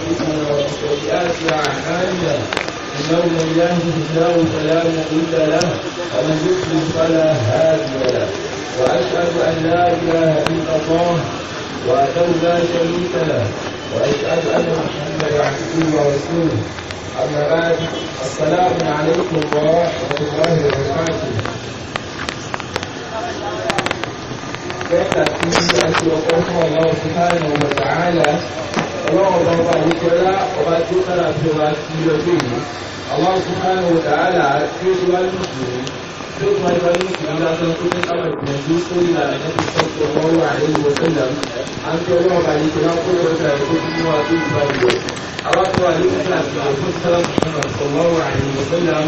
أنفسنا ومن سيئات أعمالنا إنه من يهده الله فلا مضل له ومن يضلل فلا هادي له وأشهد أن لا إله إلا الله وحده لا شريك له وأشهد أن محمدا عبده ورسوله أما بعد السلام عليكم ورحمة الله وبركاته. Kẹ́kà tí a ṣe ọkọ̀ fún Allah subhanahu wa ta'ala, ọlọ́run ọba àdíkọ́lá ọba tí ó kára fi ọba tí ọjọ́ yìí. Allah subhanahu wa ta'ala tí ó ṣe wá ní ìṣòro, tí ó máa wá ní ìṣòro lásán tó ní káwọn ìgbìyànjú sórí ìlànà ẹ̀kọ́ sọ́kọ̀ ọlọ́run àdéhùn wọ́sẹ̀lẹ̀. À ń fi ọlọ́run ọba àdíkọ́lá kó lọ́jà ẹ̀kọ́ tó ní wá tó ìgbà ìwọ̀. Àwọn tó wà ní ìgbà àti àwọn sọ́lá sallallahu alaihi wasallam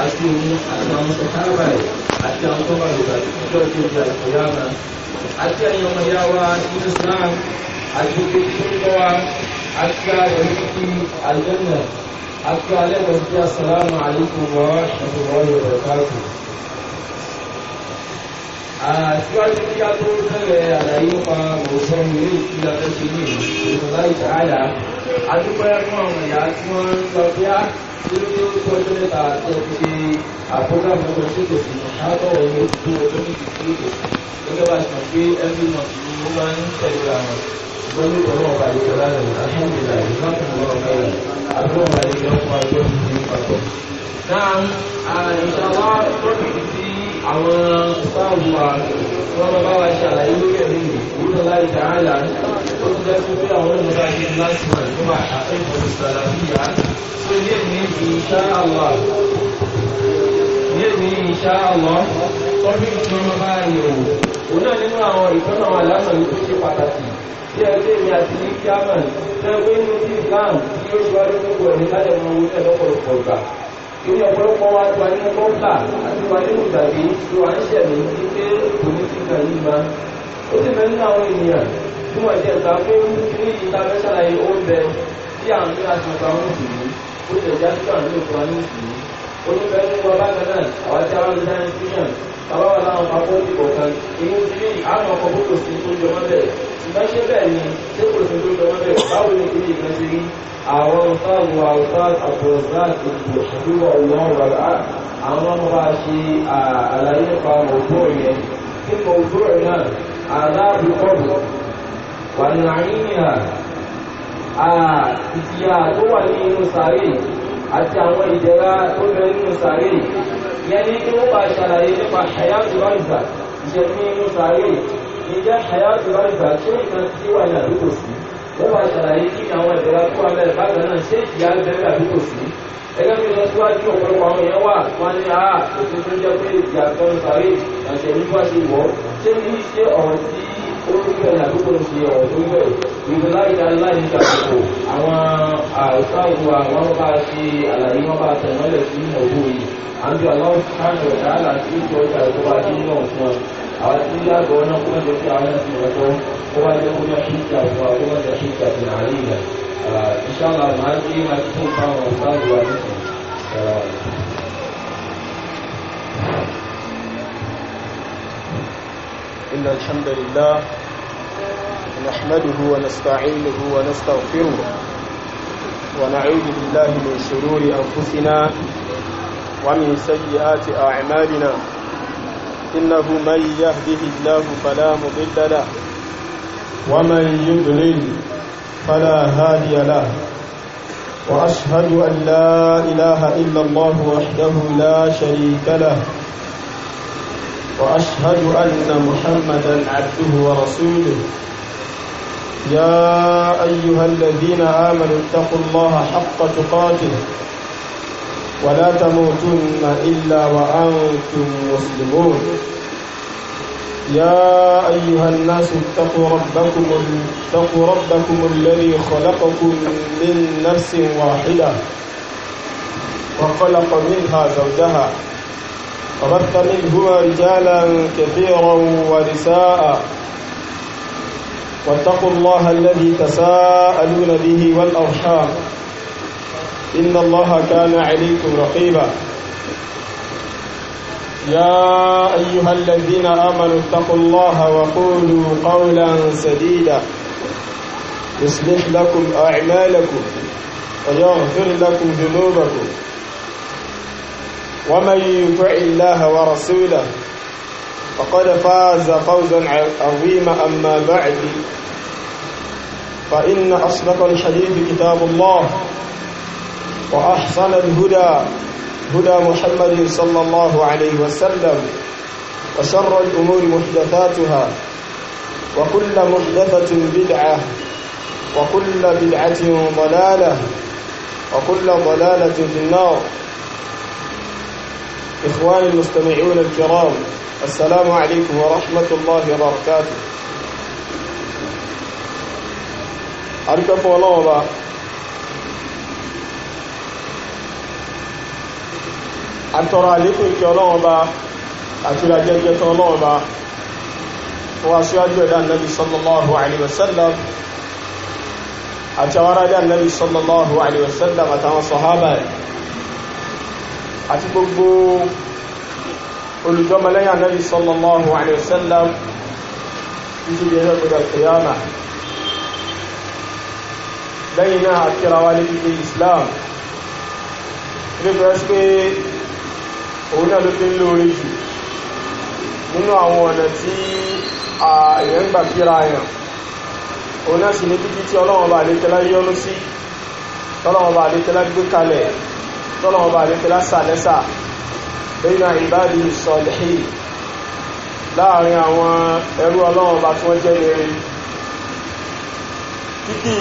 àti òun àti àwọn sọ̀hábà àti àwọn tó bá lòdà tó jọ ìjọ àkọyáma. Àti ẹ̀yin ọmọ ìyá wa ní Islam àti gbogbo wa àti àyẹ̀wò àlùjànnà àti alẹ́wọ̀n tí assalamu alaikum wa rahmatullahi wa barakatuh. Síwájú kí a tó tẹ́lẹ̀ àlàyé nípa mọ̀ọ́sán ilé ìpínlẹ̀ àtẹ́sẹ̀ ní ìrìnlá ìtàhálà adúpẹ́ fún àwọn ìyá tí wọ́n ń sọ bí á tí ó tó ọjọ́ mẹ́ta àti ẹ̀kọ́ àpọ́gàmù ọjọ́ tí kò sí ṣáàtọ̀ ọ̀rọ̀ tó ọjọ́ méjì tí ó kò sí gẹ́gẹ́ bá ṣe pé every month ni ó máa ń tẹ̀lé àwọn ṣùgbọ́n ní ọ̀rọ̀ ọ̀bà ìjọ lára alhamdulillah ìgbàkùn ọ̀rọ̀ ọ̀rọ̀ àbúrò ọ̀bà ìjọ fún ọjọ́ ní pàtó. Náà inshallah tọ́pìkì tí àwọn sáàbù wa wọ́n bá wa ṣàlàyé lórí ẹ̀mí ìwúlò láì dáhàlà ó ti jẹ́ pé àwọn ọmọdé ṣe láti wà nígbà àfẹ́kọ̀ọ́ ìsàlàfíà tó yé ní insha Allah tọ́pìkì tí wọ́n bá yẹ̀ wò òun náà nínú àwọn ìtọ́nà àwọn àlànà yìí tó ṣe pàtàkì tí ẹgbẹ́ mi àti ní kíámà tẹ́gbẹ́ inú tí Islam tí ó ṣíwájú gbogbo ẹ̀ní lájẹ̀ mọ owó tẹ́ lọ́pọ̀lọpọ̀ ìgbà ìní ọ̀pọ̀lọpọ̀ wa ti wà nínú kọ́ńtà àti wà nínú ìgbàgbé tó wà ń ṣẹ̀mí ní pé kò ní sí ìgbà yìí máa ó sì fẹ́ nínú àwọn ènìyàn tí wọ́n jẹ́ ìgbà pé ní ìta fẹ́ ṣàlàyé oúnjẹ tí àwọn ní àti ọgbà wọn sì ní ó sì ẹ̀já sí àwọn olóòtú wa ní ìsìn onífẹ́ nínú ọba kan náà àwọn tí a wá lè dá institution tàbá wà láwọn papọ̀ ti kọ̀ọ̀kan èyí ti ní àwọn ọkọ̀ bókò sí tó jọ mọ́bẹ̀ ṣùgbọ́n ṣé bẹ́ẹ̀ ni ṣé kò sí tó jọ mọ́bẹ̀ báwo ni kí ní ìkan ti rí àwọn fáwọn àwòrán àbọ̀ọ̀sá ìgbò ṣàdúrà ọ̀wọ́n wàrà àwọn ọmọ bá ṣe àlàyé nípa ọ̀gbọ́n yẹn kí ni ọ̀gbọ́n náà àdáàbò kọ́bù wà ní àyíyà ìjìyà tó wà ní inú sàárè àti àwọn ìdẹ̀ra tó bẹ nínú sàárè yẹn ní kí wọ́n bá ṣàlàyé nípa hayatu barza ìṣẹ̀mí inú sàárè ìjẹ́ hayatu barza tí ó nǹkan tí wà ní àdúgbò sí wọ́n bá ṣàlàyé kí àwọn ìdẹ̀ra tó wà mẹ́rin bákan náà ṣé ìyá bẹ́ẹ̀ àdúgbò sí ẹgbẹ́ mi lọ síwájú ọ̀pọ̀lọpọ̀ àwọn èèyàn wà wọ́n ní òfin tó jẹ́ pé ìyá tó ń sàárè àṣẹ ní bá ṣe wọ̀ ṣé ní ṣe ọ̀rọ̀ tí olùgbé àdúgbò ń ṣe ọ̀rọ̀ tó bẹ̀rẹ̀ ìlú láìda láìka àkókò àwọn àìsáàbù àwọn bá ṣe àlàyé wọn bá tẹ̀mọ́lẹ̀ sí ọ̀gbọ̀ yìí àbí aláwọ̀ káàkiri ọ̀dà àlàtí ìjọ ìjà ìjọba tí náà fún ọ àwọn tí yàgò náà kó jẹ́ pé àwọn ẹ̀sìn ọ̀tọ̀ ó wá jẹ́ kó jẹ́ ṣíkà fún wa kó jẹ́ ṣíkà fún àárín ilẹ̀ inshallah máa gbé máa ti fún fáwọn ọ̀sáàbù wa nìkan. إن الحمد لله نحمده ونستعينه ونستغفره ونعوذ بالله من شرور أنفسنا ومن سيئات أعمالنا إنه من يهده الله فلا مضل له ومن يضلل فلا هادي له وأشهد أن لا إله إلا الله وحده لا شريك له وأشهد أن محمدا عبده ورسوله يا أيها الذين آمنوا اتقوا الله حق تقاته ولا تموتن إلا وأنتم مسلمون يا أيها الناس اتقوا ربكم الذي خلقكم من نفس واحدة وخلق منها زوجها وبث منهما رجالا كثيرا ونساء واتقوا الله الذي تساءلون به والأرحام إن الله كان عليكم رقيبا يا أيها الذين آمنوا اتقوا الله وقولوا قولا سديدا يصلح لكم أعمالكم ويغفر لكم ذنوبكم ومن يطع الله ورسوله فقد فاز فوزا عظيما. أما بعد فإن أصدق الحديث كتاب الله وأحسن الهدى هدى محمد صلى الله عليه وسلم وشر الأمور محدثاتها وكل محدثة بدعة وكل بدعة ضلالة وكل ضلالة في النار. إخواني المستمعون الكرام، السلام عليكم ورحمة الله وبركاته. أركب الله àtọrọ àlékún ìkẹ́ Ọlọ́run Ọba àti ìrajẹ́jẹ́ tán Ọlọ́run Ọba wọ́n aṣíwájú ẹ̀dá Ànábì sallallahu alaihi wasallam àti àwọn aráyé Ànábì sallallahu alaihi wasallam àtàwọn sàhábà àti gbogbo olùjọmọlẹ́yìn Ànábì sallallahu alaihi wasallam títí di ẹjọ́ gbogbo al-qiyamah. lẹ́yìn náà àkírawa ní gbogbo Islam nígbà pé òun náà ló fi ń lórí jù nínú àwọn ọ̀nà tí èèyàn ń gbà kíra èèyàn. òun náà sì ní kíkí tí Ọlọ́run bá àlékẹ́lá yọ́nú sí, tọ́lọ́run bá àlékẹ́lá gbé kalẹ̀, tọ́lọ́run bá àlékẹ́lá sàlẹ́sà bayna ibadihi salihin, láàrin àwọn ẹrú Ọlọ́run bá tí wọ́n jẹ́ lérí. kíkí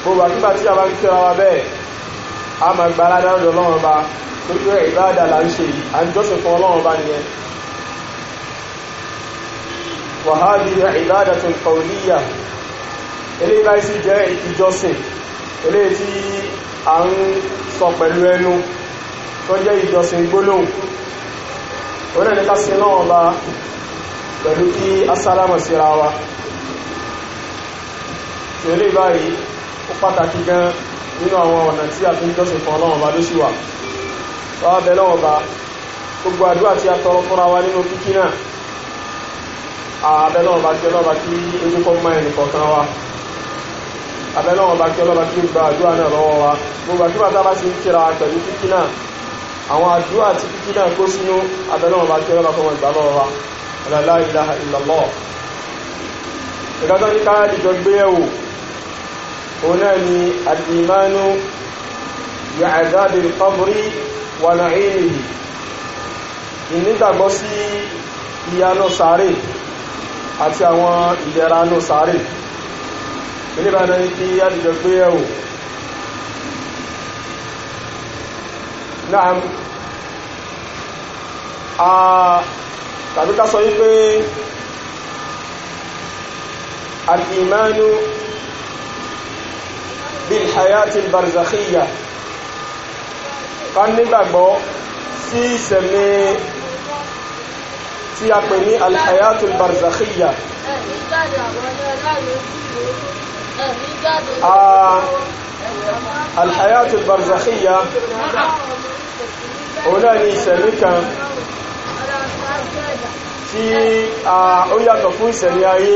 gbogbo àkígbà tí a bá ń kíra wa bẹ́ẹ̀ a ma gba aládá ọ̀dọ̀ Ọlọ́run Ọba tó pé ìbáadà là ń ṣe yìí, à ń jọ́sìn fún Ọlọ́run Ọba nìyẹn. wa hadhihi ibadatun qawliyyah, eléyìí báyìí sì jẹ́ ìjọsìn eléyìí tí a ń sọ pẹ̀lú ẹnu tó jẹ́ ìjọsìn gbólóhùn. ó náà ní ká sin Ọlọ́run Ọba pẹ̀lú kí asálámọ̀ síra wa. eléyìí báyìí ó pàtàkì gan nínú àwọn ọ̀nà tí a fi ń jọ́sìn fún Ọlọ́run Ọba ló sì wà. wọ́n bẹ Ọlọ́run Ọba gbogbo àdúrà tí a tọrọ fúnra wa nínú kíkí náà, abẹ́ Ọlọ́run Ọba kí Ọlọ́run Ọba kí ojú kọ́ mọ́ ẹnì kọ̀ọ̀kan wa, abẹ́ Ọlọ́run Ọba kí Ọlọ́run Ọba kí gba àdúrà náà lọ́wọ́ wa. gbogbo àdúrà tá a bá ti ń kíra pẹ̀lú kíkí náà, àwọn àdúrà tí kíkí náà kó sínú, abẹ́ Ọlọ́run Ọba kí Ọlọ́run Ọba kọ́ ìgbà lọ́wọ́ wa. la ilaha illallah. ìgbàtọ́ ní ká dìjọ gbé ẹ̀wò هنا الإيمان بعذاب القبر ونعيمه. ìnígbàgbọ́ sí ìyanu sàárè àti àwọn ìdẹ̀ra nù sàárè. ilé bá náà ní kí á dìjọ gbé ẹ̀wò. náà tàbí ká sọ wípé al-imanu bilhayati albarzakhiyya, ká nígbàgbọ́ sí ìṣẹ̀mí tí a pè ní alhayati albarzakhiyya. alhayati albarzakhiyya òun náà ni ìṣẹ̀mí kan tí ó yàtọ̀ fún ìṣẹ̀mí ayé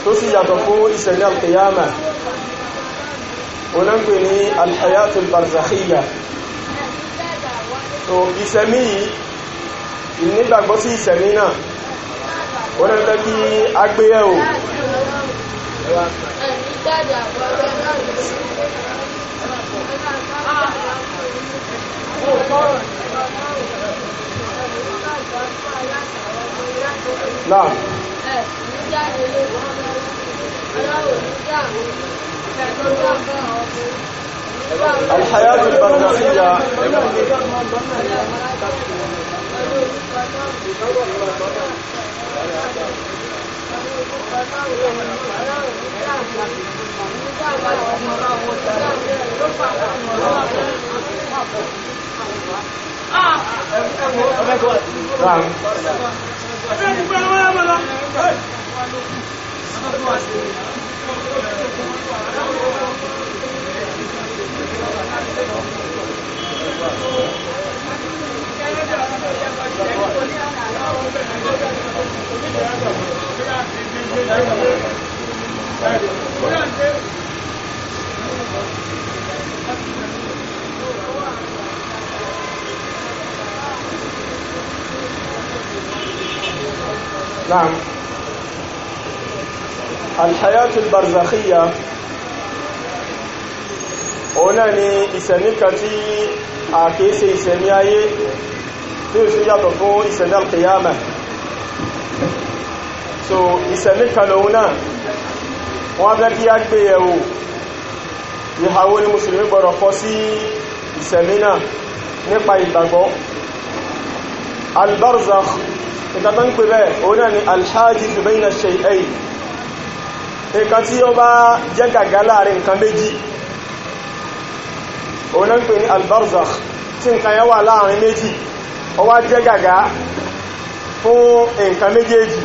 tó sì yàtọ̀ fún ìṣẹ̀mí alqiyama. onáńgbé ní alhayatul barzakhiyya. so ìṣẹ̀mí yìí, ìnígbàgbọ́ sí ìṣẹ̀mí náà, onáńgbé kí agbéyẹ̀wò. náà الحياة البرزخية نعم. الحياة البرزخية ọ̀nà ni ìsẹ̀mí kan tí a kìí ṣe ìsẹ̀mí ayé tí ó sì yàtọ̀ fún ìsẹ̀mí al-qiyamah. So ìsẹ̀mí kan lòun náà wọ́n fẹ́ kí á gbé yẹ̀wò ìhàwó ní mùsùlùmí gbọ́dọ̀ kọ sí ìsẹ̀mí náà nípa ìgbàgbọ́. Al-barzakh ìkàtà ń pè bẹ́ẹ̀ ọ̀nà ni al-hajiz bayna ash-shay'ayn, nǹkan tí ó bá jẹ́ gàgá láàrin nǹkan méjì òun náà ń pè ní al-barzakh, tí nǹkan yẹn wà láàrin méjì ó wá jẹ́ gàgá fún nǹkan méjèèjì.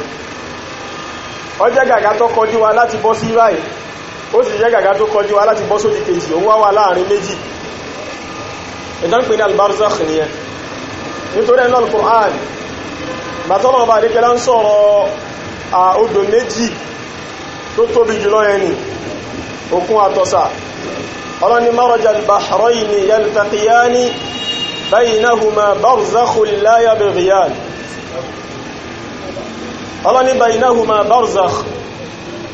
Ó jẹ́ gàgá tó kọjú wa láti bọ́ sí báyìí, ó sì jẹ́ gàgá tó kọjú wa láti bọ́ sódì kejì, ó wá wà láàrin méjì. ìdá ń pè ní al-barzakh nìyẹn. Nítorí ẹ̀nà al-Qur'an bàtọ́nà ọba àdékẹ́lá ń sọ̀rọ̀ odò méjì tó tóbi jùlọ yẹn ni òkun àtọ̀sà. ọlọ́ni marajal bahrayni yaltaqiyani baynahuma barzakhun la yabghiyan. ọlọ́ni baynahuma barzakh,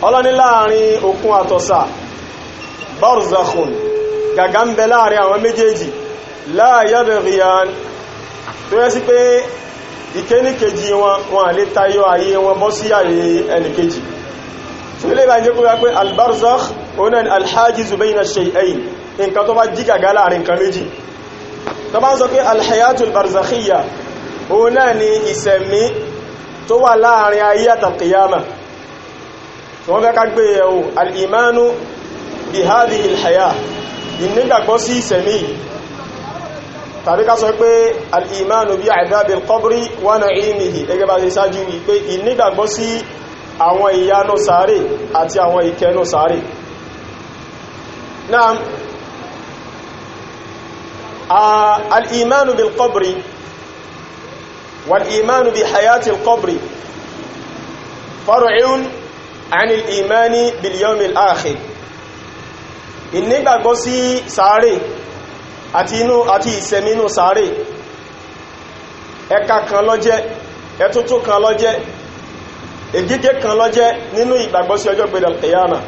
ọlọ́ni láàrin òkun àtọ̀sà barzakhun, gàgá ń bẹ láàrin àwọn méjèèjì la yabghiyan, tó yẹ sí pé ìkéníkejì wọn lè tayọ ayé wọn bọ́ sí ayé ẹnìkejì. tó ilé bá jẹ́ kó yá pé al-barzakh ọ̀nà al-hajizu bayna ash-shay'ayn, nǹkan tó bá jí gàgá láàrin nǹkan méjì. tó bá ń sọ pé al-hayatul barzakhiyya ọ̀nà ni ìsẹ̀mí tó wà láàrin ayé àtàkìyàmà. tó wọ́n fẹ́ ká gbé yẹ̀wò al-imanu bi hadhihi al-hayah, ìnígbàgbọ́ sí ìsẹ̀mí, tàbí ká sọ pé al-imanu bi adhabil qabri wa na'imihi, gẹ́gẹ́ bá ṣe sáájú wípé ìnígbàgbọ́ sí àwọn ìyanu sáré àti àwọn ìkẹnu sáré. Naam, al-imanu bil qabri wal imanu bi hayatil qabri far'un 'ani al-imani bil yawmil akhir. Ìnígbàgbọ́ sí sáré àti ìsẹ̀mínú sáré ẹ̀ka kan ló jẹ́, ẹ̀tútù kan ló jẹ́, ègígé kan ló jẹ́ nínú ìgbàgbọ́ sí ọjọ́ gbẹ̀dẹ̀ al-qiyama.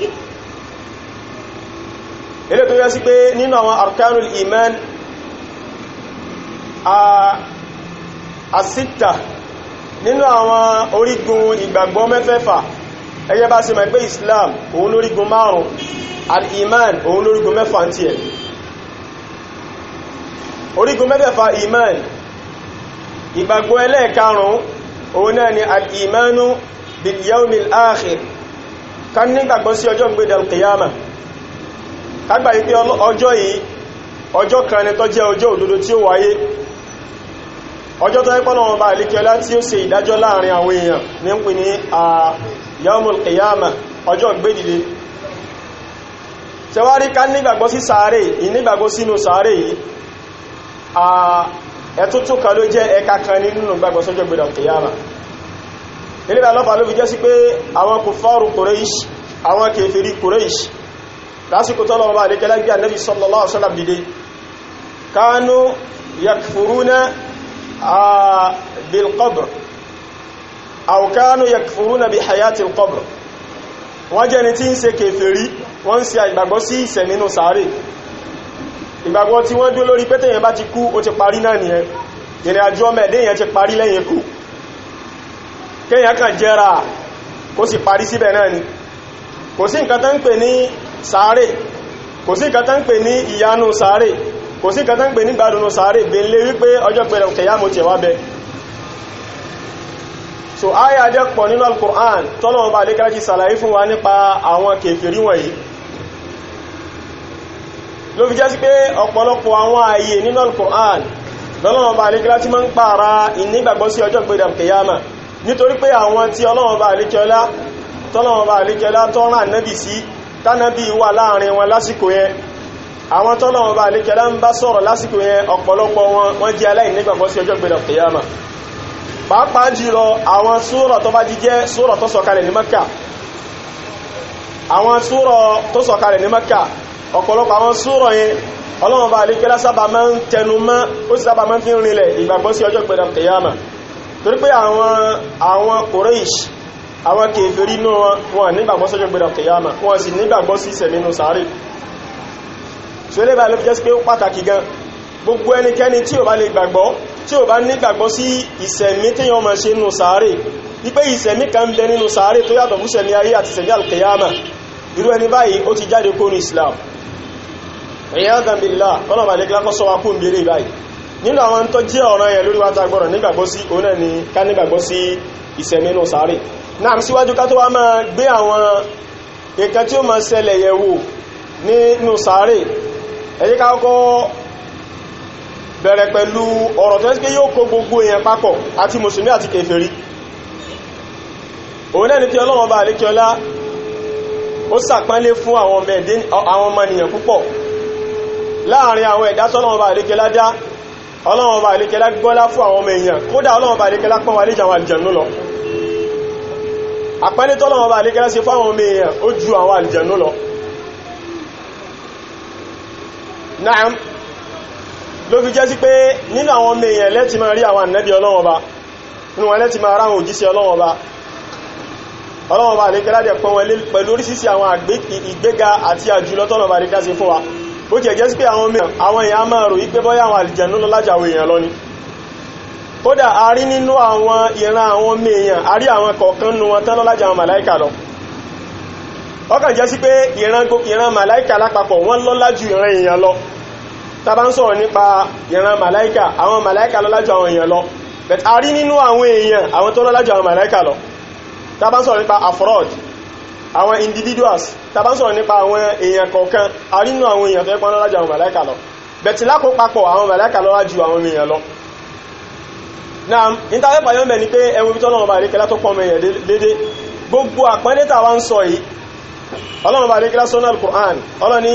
ilé tó yẹ sí pé nínú àwọn arkanul iman àsìtà, nínú àwọn orígun ìgbàgbọ́ mẹ́fẹ̀ẹ̀fà, ẹgbẹ́ bá ṣe mọ̀ pé Islam òun lórígun márùn-ún, al-iman òun lórígun mẹ́fà tí ẹ̀. orígun mẹ́fẹ̀ẹ̀fà iman, ìgbàgbọ́ ẹlẹ́ẹ̀karùn-ún òun náà ni al-imanu bil yawmil akhir, ká nígbàgbọ́ sí ọjọ́ gbẹ̀dẹ̀ al-qiyama, ká gbà wípé ọjọ́ yìí ọjọ́ kan ni tó jẹ́ ọjọ́ òdodo tí ó wáyé, ọjọ́ tó ẹ́pọ̀ náà bá àlékẹ́lá tí ó ṣe ìdájọ́ láàrin àwọn èèyàn ní ń pè ní yawmul qiyama, ọjọ́ gbẹ̀dìde. ṣẹwárí ká nígbàgbọ́ sí sàárè, ìnígbàgbọ́ sínú sàárè yìí ẹ̀tútù kan ló jẹ́ ẹ̀ka kan nínú gbàgbọ́ sọ́jọ́ gbẹ̀dẹ̀ al-qiyama. ilé bá lọ́pàá ló fi jẹ́ sí pé àwọn kùfàrù Quraysh, àwọn kèfèrí Quraysh lásìkò tọ́lọ́wọ́ bá àlékẹ́lá gbé Ànábì sallallahu alaihi wasallam dìde, kánú yakfuruna bil qabr aw kánú yakfuruna bi hayatil qabr. wọ́n jẹ́ ni tí ń ṣe kèfèrí, wọ́n ń ṣe ìgbàgbọ́ sí ìsẹ̀mínú sàárè. ìgbàgbọ́ tí wọ́n dúró lórí pé tẹ́yẹn bá ti kú ó ti parí náà nìyẹn, ìrìn àjò ọmọ ẹ̀dẹ́ yẹn ti parí lẹ́yìn ikú, kéyàn kàn jẹ́ra kó sì parí síbẹ̀ náà ni. kò sí nǹkan tán ń pè ní sàárè, kò sí nǹkan tán ń pè ní ìyanu sàárè, kò sí nǹkan tán ń pè ní gbádùnú sàárè, bèèlè wípé ọjọ́ pẹ̀lẹ̀ kẹyàmù ti wá bẹ. so ayà jẹ́ pọ̀ nínú al-Qur'an tọ́lọ́wọ́ bá lékẹ́lá ti sàlàyé fún wa nípa àwọn kèfèrí wọ̀nyí. ló fi jẹ́ sí pé ọ̀pọ̀lọpọ̀ àwọn ààyè nínú al-Qur'an lọ́lọ́wọ́ bá lékẹ́lá ti máa ń pààrà ìnígbàgbọ́ sí ọjọ́ pẹ̀lẹ̀ kẹyàmù, nítorí pé àwọn tí Ọlọ́run bá lékẹ́lá tọ́rán ànábì sí, tánàbí wà láàrin wọn lásìkò yẹn, àwọn tọ́lọ́run bá lékẹ́lá ń bá sọ̀rọ̀ lásìkò yẹn, ọ̀pọ̀lọpọ̀ wọn jẹ́ aláìnígbàgbọ́ sí ọjọ́ gbẹ̀dẹ̀ kìyàmà. pàápàá jùlọ àwọn súrà tó bá jíjẹ́ súrà tó sọ̀kalẹ̀ ní Mẹ́kà, àwọn súrà tó sọ̀kalẹ̀ ní Mẹ́kà, ọ̀pọ̀lọpọ̀ àwọn súrà yẹn Ọlọ́run bá alékẹ́lá sábà máa ń tẹnu mọ́, ó sì sábà máa ń fi rinlẹ̀ ìgbàgbọ́ sí ọjọ́ ìgbẹ̀dẹ̀ kìyàmà, torí pé àwọn Quraysh, àwọn kèfèrí inú wọn nígbàgbọ́ sí ọjọ́ ìgbẹ̀dẹ̀ kìyàmà, wọn sì nígbàgbọ́ sí ìṣẹ̀mí inú sàárè. so ilé bá ló fi jẹ́ sí pé ó pàtàkì gan, gbogbo ẹnikẹ́ni tí ò bá lè gbàgbọ́, tí ò bá nígbàgbọ́ sí ìṣẹ̀mí tí yọ́ máa ṣe nínú sàárè, wípé ìṣẹ̀mí kan bẹ nínú sàárè tó yàtọ̀ fún ìṣẹ̀mí ayé àti ìṣẹ̀mí alkiyama, irú ẹni báyìí ó ti jáde kó ní Islam. Iyadan billah, kọ́nà bà lè kílákọ́ sọ wa kú ń bèèrè báyìí. Nínú àwọn tó jẹ́ ọ̀ràn yẹn lórí wa ta gbọ́dọ̀ nígbàgbọ́ sí, òun náà ni ká nígbàgbọ́ sí ìṣẹ̀mí nínú sàárè. Náà síwájú ká tó wá máa gbé àwọn nǹkan tí ó máa ṣẹlẹ̀ yẹ̀ wò nínú sàárè, ẹ jẹ́ ká kọ́kọ́ bẹ̀rẹ̀ pẹ̀lú ọ̀rọ̀ tó ẹ́ pé yóò kó gbogbo èèyàn papọ̀ àti mùsùlùmí àti kèfèrí. Òun náà ni kí Ọlọ́run bá àlékiọlá ó sàpánlé fún àwọn ọmọ ènìyàn púpọ̀. Láàrin àwọn ẹ̀dá tọ́lọ́run bá àlékiọlá dá, Ọlọ́run bá àlékiọlá gbọ́lá fún àwọn ọmọ èèyàn, kódà Ọlọ́run bá àlékiọlá pọ́n wà lé jàwọn àlìjànú lọ. Àpẹẹlẹ tọ́lọ́run bá àlékiọlá ṣe fún àwọn ọmọ èèyàn ó ju àwọn àlìjànú lọ. Naam, ló fi jẹ́ sí pé nínú àwọn ọmọ èèyàn lẹ́ti máa rí àwọn ànábì Ọlọ́run Ọba, nínú wọn lẹ́ti máa ráwọn òjíṣẹ́ Ọlọ́run Ọba. Ọlọ́run Ọba àlékẹ́lá dẹ̀ pọ́n wọn lé pẹ̀lú oríṣiríṣi àwọn ìgbéga àti àjùlọ tọ́lọ́run Ọba àlékẹ́lá ṣe fún wa. Bó ti jẹ́ sí pé àwọn èèyàn máa rò wípé bọ́yá àwọn àlìjànú lọ lájà àwọn èèyàn lọ ni. Kódà a rí nínú àwọn ìran àwọn ọmọ èèyàn, a rí àwọn kọ̀ọ̀kan nínú wọn tán lọ lájà àwọn màláìkà lọ. Ó kàn jẹ́ sí pé ìran màláìkà lápapọ̀ wọ́n lọ́lá ju ìran èèyàn lọ. Tá bá ń sọ̀rọ̀ nípa ìran màláíkà, àwọn màláíkà lọ lájú àwọn èèyàn lọ, but a rí nínú àwọn èèyàn àwọn tó lọ lájú àwọn màláíkà lọ. Tá bá ń sọ̀rọ̀ nípa afrod, àwọn individuals, tá bá ń sọ̀rọ̀ nípa àwọn èèyàn kọ̀ọ̀kan, a rí nínú àwọn èèyàn tó ẹ̀pọ̀ lọ lájú àwọn màláíkà lọ, but lákòópapọ̀ àwọn màláíkà lọ lájú àwọn èèyàn lọ. Náà ìtàwẹ́pà yọ́ mẹ́ ni pé ẹwọ ibi tọ́lọ́run bá lékelá tó pọ̀mọ̀ èèyàn dédé, gbogbo àpẹẹlẹ́ tàwa ń sọ yìí, Ọlọ́run bá lékelá sọ́nà al-Qur'an, Ọlọ́ni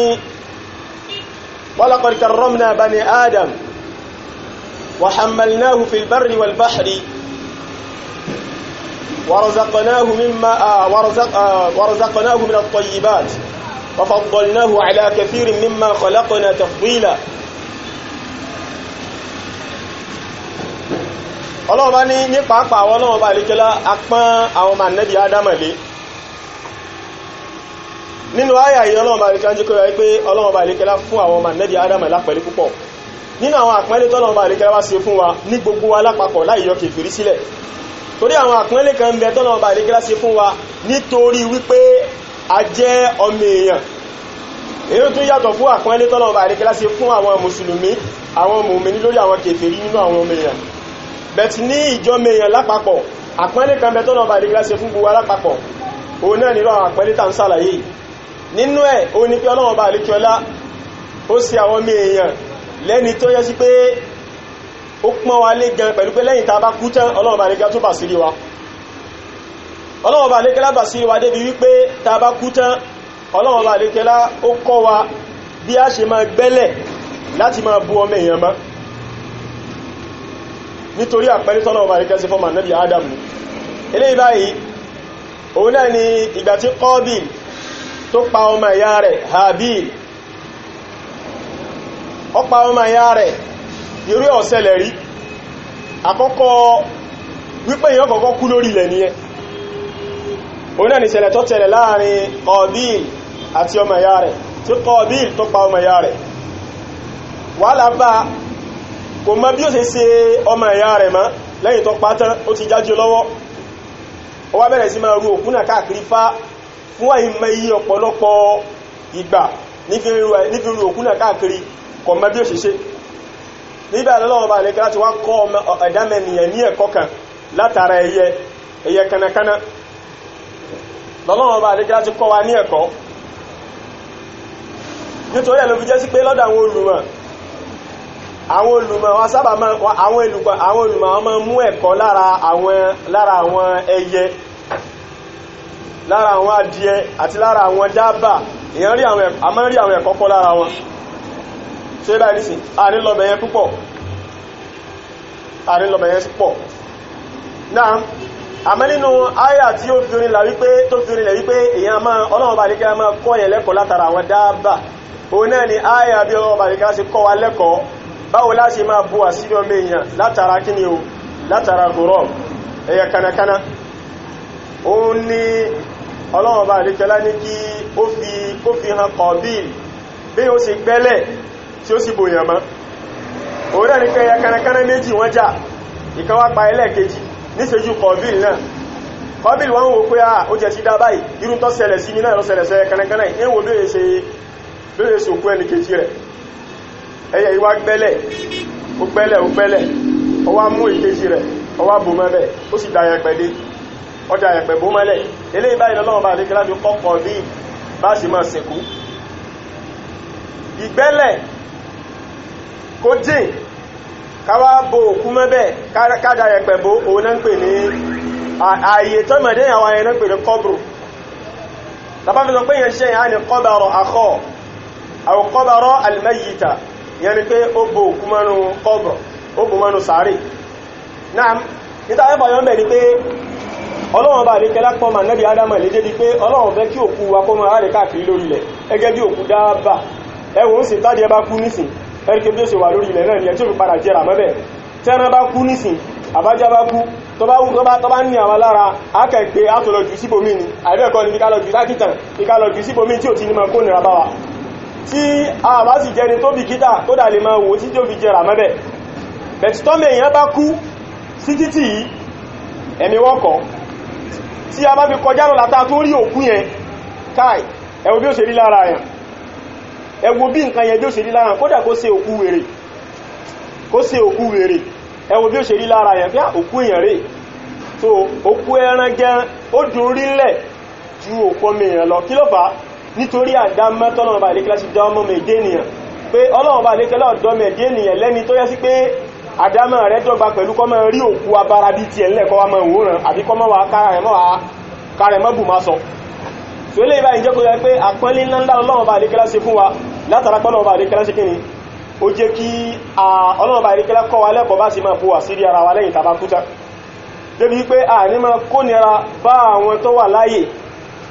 ولقد كرمنا بني آدم وحملناه في البر والبحر ورزقناه من الطيبات وفضلناه على كثير مما خلقنا تفضيلا. Ọlọ́run bá ní pàápàá àwọn Ọlọ́run bá lékelá apán àwọn ọmọ Ànábì Ádámù lé. Nínú àyà yìí Ọlọ́run bá lékelá jẹ́ kó yé pé Ọlọ́run bá lékelá fún àwọn ọmọ Ànábì Ádámù lápẹ̀lẹ́ púpọ̀. Nínú àwọn àpẹẹlẹ tọ́lọ́run bá lékelá wá ṣe fún wa ní gbogbo wa lápapọ̀ láì yọ kèfèrí sílẹ̀. Torí àwọn àpẹẹlẹ kan bẹ tọ́lọ́run bá lékelá ṣe fún wa nítorí wípé a jẹ́ ọmọ èèyàn. Èyí tún yàtọ̀ fún àpẹẹlẹ tọ́lọ́run bá lékelá ṣe fún àwọn mùsùlùmí, àwọn mùmínì lórí àwọn kèfèrí nínú àwọn ọmọ èèyàn. Bẹ̀tì ní ìjọ èèyàn lápapọ̀, àpẹẹlẹ kan bẹ tọ́lọ́run bá lékelá ṣe fún gbogbo wa lápapọ̀. Òun náà nínú àwọn àpẹẹlẹ tá ń ṣàlàyé. Nínú ẹ̀ ó ní pé Ọlọ́run bá lékiọlá ó sì àwọn ọmọ èèyàn lẹ́ni tó yẹ sí pé ó pọ́n wa lé gan pẹ̀lú pé lẹ́yìn tá bá kú tán Ọlọ́run bá lékiọlá tó bà sírí wa. Ọlọ́run bá lékiọlá bà sírí wa débi wípé tá bá kú tán Ọlọ́run bá lékiọlá ó kọ́ wa bí a ṣe máa gbẹ́lẹ̀ láti máa bu ọmọ èèyàn mọ́, nítorí àpẹẹrẹ tọ́lọ́run bá lékiọlá sí fọ́mọ Ànábì Ádámù. Eléyìí báyìí òun náà ni ìgbà tí Kọ́bìl tó pa ọmọ ìyá rẹ̀ Habil, ó pa ọmọ ìyá rẹ̀, irú ọ̀sẹ̀lẹ̀ rí àkọ́kọ́ wípé èyàn kọ́kọ́ kú lórí ilẹ̀ nìyẹn. òun náà ni ìṣẹ̀lẹ̀ tó tẹ̀lẹ̀ láàrin Qabil àti ọmọ ìyá rẹ̀, tí Qabil tó pa ọmọ ìyá rẹ̀. wàhálà bá kò mọ̀ bí ó ṣe ọmọ ìyá rẹ̀ mọ́, lẹ́yìn tó pa tán ó ti jájú lọ́wọ́, ó wá bẹ̀rẹ̀ sí máa ru òkú náà káàkiri fún àìmọ̀ iye ọ̀pọ̀lọpọ̀ ìgbà nífi ru òkú náà káàkiri, kò mọ̀ bí ó ṣe. nígbà lọ́wọ́ bá lè láti wá kọ́ ẹ̀dámẹ́nìyàn ní ẹ̀kọ́ kan látara ẹyẹ kanakana. lọ́wọ́ bá lè láti kọ́ wa ní ẹ̀kọ́, nítorí ẹ̀lú fi jẹ́ sí pé lọ́dọ̀ àwọn olùmọ̀ wọn sábà àwọn olùmọ̀ wọn máa mú ẹ̀kọ́ lára àwọn ẹyẹ, lára àwọn adìẹ àti lára àwọn dábà. èyàn rí àwọn ẹ̀kọ́ kọ́ lára wọn. ṣe bá ní sí àrílọ́bẹ̀yẹn púpọ̀. náà àmọ́ nínú àyà tí ó fi rinlẹ̀ wípé èyàn máa Ọlọ́run bá lékẹ́ máa kọ́ yẹn lẹ́kọ̀ọ́ látara àwọn dáàbà òun náà ni àyà bí Ọlọ́run bá lékẹ́ sí kọ́ wa lẹ́kọ̀ọ́ báwo láti máa bú àsírí ọmọ èèyàn látara kíni o látara gòrò ẹ̀yẹ kanakana òun ni Ọlọ́run bá lékẹ́ lá ní kí ó fi hàn Kọ̀bíl bí ó sì gbẹ́lẹ̀ tí ó sì bòyàn mọ́ òun náà ni pé ẹ̀yẹ kanakana méjì wọ́n jà ìkan wá pa ẹlẹ́ẹ̀kejì níṣẹ́jú Kọ̀bíl náà Kọ̀bíl wọ́n wò pé ó jẹ́ ti dá báyìí irú tó ṣẹlẹ̀ sí mi náà ló ṣẹlẹ̀ sẹ́yẹ kanakana ìwò lóye sòkú ẹni kejì rẹ̀ ẹyẹ ìwá gbẹ́lẹ̀ ó wá mú ìkejì rẹ̀ ó wá bò mọ́bẹ̀ ó sì dá yẹpẹ̀ dé ọjà yẹpẹ̀ bó mọ́lẹ̀ eléyìí báyìí lọ́wọ́ bá lékẹ́lá fi kọ́ Kọ̀bíl bá sì máa sìnkú ìgbẹ́lẹ̀ kó jìn káwá bò òkú mọ́bẹ̀ kájà yẹpẹ̀ bó òun náà ń pè ní ààyè tó mọ̀dé àwọn ayẹ náà ń pè ní kọ́bùrù tàbá fi sọ pé yẹn ṣe yẹn á ní kọ́bàrọ̀ àkọ́ àwọn kọ́bàrọ̀ alìmẹ́yìta yẹn ni pé ó bò òkú mọ́nu kọ́bùrù ó bò mọ́nu sàárè náà níta ẹ̀fà yọ́n bẹ̀ ni pé Ọlọ́run bá lékẹ́ lápọ̀ mà nẹ́bí Ádámà lédé di pé Ọlọ́run fẹ́ kí òkú wa kó máa rẹ̀ káàkiri lórí ilẹ̀ ẹgẹ́ bí òkú dáàbà ẹwọ̀n sì tádìí ẹbá kú nísìn ẹ̀rìkẹ́ bí ó ṣe wà lórí ilẹ̀ náà ni ẹ̀ tí ó fi padà jẹrà mọ́bẹ̀ tẹ́ran bá kú nísìn àbájá bá kú tó bá ní àwọn lára akẹ́gbẹ́ átọ̀lọ̀jù síbòmí ni àìbẹ́ẹ̀kọ́ ni kíkálọ̀jù lákìtàn kíkálọ̀jù síbòmí tí ò ti ní máa kó nira bá wa tí a bá sì jẹni tó bí kíta tó dà lè máa wò tí tó fi jẹrà mọ́bẹ̀ bẹ̀títọ́mẹ̀ èèyàn bá kú sí títì yìí ẹ̀mí wọ́kọ̀ tí a bá fi kọjá lọ látà tó rí òkú yẹn káì ẹ wò bí ó ṣe rí lára yẹn ẹ wò bí nǹkan yẹn bí ó ṣe rí lára kódà kó ṣe òkú wèrè ẹ wò bí ó ṣe rí lára yẹn fíà òkú èèyàn rẹ̀ so òkú ẹran gẹran ó dùn rí lẹ̀ ju òkú ọmọ èèyàn lọ kí ló fà á nítorí àdámọ́ tọ́lọ́run bá lékẹ́lá sí dá ọmọ mẹ́ẹ̀dé ènìyàn pé Ọlọ́run bá lékẹ́lá ọ̀dọ́ mẹ́ẹ̀dé ènìyàn lẹ́ni tó yẹ sí pé àdámọ́ rẹ̀ dọ́gba pẹ̀lú kọ́ máa rí òkú abara bí tiẹ̀ ńlẹ̀ kọ́ wá máa wòran àbí kọ́ máa wà kárẹ̀ mọ́ bù máa sọ so ilé ìbá ìjẹ́ kó yẹ pé àpọ́nlé ńlá Ọlọ́run bá lékẹ́lá ṣe fún wa látara pọ́lọ́run bá lékẹ́lá ṣe kíni ó jẹ́ kí Ọlọ́run bá lékẹ́lá kọ́ wa lẹ́kọ̀ọ́ bá sì máa bó wà sí ara wa lẹ́yìn tàbá kúta débi wípé a ní máa kó nira bá àwọn tó wà láyé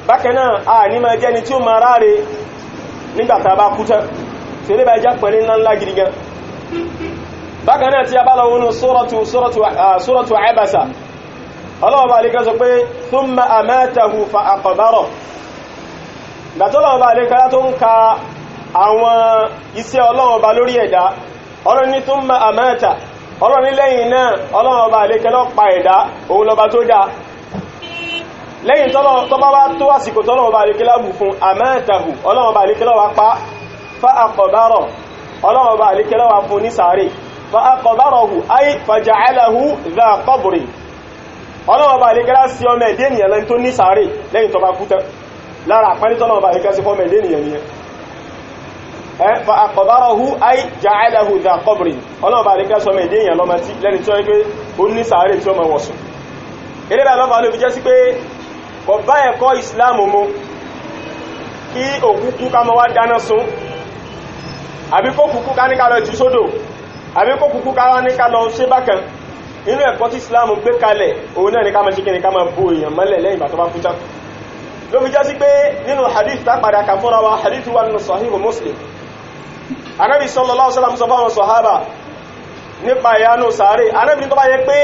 bákan náà a ní máa jẹ́ni tí ó máa ráre nígbà tàbá kúta so ilé ìbá ìjẹ́ pẹ̀lú ńlá gidi gan bákan náà tí a bá lọ wọnú suratu Abasa Ọlọ́run bá lékẹ́lá sọ pé thumma amatahu fa aqbara gbàtọ́lọ́run bá lékẹ́lá tó ń ka àwọn iṣẹ́ Ọlọ́run bá lórí ẹ̀dá Ọlọ́run ní thumma amata Ọlọ́run ní lẹ́yìn náà Ọlọ́run bá lékẹ́lá pa ẹ̀dá òun lọba tó dá lẹ́yìn tọ́bá wá tó àsìkò tọ́lọ́run bá lékẹ́lá bù fún amatahu Ọlọ́run bá lékẹ́lá wá pa fa aqbara Ọlọ́run bá lékẹ́lá wá fún ní sàárè fa aqbarahu ay faja'alahu dha qabri Ọlọ́run bá lékẹ́lá sí ọmọ ẹ̀dẹ́ ènìyàn lẹ́ni tó ní sàárè lẹ́yìn tọ́bá kú tán lára àpẹẹrẹ tọ́lọ́run bá lékẹ́lá sí fọ́mọ ẹ̀dẹ́ ènìyàn nìyẹn fa aqbarahu ay ja'alahu dha qabri Ọlọ́run bá lékẹ́lá sọmọ ẹ̀dẹ́ ènìyàn lọ́mọ tí lẹ́ni tó yẹ pé ó ní sàárè tí ó mọ̀ wọ̀sùn eré bá lọ́fà ló fi jẹ́ sí pé kò bá ẹ̀kọ́ ìsìláàmù mu kí òkúkú ká mọ́ wá dáná sun àbí kó kúkú ká ní ká lọ jù sódò àbí kó kúkú ká wá ní ká lọ ṣe bákan inú ẹ̀kọ́ tí ìsìláàmù gbé kalẹ̀ òun náà ní ká máa ṣe kíni ká máa bó èèyàn mọ́lẹ̀ lẹ́yìn ìgbà tó bá kú tán ló fi jẹ́ sí pé nínú hadith tá padà kà fúnra wa hadith wà nínú Sahihu Muslim Ànábì sallallahu alaihi wasallam sọ fáwọn sàhábà nípa ìyanu sàárè Ànábì tó bá yẹ pé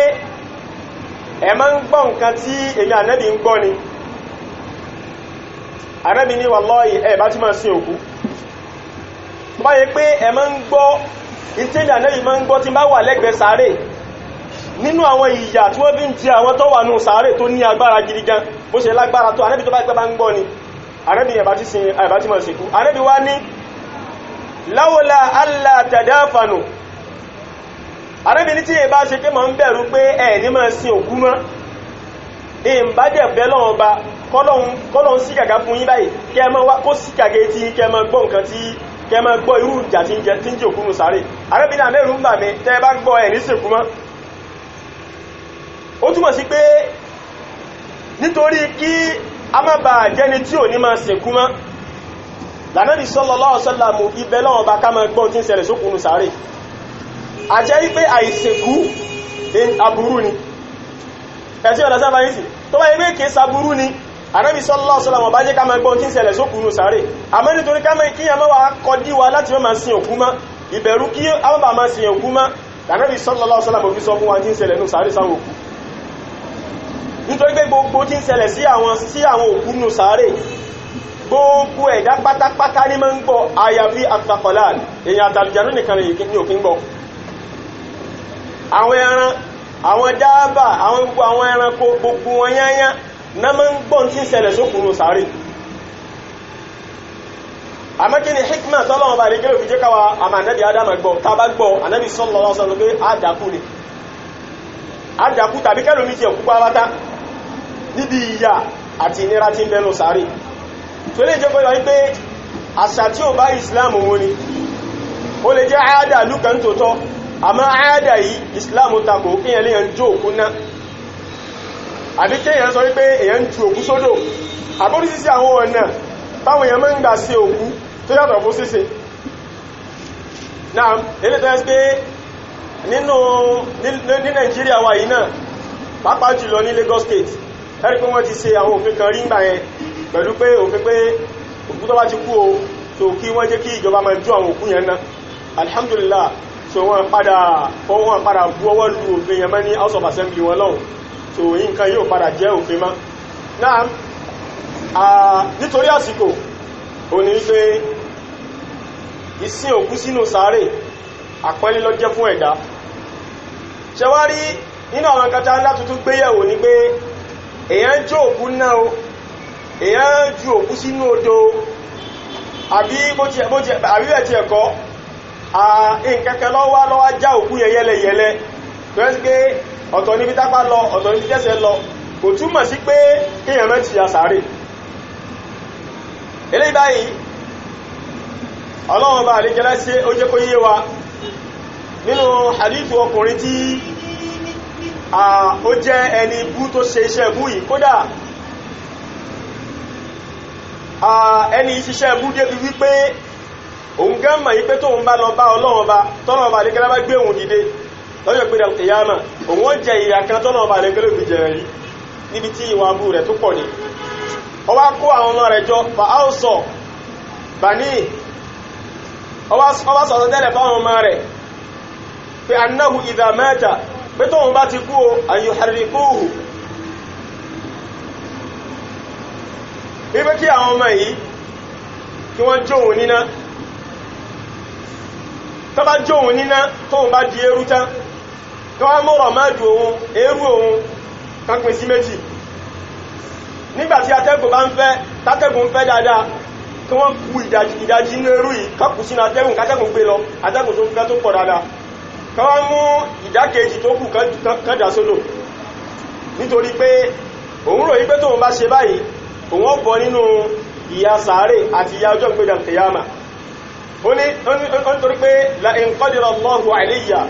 ẹ máa ń gbọ́ nǹkan tí èmi Ànábì ń gbọ́ ni Ànábì ní wallahi ẹ bá ti máa sin òkú tó bá yẹ pé ẹ máa ń gbọ́ ìtẹ́lẹ̀ Ànábì máa ń gbọ́ tí bá wà lẹ́gbẹ̀ẹ́ sàárè nínú àwọn ìyà tí wọ́n fi ń jẹ àwọn tó wà nù sàárè tó ní agbára gidi gan bó ṣe lágbára tó Ànábì tó bá gbẹ́ bá ń gbọ́ ni Ànábì ẹ bá ti máa sìnkú Ànábì wá ní láwọ́lá allá tàdáfànù Ànábì ní tí èbá ṣe pé ma ń bẹ̀rù pé ẹ̀ ní máa sin òkú mọ́ ìbádẹ̀ bẹ́ lọ́wọ́ bá kọ́lọ̀un sí gàgá fún yín báyìí kí ẹ máa wá kó sí gàgé tí kí ẹ máa gbọ́ nǹkan tí kí ẹ máa gbọ́ irú ìjà tí ń jẹ òkú nù sáré Ànábì náà mẹ́rù ń bà mí tẹ́ bá gbọ́ ẹ̀ ní sìnkú mọ́ ó túmọ̀ sí pé nítorí kí a má bàa jẹ́ni tí ò ní máa sìnkú mọ́ lànàbí sallallahu alaihi wasallam ibẹ̀ lọ́wọ́ bá ká máa gbọ́n tí ń ṣẹlẹ̀ sókùnù sáré a jẹ́ wípé àìsìnkú aburú ni ẹ̀tí ọ̀dá sábà yìí sí tó bá ẹgbẹ́ kìí sàbúrú ni Ànábì sallallahu alaihi wasallam bá jẹ́ ká máa gbọ́n tí ń ṣẹlẹ̀ sókù nù sáré àmọ́ nítorí kí yà máa wà kọdí wa láti máa sin òkú mọ́ ìbẹ̀rù kí a máa sin òkú mọ́ Ànábì sallallahu alaihi wasallam fi sọ fún wa tí ń ṣẹlẹ̀ nù sáré sáwọn òkú nítorí pé gbogbo tí ń ṣẹlẹ̀ sí àwọn òkú nù sáré gbogbo ẹ̀dá pátápátá ní máa ń gbọ́ àyàfi àtàkọ̀láàlì èyàn àtàlùjánú nìkan ní òkín gbọ́ àwọn ẹran àwọn dáàbà àwọn gbogbo àwọn ẹranko gbogbo wọn yányá na máa ń gbọ́ tí ń ṣẹlẹ̀ sókùnù sáré àmọ́ kí ni hikma tọ́lọ́wọ́ bá lè gẹ́rò fi jẹ́ káwa àmà ànábì Ádámà gbọ́ tá bá gbọ́ ànábì sallallahu alaihi wasallam pé àdàkú ni àdàkú tàbí kẹ́lòmí ti ẹ̀kú pàwátá níbi ìyà àti ìnira tí ń bẹnu sáré tó lè jẹ́ pẹ́lú wípé àṣà tí ó bá ìsìláàmù mú ni ó lè jẹ́ àádà lúkàn tó tọ́ àmọ́ àádà yìí ìsìláàmù takò kíyàn lè yàn jó òkú ná àbí kíyàn sọ wípé èyàn ju òkú sódò àbórí sísí àwọn ọ̀nà táwọn èèyàn máa ń gbà sí òkú tó yàtọ̀ fún síse náà ilé tó yẹ́ pé ní Nàìjíríà wà yìí náà pàápàá jùlọ ní Lagos State ẹ̀rí pé wọ́n ti ṣe àwọn òfin kan rí ń gbà yẹn pẹ̀lú pé òfin pé òkú tó bá ti kú o so kí wọ́n jẹ́ kí ìjọba máa jú àwọn òkú yẹn náà alhamdulillah so wọ́n padà bú ọwọ́ lu òfin yẹn mọ́ ní House of Assembly wọn lọ́hùn so yí nǹkan yóò padà jẹ́ òfin mọ́ náà nítorí àsìkò ò ní pé ìsìn òkú sínú sàárè àpẹẹlẹ ló jẹ́ fún ẹ̀dá ṣẹwárí nínú àwọn nǹkan tá ńlá tuntun gbéyẹ̀wò ni pé èyàn jó òkú náà o èyàn ju òkú sínú odò àbí bẹ̀ tí ẹ̀kọ́ nǹkankan lọ́wọ́ já òkú yẹn yẹ́lẹyẹ̀lẹ tó ẹ́ sí pé ọ̀tọ̀ níbi tápá lọ ọ̀tọ̀ níbi tẹ́sẹ̀ lọ kò túmọ̀ sí pé kíyàn mẹ́ ti àsàárè eléyìí báyìí Ọlọ́run bá àríkẹ́lá sí ó jẹ́ kó yé wa nínú hadithu ọkùnrin tí ó jẹ́ ẹni bú tó ṣe iṣẹ́ bú yìí kódà ẹni iṣẹ́ bú débi wípé òun gán mọ̀ yí pé tóun bá lọ bá Ọlọ́run bá tọ́lọ́run bá àríkẹ́lá bá gbé òun dìde lọ́jọ́ pé al-qiyāmah òun ó jẹ ìyà kan tọ́lọ́run bá àríkẹ́lá fi jẹ rí níbi tí ìwọ̀n abú rẹ̀ tó pọ̀ ní ó wá kó àwọn ọmọ rẹ̀ jọ fa áùsọ̀ bani ó wá sọ̀rọ̀ tẹ́lẹ̀ fáwọn ọmọ rẹ̀ pé annahu idha mata pé tóun bá ti kú an yuharriquhu wípé kí àwọn ọmọ yìí kí wọ́n jóun níná tó bá jóun níná tóun bá di eérú tán kí wọ́n mọ́rọ̀ máa dù ohun eérú ohun kan pín sí méjì nígbàtí atẹ́gùn bá ń fẹ́ tátẹ́gùn ń fẹ́ dáadáa kí wọ́n kú ìdajì inú eérú yìí kápù sínú atẹ́gùn kátẹ́gùn gbé lọ atẹ́gùn tó ń fẹ́ tó pọ̀ dáadáa kí wọ́n mú ìdákejì tó kù kádà sódò nítorí pé òun rò yí pé tóun bá ṣe báyìí òun ó bọ́ nínú ìyà sàárè àti ìyà ọjọ́ ìgbéjà kìyàmà ó ní nítorí pé la in qadara Allahu alayya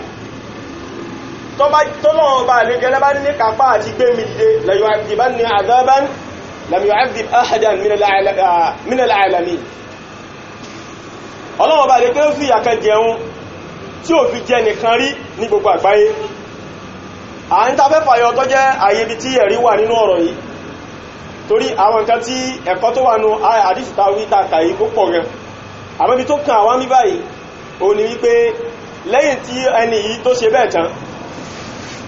tọ́lọ́wọ́ bá lè gẹ́lẹ́ bá ní kápá àti gbé mi dìde la yu'adhibanni 'adhaban lam yu'adhib ahadan min al-'alamin ọlọ́wọ́ bá lè pé ó fi ìyà jẹun tí ó fi jẹ nìkan rí ní gbogbo àgbáyé à ń tafẹ́ fàyọ tó jẹ́ àyèbí tí ẹ̀rí wà nínú ọ̀rọ̀ yìí torí àwọn nǹkan tí ẹ̀kọ́ tó wà nú àdísìta wíta kàyí kó pọ̀ rẹ̀ àmọ́bí tó kàn àwọn mí báyìí ó ní wípé lẹ́yìn tí ẹni yìí tó ṣe bẹ́ẹ̀ tán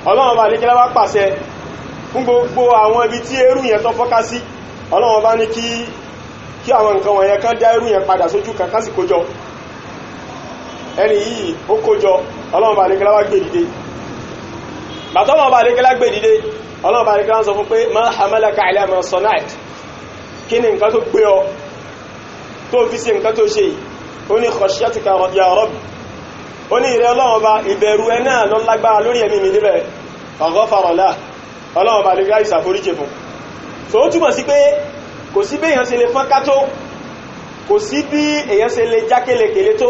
Ọlọ́run bá ní kí láwá pàṣẹ fún gbogbo àwọn ibi tí eérú yẹn tó fọ́ká sí Ọlọ́run bá ní kí àwọn nǹkan wọ̀nyẹn kan dá eérú yẹn padà sójú kankan sì kójọ ẹni yìí ó kójọ Ọlọ́run bá ní kí láwá gbé dìde bàtọ́lọ́run bá ní kí lá gbé dìde Ọlọ́run bá ní kí lá sọ fún pé ma hamalaka ala ma sana'at kí ni nǹkan tó gbé ọ tó fi sí nǹkan tó ṣe ó ní khashyatika ya Rabb ó ní ìrẹ́ Ọlọ́run bá ìbẹ̀rù ẹ náà lọ lágbára lórí ẹ̀mí mi níbẹ̀ faghfara lahu Ọlọ́run bá lè rí ìsàforíjì fún so ó túmọ̀ sí pé kò sí bí èyàn ṣe lè fọ́nká tó kò sí bí èyàn ṣe lè jákèlékèlé tó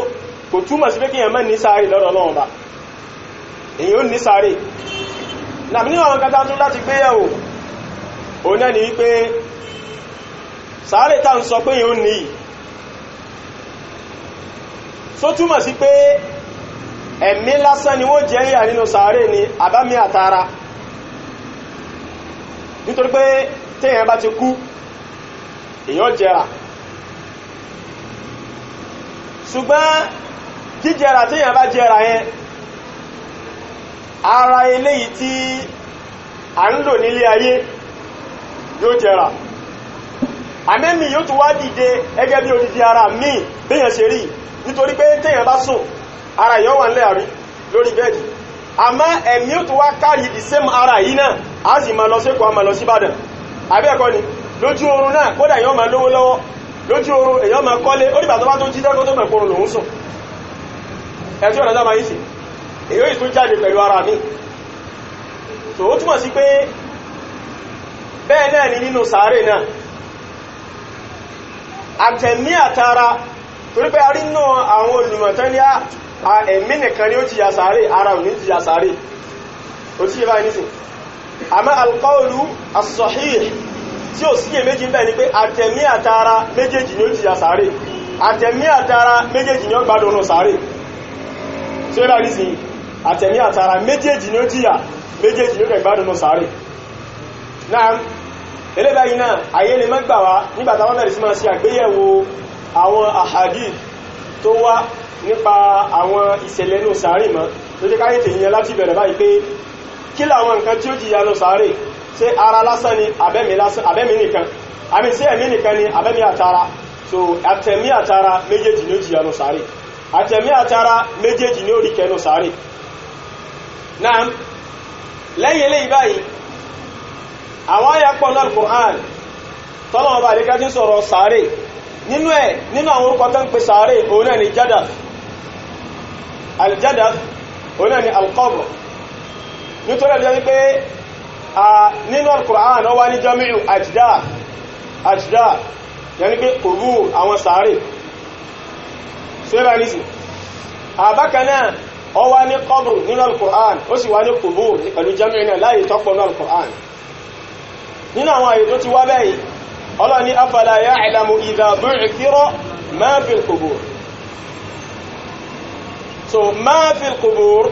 kò túmọ̀ sí pé kí èyàn má ní sáré lọ́dọ̀ Ọlọ́run bá èyàn ó ní sáré nàbí nínú àwọn kátà tó láti gbé yẹ̀wò òun náà ni wípé sáré tá ń sọ pé èyàn ó ní yìí so túmọ̀ sí pé ẹ̀mí lásán ni wọ́n jẹ́ ìyà nínú sàárè ni àbámi àtara nítorí pé téèyàn bá ti kú èèyàn jẹrà ṣùgbọ́n jíjẹrà téèyàn bá jẹrà yẹn ara eléyìí tí a ń lò nílé ayé yóò jẹrà àmẹ́mì yóò tún wá dìde ẹgẹ́ bí odidi ara míì béèyàn ṣe rí nítorí pé téèyàn bá sùn ara yóò wà nílẹ̀ àrí lórí bẹ́ẹ̀dì àmọ́ ẹ̀mí yóò tún wá kárí the same ara yìí náà a sì máa lọ sí Èkó a máa lọ sí Ìbàdàn àbí ẹ̀kọ́ ni lójú oorun náà kódà èèyàn máa lówó lọ́wọ́ lójú oorun èèyàn máa kọ́lé ó dìgbà tó bá tó jí dẹ́kọ́ tó mẹ̀ kórun lòún sùn ẹ̀tí ọ̀nà sábà yìí sí èyí yóò tún jáde pẹ̀lú ara mi tó ó túmọ̀ sí pé bẹ́ẹ̀ náà ni nínú sàárè náà àtẹ̀mí àtara torí pé a rí náà àwọn olùmọ̀tán ní ẹ̀mí nìkan ni ó ti yà sàárè ara ò ní ti yà sàárè ó ti yẹ báyìí nísìn àmọ́ alqawlu as-sahih tí ó síyè méjì ń bẹ ni pé àtẹ̀mí àtara méjèèjì ni ó ti yà sàárè àtẹ̀mí àtara méjèèjì ni ó gbádùn náà sàárè tí ó bá rí sí àtẹ̀mí àtara méjèèjì ni ó ti yà méjèèjì ni ó gbádùn náà sàárè náà eléyìí náà ayé lè mẹ́gbà wá nígbàtà wọ́n bẹ̀rẹ̀ sí máa ṣe àgbéyẹ̀wò àwọn ahadith tó wá nípa àwọn ìṣẹ̀lẹ̀ ní sàárè mọ́ tó jẹ́ káyé tèèyàn láti bẹ̀rẹ̀ báyìí pé kí làwọn nǹkan tí ó jìyà ní sàárè ṣé ara lásán ni abẹ́mí nìkan àmì sí ẹ̀mí nìkan ni abẹ́mí àtara so àtẹ̀mí àtara méjèèjì ní ó jìyà ní sàárè àtẹ̀mí àtara méjèèjì ní ó rí kẹnu sàárè náà lẹ́yìn eléyìí báyìí àwọn ayapọ̀ náà Al-Qur'an tọ́lọ̀wọ́ bá àríká tí ń sọ̀rọ̀ sàárè nínú àwọn orúkọ tó ń pè sàárè òun náà ni jadath al-jadath òun náà ni al-qabr nítorí ẹ̀lẹ́ wípé nínú Al-Qur'an wá ní jami'u ajdath yẹni pé qubur àwọn sàárè sẹ́bànísì àbákanáà ó wá ní qabr nínú Al-Qur'an ó sì wá ní qubur pẹ̀lú jami'u náà láyé tọ́pọ̀ nínú Al-Qur'an nínú àwọn àyè tó ti wá bẹ́ẹ̀ Allah ní afala ya'lamu idha bu'thira ma fil qubur so ma fil qubur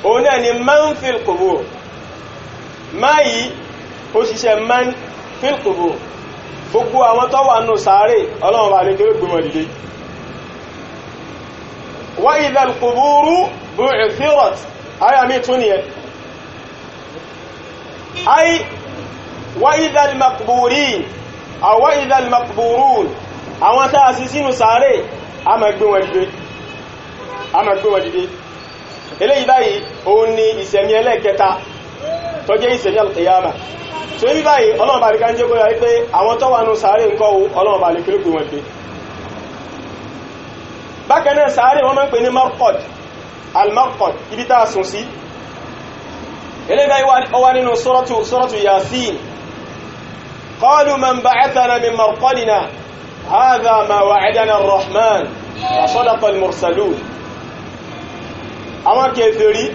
òun náà ni man fil qubur ma yìí ó ṣiṣẹ́ man fil qubur gbogbo àwọn tó wà nù sàárè Ọlọ́run bá lè kéré gbọmọ̀ dìde wa idha al-quburu bu'thirat ayà mi tún nìyẹn ay وإذا المقبورين أو وإذا المقبورون àwọn tàà sí sínú sàárè a máa gbé wọn dìde eléyìí báyìí òun ni ìṣẹ̀mí ẹlẹ́ẹ̀kẹta tó jẹ́ ìṣẹ̀mí al-qiyamah so ní báyìí Ọlọ́run bá rí ká ń jẹ́ kó yà pé àwọn tó wà nù sàárè ń kọ́ Ọlọ́run bá lè kéré gbé wọn dìde bákan náà sàárè wọ́n máa ń pè ní marqad al-marqad ibi tàà sùn sí eléyìí báyìí ó wà nínú suratu Yasin قالوا من بعثنا من مرقدنا هذا ما وعدنا الرحمن وصدق المرسلون àwọn kèfèrí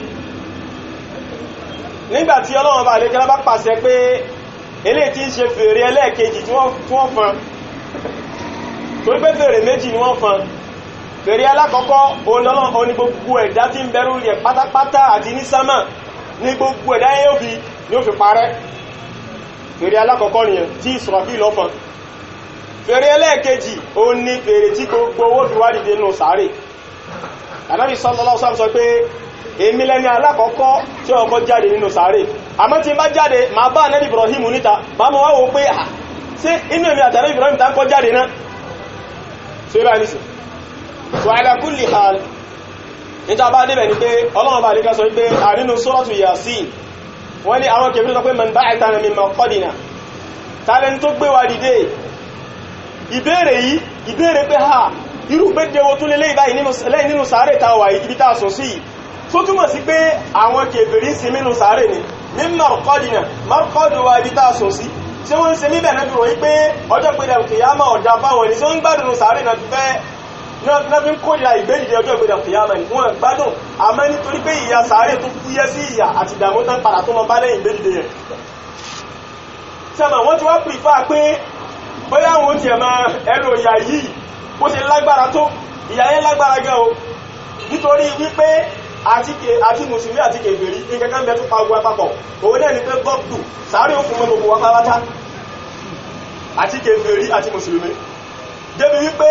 nígbàtí Ọlọ́run bá lè kẹ́lá bá pàṣẹ pé eléyìí tí ń ṣe fèrè ẹlẹ́ẹ̀kejì tí wọ́n fọn torí pé fèrè méjì ni wọ́n fọn fèrè alákọ̀ọ́kọ́ Ọlọ́run ní gbogbo ẹ̀dá tí ń bẹ̀rù rẹ̀ pátápátá àti ní sámà ní gbogbo ẹ̀dá yóò fi parẹ́ fèrè alákọ̀ọ́kọ́ nìyàn tí Israfil lọ fọn fèrè ẹlẹ́ẹ̀kejì ó ní fèrè tí gbogbo owó fi wá dìde nù sàárè Ànábì sallallahu alaihi wasallam sọ pé èmi lẹ́ni alákọ̀ọ́kọ́ tí ó kọ́ jáde nínú sàárè àmọ́ tí bá jáde ma bá Ànábì Ibrahim níta ma mọ́ wáwọ́ pé à sí inú èmi àti Ànábì Ibrahim tá kọ́ jáde náà so ibá ní sí so ala kulli hal níta bá débẹ̀ ní pé Ọlọ́run bá lè ká sọ pé àrínú suratu Yasin wọ́n ní àwọn kèfèrí sọ pé man ba'athana min marqadina tààlẹ́ni tó gbé wa dìde ìbéèrè pé ha irú gbẹ́dẹ̀wò tún lè lẹ́yìn nínú sàárè tàwà ibi tàà sùn sí tó túnmọ̀ sí pé àwọn kèfèrí sí nínú sàárè ni min marqadina marqadu wa ibi tàà sùn sí tí wọ́n ń ṣe míbẹ̀ náà dúró wípé ọjọ́ pé kìyàmà ọ̀dá fáwọn ní tí wọ́n ń gbádùn sàárè náà fi ń kódìlà ìgbédìde ọjọ́ ìgbédà kìyàmà ní wọ́n gbádùn àmọ́ nítorí pé ìyà sàárè tó fúyẹ́ sí ìyà àti ìdàmú tán padà tó mọ bá lẹ́yìn ìgbédìde yẹn sẹ́mà wọ́n ti wá pìfà pé bóyá wọn ti ẹ̀mà ẹ̀rọ ìyà yìí bó ṣe lágbára tó ìyà yẹn lágbára gan o nítorí wípé àti mùsùlùmí àti kèfèrí ní kankan bẹ tó pa ogun apapọ̀ òun náà ni pé gọ́ọ̀dù sàárè òfin mọ́ gbogbo wápáwátá àti kèfèrí àti mùsùlùmí débi wípé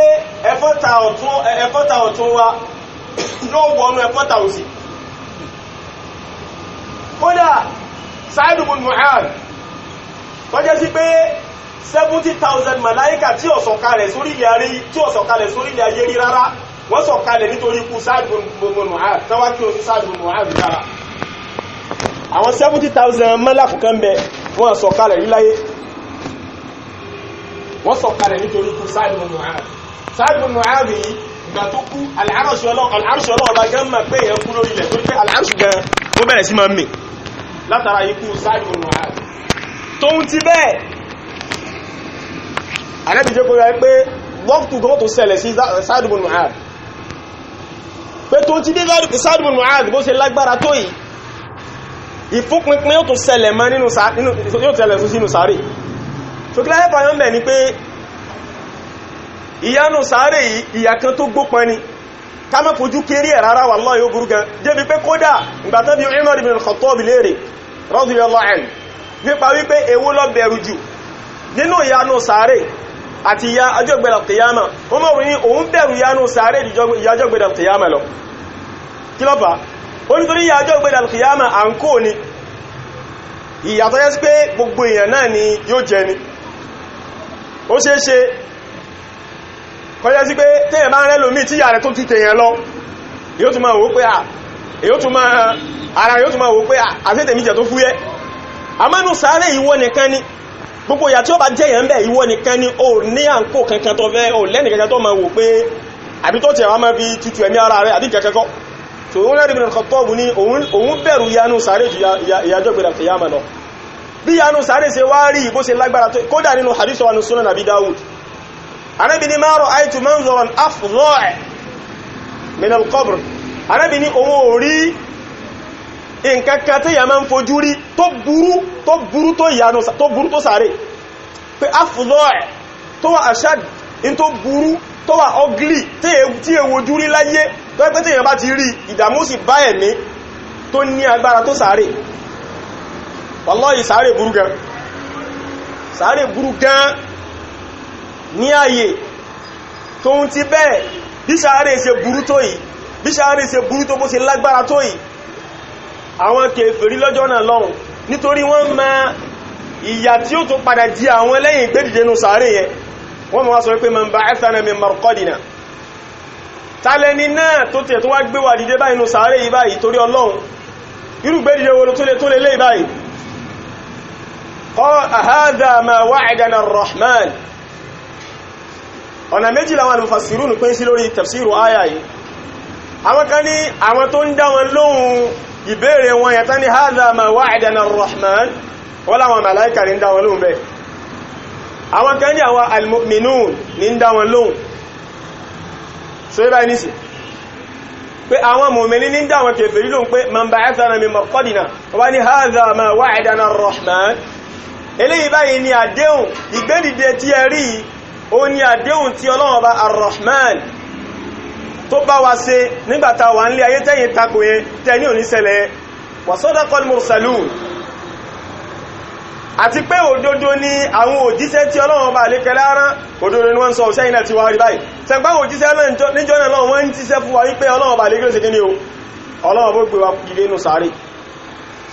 ẹ̀fọ́ta ọ̀tún wa yóò wọnú ẹ̀fọ́ta òsì. kódà Sa'id ibn Mu'adh tó jẹ́ sí pé 70,000 màláíkà tí ó sọ̀kalẹ̀ sórí ilẹ̀ ayé rí rárá wọ́n sọ̀kalẹ̀ nítorí ikú Sa'id ibn Mu'adh tánwá kí o sí Sa'id ibn Mu'adh dára. àwọn 70,000 mẹ́làkù kan bẹ wọ́n sọ̀kalẹ̀ rí láyé, wọ́n sọ̀kalẹ̀ nítorí ikú Sa'id ibn Mu'adh. Sa'id ibn Mu'adh yìí ìgbà tó kú al-Arsh Ọlọ́run bá gán máa pé èèyàn kú lórí ilẹ̀ tó pé al-Arsh gan ó bẹ̀rẹ̀ sí máa mì látara ikú Sa'id ibn Mu'adh. tóun ti bẹ́ẹ̀ àrẹ́bìjẹ́ kó rẹ̀ pé wọ́pù tó tó ṣẹlẹ̀ sí Sa'id ibn Mu'adh pé tó ti dé Sa'id ibn Mu'adh bó ṣe lágbára tó yìí ìfúnpinpin yóò tó ṣẹlẹ̀ mọ́ nínú sínú sáré tó kí láyé fàyọ́ mẹ́ ni pé ìyanu sáré yìí ìyà kan tó gbópọn ni ká má fojú kéré ẹ̀ rárá wallahi yóò burú gan débi pé kódà ìgbàtán bí Umar ibn al-Khattab léèrè radiyallahu anhu nípa wípé èwo ló bẹ̀rù jù nínú ìyanu sáré àti ìyà ọjọ́gbẹ̀dà kìyàmà wọ́n mọ̀ rí òun bẹ̀rù ìyanu sáré ìyàjọ́gbẹ̀dà kìyàmà lọ kí ló fà ó nítorí ìyàjọ́gbẹ̀dà kìyàmà à ń kó ni ìyàtọ̀ yẹ́ sí pé gbogbo èèyàn náà ni yóò jẹ ni ó ṣe é ṣe kọjá sí pé téèyàn bá ń rẹ́ lómi tí ìyà rẹ̀ tó ti tèèyàn lọ yóò tún máa wò pé ara yóò tún máa wò pé àtẹ́tẹ̀mí jẹ tó fúyẹ́ àmánú sáré ìwọ nìkan ni gbogbo ìyà tí ó bá jẹ́ yẹn bẹ́ ìwọ nìkan ni ó ní àǹkó kankan tó fẹ́ ó lẹ́nì kankan tó máa wò pé àbí tó tẹ̀ wá máa fi tutù ẹ̀mí ara rẹ̀ àbí kẹ́kẹ́kọ́ tó wọ́n rẹ̀ Ibn Khattab ní òun bẹ̀rù yanu sáré ju ìyàjọ́ gbẹ̀dà kìyàmà lọ bí yanu sáré ṣe wá rí bó ṣe lágbára tó kódà nínú hadith wa ní Sunan Abi Dawud Ànábì ní ma ra'aytu manzaran afdha' min al-qabr Ànábì ní òun ò rí nǹkan kan tí yà máa ń fojú rí tó burú tó sáré pé afdha' tó wà ashad in tó burú tó wà ugly tí è wojú rí láyé tó ẹgbẹ́ tí èyàn bá ti rí ìdàmú sì bá ẹ̀mí tó ní agbára tó sáré wallahi sáré burú gan ní ààyè tó ń ti bẹ́ẹ̀ bí sáré ṣe burú tó yìí bí sáré ṣe burú tó bó ṣe lágbára tó yìí àwọn kèfèrí lọ́jọ́ náà lọ́hùn nítorí wọ́n ma ìyà tí ó tó padà jí àwọn lẹ́yìn ìgbédìdénú sáré yẹn wọ́n ma wá sọ pé man ba'athana min marqadina tàlẹ́ni náà tó tẹ̀ tó wá gbé wà dìde báyìí nù sáré yìí báyìí torí Ọlọ́run irú gbédìdé wo tó lè lé báyìí hadha ma wa'adana ar-rahman ọ̀nà méjì làwọn al-mufassirun pín sí lórí tafsiru àyà yìí àwọn kan ní àwọn tó ń dá wọn lóhùn ìbéèrè wọn yàtá ní hadha ma wa'adana ar-rahman wọ́n láwọn màláìkà ní dá wọn lóhùn bẹ́ẹ̀ àwọn kan ní àwọn al-mu'minun ní dá wọn lóhùn so ibá ní sí pé àwọn mùmìnì ní dá wọn kèfèrí lóhùn pé man ba'athana min marqadina wọ́n ní hadha ma wa'adana ar-rahman eléyìí báyìí ni àdéhùn ìgbédìde tí ẹ rí ó ní àdéhùn tí Ọlọ́run Ọba ar-rahman tó bá wa ṣe nígbàtà wà nílé ayé tẹ́yìn tako yẹn tẹ́ ní oníṣẹ́lẹ̀ wa sadaqal mursalun àti pé òdodo ni àwọn òjíṣẹ́ tí Ọlọ́run Ọba àlékẹ́lẹ́ rán òdodo ni wọ́n sọ òṣẹ́ iná ti wá rí báyìí tẹ́gbà òjíṣẹ́ níjọ́ náà lọ́wọ́ wọ́n ti ṣẹ́ fún wa wípé Ọlọ́run Ọba àlékẹ́lẹ́ ṣe kí ni o Ọlọ́run Ọba gbé wa ilé inú sáré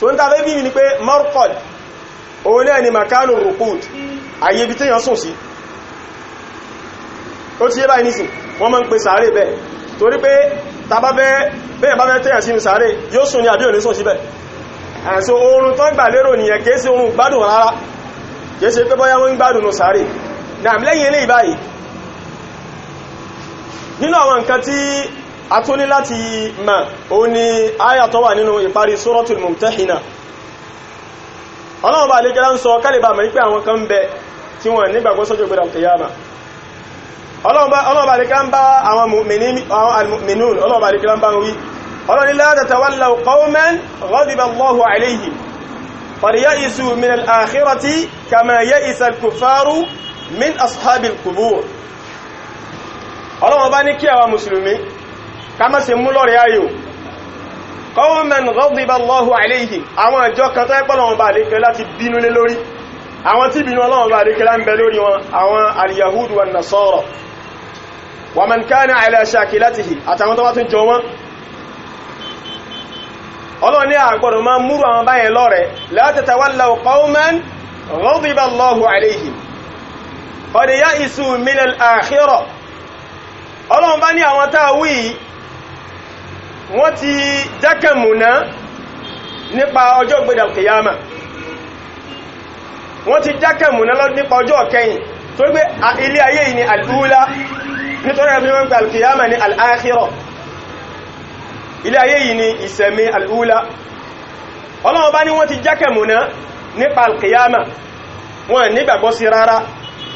so ń tàbí bí ni pé marqad òun náà ni makanu ruqud ayé ibi téèyàn sùn sí ó ti yé báyìí nísìn wọ́n máa ń pe sáré bẹ́ẹ̀ torí pé bẹ́ẹ̀ bá fẹ́ tẹ́yàn sínú sáré yóò sùn ní àbí ò ní sùn síbẹ̀ ẹ̀sùn oorun tó ń gbà lérò nìyẹn kìí sí oorun gbádùn rárá kìí ṣe pé bọ́yá wọ́n ń gbádùn ní sáré náà lẹ́yìn ilé ìbáyìí nínú àwọn nǹkan tí a tún ní láti mọ̀ òun ni àyà tó wà nínú ìparí Suratul Mumtahina Ọlọ́run bá lè gẹ́lá ń sọ kálìbà mọ̀ wípé àwọn kan ń bẹ tí wọ́n nígbàgbọ́ sọ́jọ́ gbẹ̀rẹ̀ al-qiyama Ọlọ́run bá lè gẹ́lá ń bá àwọn al-mu'minun Ọlọ́run bá lè gẹ́lá ń bá wí Ọlọ́run la tatawallaw qawman ghadiba Allahu alayhim qad ya'isu min al-akhirati kama ya'isa al-kuffaru min ashabil qubur Ọlọ́run bá ní kí àwa mùsùlùmí ká má ṣe mú lọ́rẹ̀ ayò qawman ghadiba Allahu alayhim àwọn ìjọ kan tó ẹ́pọ̀ lọ́wọ́ bá lékẹ́ láti bínú lé lórí àwọn tí bínú Ọlọ́run bá lékẹ́ lá ń bẹ lórí wọn àwọn al-yahudu wan nasara wa man kana ala shakilatihi àtàwọn tó bá tún jọ wọn Ọlọ́run ní àgbọ̀dọ̀ máa múrù àwọn báyẹn lọ́rẹ̀ la tatawallaw qawman ghadiba Allahu alayhim qad ya'isu min al-akhirah Ọlọ́run bá ní àwọn táwí wọ́n ti jákàmùná nípa ọjọ́ ìgbédà kìyàmà wọ́n ti jákàmùná nípa ọjọ́ kẹyìn tó gbé ilé ayé yìí ni al-ula nítorí ẹ̀fẹ́ wọ́n gbé al-kìyàmà ní al-akhirah ilé ayé yìí ni ìsẹ̀mí al-ula Ọlọ́run bá ní wọ́n ti jákàmùná nípa al-kìyàmà wọ́n nígbàgbọ́ sí rárá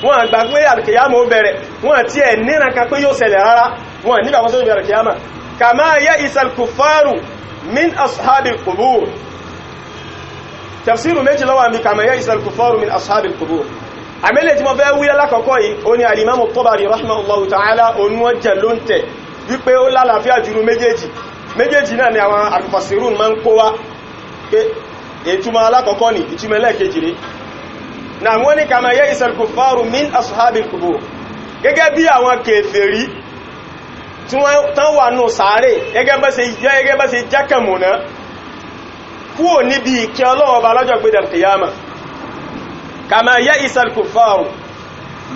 wọ́n gbà pé al-kìyàmà ó bẹ̀rẹ̀ wọ́n ti ẹ̀ níran kan pé yóò ṣẹlẹ̀ rárá wọ́n nígbàgbọ́ sí al-kìyàmà كما يئس الكفار من أصحاب القبور تفسير méjì ló wà ńbẹ̀ كما يئس الكفار من أصحاب القبور àmẹ́lẹ̀ tí mo fẹ́ wí lákọ̀ọ́kọ́ yìí ó ní al-Imam at-Tabari rahimahullahu ta'ala oníwọ́jẹ̀ ló ń tẹ̀ wípé ó lálàáfíà jùlọ méjèèjì náà ni àwọn al-mufassirun máa ń kó wá pé ìtumọ̀ alákọ̀ọ́kọ́ ni ìtumọ̀ ẹlẹ́ẹ̀kejì rí náà wọ́n ní كما يئس الكفار من أصحاب القبور gẹ́gẹ́ bí àwọn kèfèrí tí wọ́n tán wà nù sàárè gẹ́gẹ́ bá ṣe jákàmùná kúrò níbi ìkẹ́ Ọlọ́run Ọba lọ́jọ́ gbé dal-qiyama kama ya'isa al-kuffaru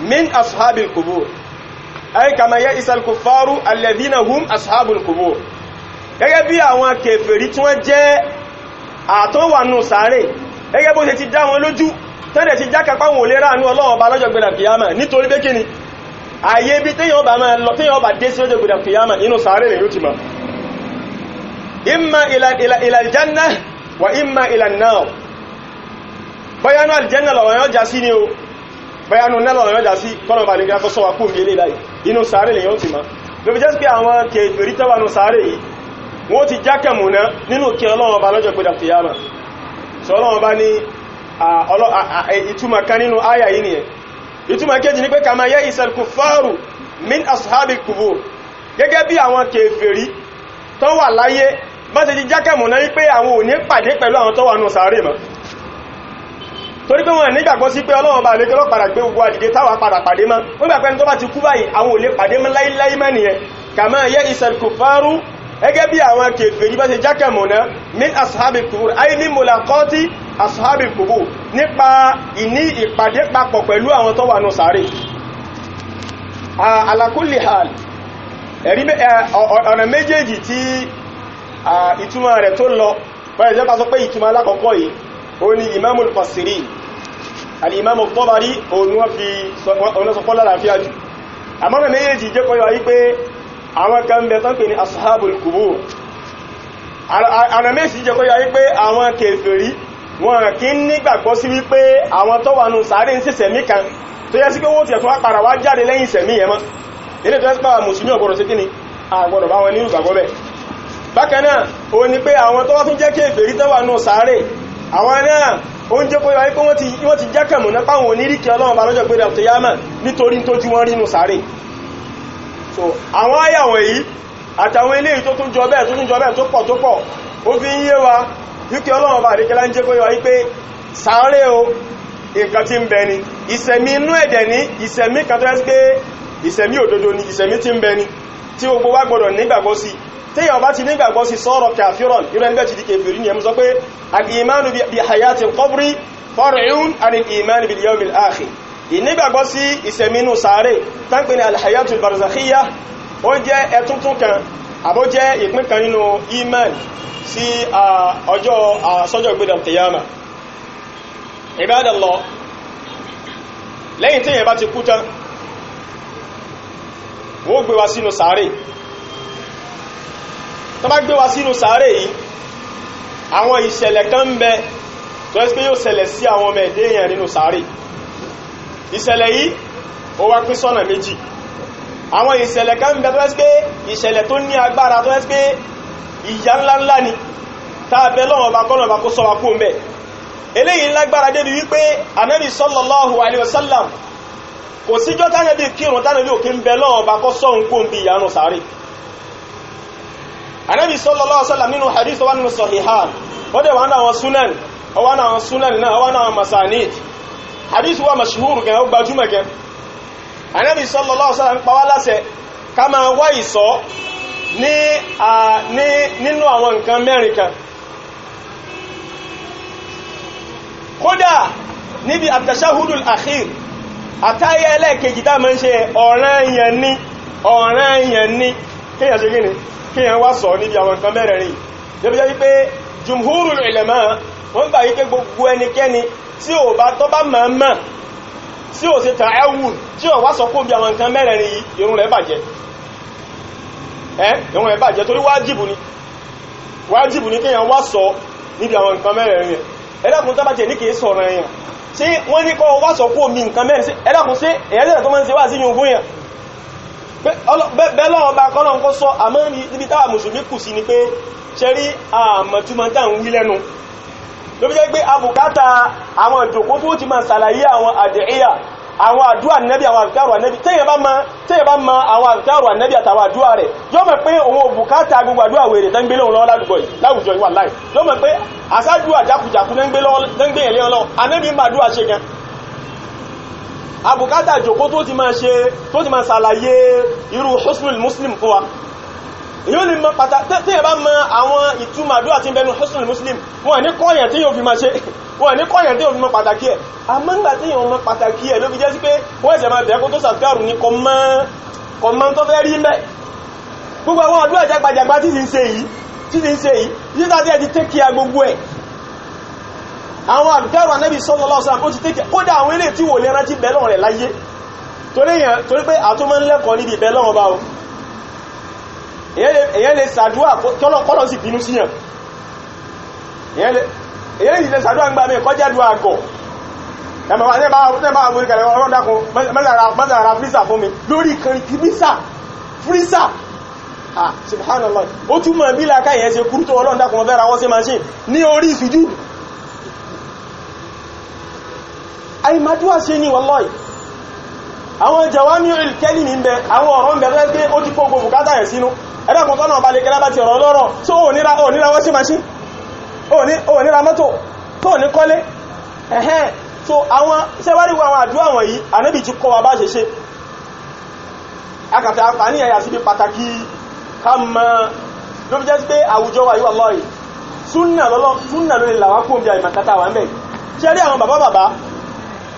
min ashabil qubur ay kama ya'isa al-kuffaru alladhina hum ashabul qubur gẹ́gẹ́ bí àwọn kèfèrí tí wọ́n jẹ́ àtọ́ wà nù sàárè gẹ́gẹ́ bó ṣe ti dá wọn lójú tẹ́lẹ̀ ti jákàpá wọn ò lè ráàánú Ọlọ́run Ọba lọ́jọ́ gbé dal-qiyama nítorí pé kíni ayé bí téèyàn bá máa lọ téèyàn bá dé sí ọjọ́ gbọdọ̀ kìyàmà inú sàárè rẹ̀ yóò ti mọ̀ imma ila aljanna wa imma ila an-nar bayanu aljanna lọ́wọ́ yóò já sí ní o bayanu náà lọ́wọ́ yóò já sí kọ́nà bá lè gbá kọ́ sọ́wọ́ kú bí ilé láì inú sàárè rẹ̀ yóò ti mọ̀ ló fi jẹ́ pé àwọn kèfèrí tó wà nínú sàárè yìí wọ́n ti jákàmùná nínú kí Ọlọ́run bá lọ́jọ́ gbọdọ̀ kìyàmà sọ Ọlọ́run bá ní ìtumọ̀ kan nínú áyà yìí nìyẹn ìtumọ̀ kejì ní pé kama ya'isa al-kuffaru min ashabil qubur gẹ́gẹ́ bí àwọn kèfèrí tó wà láyé bá ṣe ti jákàmùná wípé àwọn ò ní pàdé pẹ̀lú àwọn tó wà nù sàárè mọ́ torí pé wọ́n nígbàgbọ́ sí pé Ọlọ́run bá lè kọ́ padà gbé gbogbo àdìdé táwà padà pàdé mọ́ wọ́n gbà pé tó bá ti kú báyìí àwọn ò lè pàdé mọ́ láíláí mọ́ nìyẹn kama ya'isa al-kuffaru gẹ́gẹ́ bí àwọn kèfèrí bá ṣe jákàmùná min ashabil qubur ay min mulaqati ashabil qubur nípa ìní ìpàdé papọ̀ pẹ̀lú àwọn tó wà nù sàárè ala kulli hal ọ̀nà méjèèjì tí ìtumọ̀ rẹ̀ tó lọ pẹ̀lú ẹ̀jẹ́ bá sọ pé ìtumọ̀ alákọ̀ọ́kọ́ yìí ó ní imamul mufassirin al-imam at-Tabari òun wọ́n fi ọ̀nàsọpọ̀ lálàáfíà jù àmọ́nà méjèèjì jẹ́ kọ́ yọ wípé àwọn kan bẹ̀ tán pè ní ashabul qubur ọ̀nà méjèèjì jẹ́ kọ́ yọ wípé àwọn kèfèrí wọn kí ń nígbàgbọ́ sí wípé àwọn tó wà nù sàárè ń ṣẹ̀ṣẹ̀ mí kan tó yẹ sí pé wọ́n ti ẹ̀tún àpàrà wá jáde lẹ́yìn ìṣẹ̀mí yẹn mọ́ ilé tó yẹ sí pàwà mùsùlùmí ọ̀gbọ̀rọ̀ sí kíni àgbọ̀rọ̀ bá wọn ní ìgbàgbọ́ bẹ̀ bákan náà ó ní pé àwọn tó wá tún jẹ́ kèfèrí tó wà nù sàárè àwọn náà ó ń jẹ́ kó yọ wípé wọ́n ti jákàmù náà páwọn oníríkì Ọlọ́run bá lọ́jọ́ gbéra tó yámà nítorí tó jú wọ́n rí nù sàárè so àwọn àyàwó yìí àtàwọn eléyìí tó tún jọ bẹ́ẹ̀ tó pọ̀ ó fi ń yé wa wípé Ọlọ́run bá àríkẹ́lá ń jẹ́ kó yọ wípé sàárè o nǹkan tí ń bẹ ni ìsẹ̀mí inú ẹ̀dẹ̀ ní ìsẹ̀mí kan tó yẹ pé ìsẹ̀mí òdodo ni ìsẹ̀mí tí ń bẹ ni tí gbogbo wa gbọdọ̀ nígbàgbọ́ sí téèyàn bá ti nígbàgbọ́ sí sọ́rọ̀ kàfíràn irú ẹni bẹ́ẹ̀ ti di kèfèrí ni ẹmú sọ pé al-imanu bi hayati al-qabri far'un anil-imani bil-yawmi al-akhir ìnígbàgbọ́ sí ìsẹ̀mí inú sàárè tánpẹ́ ní al-hayatu al-barzakhiyya ó jẹ́ ẹtúntún kan àbó jẹ́ ìpín kan nínú iman sí ọjọ́ sọ́jọ́ ìgbédàn qiyama Ibadallah lẹ́yìn tí èyàn bá ti kú tán wọ́n gbé wa sínú sàárè tó bá gbé wa sínú sàárè yìí àwọn ìṣẹ̀lẹ̀ kan ń bẹ tó ẹ́sì pé yóò ṣẹlẹ̀ sí àwọn ọmọ ẹ̀dẹ́ èyàn nínú sàárè ìṣẹ̀lẹ̀ yìí ó wá pín sọ́nà méjì àwọn ìṣẹ̀lẹ̀ kan ń bẹ tó ẹ́sì pé ìṣẹ̀lẹ̀ tó ní agbára tó ẹ́sì pé ìyà ńláńlá ni tàbẹ́ lọ́wọ́ bá kọ́nà bá kó sọ wa kú ń bẹ eléyìí lágbára débi wípé Ànábì sallallahu alaihi wasallam kò síjọ́ tánàbí kírun tánàbí òkè ń bẹ lọ́wọ́ bá kọ́ sọ́hun kó ń bí ìyanu sáré Ànábì sallallahu alaihi wasallam nínú hadith wa nínú sahihan ó dẹ̀ wà ní àwọn sunan náà ó wà ní àwọn masanid hadith wa mashhur gan ó gbajúmọ̀ gan Ànábì sallallahu alaihi wasallam pa wá láṣẹ ká máa wá ìṣọ́ nínú àwọn nǹkan mẹ́rin kan kódà níbi at-tashahhudul akhir àtáyà ẹlẹ́ẹ̀kejì tá máa ń ṣe ọ̀ranyàn ní kíyàn ṣe gíní kíyàn wá sọ níbi àwọn nǹkan mẹ́rẹ̀ẹ̀rin yóò jẹ́ wípé jumhurul ulama wọ́n gbà wípé gbogbo ẹnikẹ́ni tí ó bá tọ́ bá máa tí ó ṣe ta'awud tí ó wá sọ kó bí àwọn nǹkan mẹ́rẹ̀ẹ̀rin yìí ìrun rẹ̀ bàjẹ́ torí wájìbù ní kíyàn wá sọ níbi àwọn nǹkan mẹ́rẹ̀ẹ̀rin yẹn ẹ̀dàkùn tó bá tẹ̀ ní kìí sọ̀rọ̀ ẹ̀yàn tí wọ́n ní kọ́ wá sọ kó mi nǹkan mẹ́rin sí ẹ̀dàkùn sí ẹ̀yẹ́dẹ̀ tó máa ń ṣe wá sí yóò fún yàn bẹ́lọ́wọ́ bá kọ́lọ̀ ń kọ́ sọ àmọ́ níbi táwà mùsùlùmí kù sí ni pé ṣẹ́rí àmọ̀túmọ̀tá ń wí lẹ́nu ló fi jẹ́ pé abùkátà àwọn ìjòkó tó ti máa ṣàlàyé àwọn àdìíyà àwọn àdúrà nẹ́bí àwọn àfikàrò ànẹ́bí tẹ́yẹ bá ma àwọn àfikàrò ànẹ́bí àtàwọn àdúrà rẹ̀ yóò mọ̀ pé òun òbùkátà gbogbo àdúrà wèrè tẹ́ ń gbé lóhun lọ́wọ́ láwùjọ ìwà láì yóò mọ̀ pé àsádùà jákùjákù tẹ́ ń gbé yẹn lọ́wọ́ ànẹ́bí máa dúà ṣe gan àbùkátà ìjòkó tó ti máa ṣàlàyé irú husnul muslim fún wa yóò lè mọ̀ pàtàkì tẹ́yẹ bá mọ̀ àwọn ìtumọ̀ àdúrà tí ń bẹnu husnul muslim wọn ní kọ́yàn tí yóò fi máa ṣe wọ́n ní kọ́yàn tí ó fi mọ́ pàtàkì ẹ̀ àmọ́ngbà tí yíò mọ́ pàtàkì ẹ̀ ló fi jẹ́ sí pé wọ́n ẹ̀sẹ̀ máa bẹ̀ẹ́kó tó sàfíàrù ní kọmọ́ tó fẹ́ rí mẹ́ gbogbo àwọn ọdún ẹ̀jẹ́ gbajàgbá tí ti ń ṣe yìí títà tí ẹ ti tẹ́kíà gbogbo ẹ̀ àwọn àbíkẹ́rù Ànábì sallallahu alaihi wasallam ó ti tẹ́kíà kódà àwọn ilé tí wò lè rántí bẹ́lọ̀ rẹ̀ láyé torí pé àtúmọ̀ ń lẹ́kọ̀ọ́ níbi bẹ́lọ̀ bá o èyẹ́ lè sàdúà kọ́lọ̀ sì bínú síyàn èyí ìlẹ̀ sàdúrà ń gbà mí kọjá dùn àgọ̀ ẹmà àwọn ìkàlẹ̀ ọ̀rọ̀ dákun mẹ́sàrà frísà fún mi lórí ìkànnì frísà subhanallah ó túnmọ̀ bí láká ìyẹn ṣe kúrú tó Ọlọ́run dákun ọ̀fẹ́ ra wọ́n sí machine ní orí ìsújú àìmàdúwà ṣe ní wallahi àwọn jawami'ul kalimi ń bẹ àwọn ọ̀rọ̀ ń bẹ tó ẹ́ ó ti kó gbogbo bùkátà yẹn sínú ẹ̀dàkùn tọ́nà ọba lè kẹ́lá bá ti ọ̀rọ̀ lọ́rọ̀ tó ò níra wọ́n sí machine ó ní ra mọ́tò tó ní kọ́lé ẹ̀hẹ́n so àwọn sẹ́wáríwọ̀ àwọn àdúrà wọ̀nyí Ànábì ti kọ́ wa bá ṣe ṣe akàtà àǹfààní ẹ̀yà sí bí pàtàkì ká mọ̀ ló fi jẹ́ sí pé àwùjọ wa yíwà lọ́yìí súnnà ló lè làwá kó bí àìmàkátà wà ń bẹ̀ ṣe rí àwọn bàbá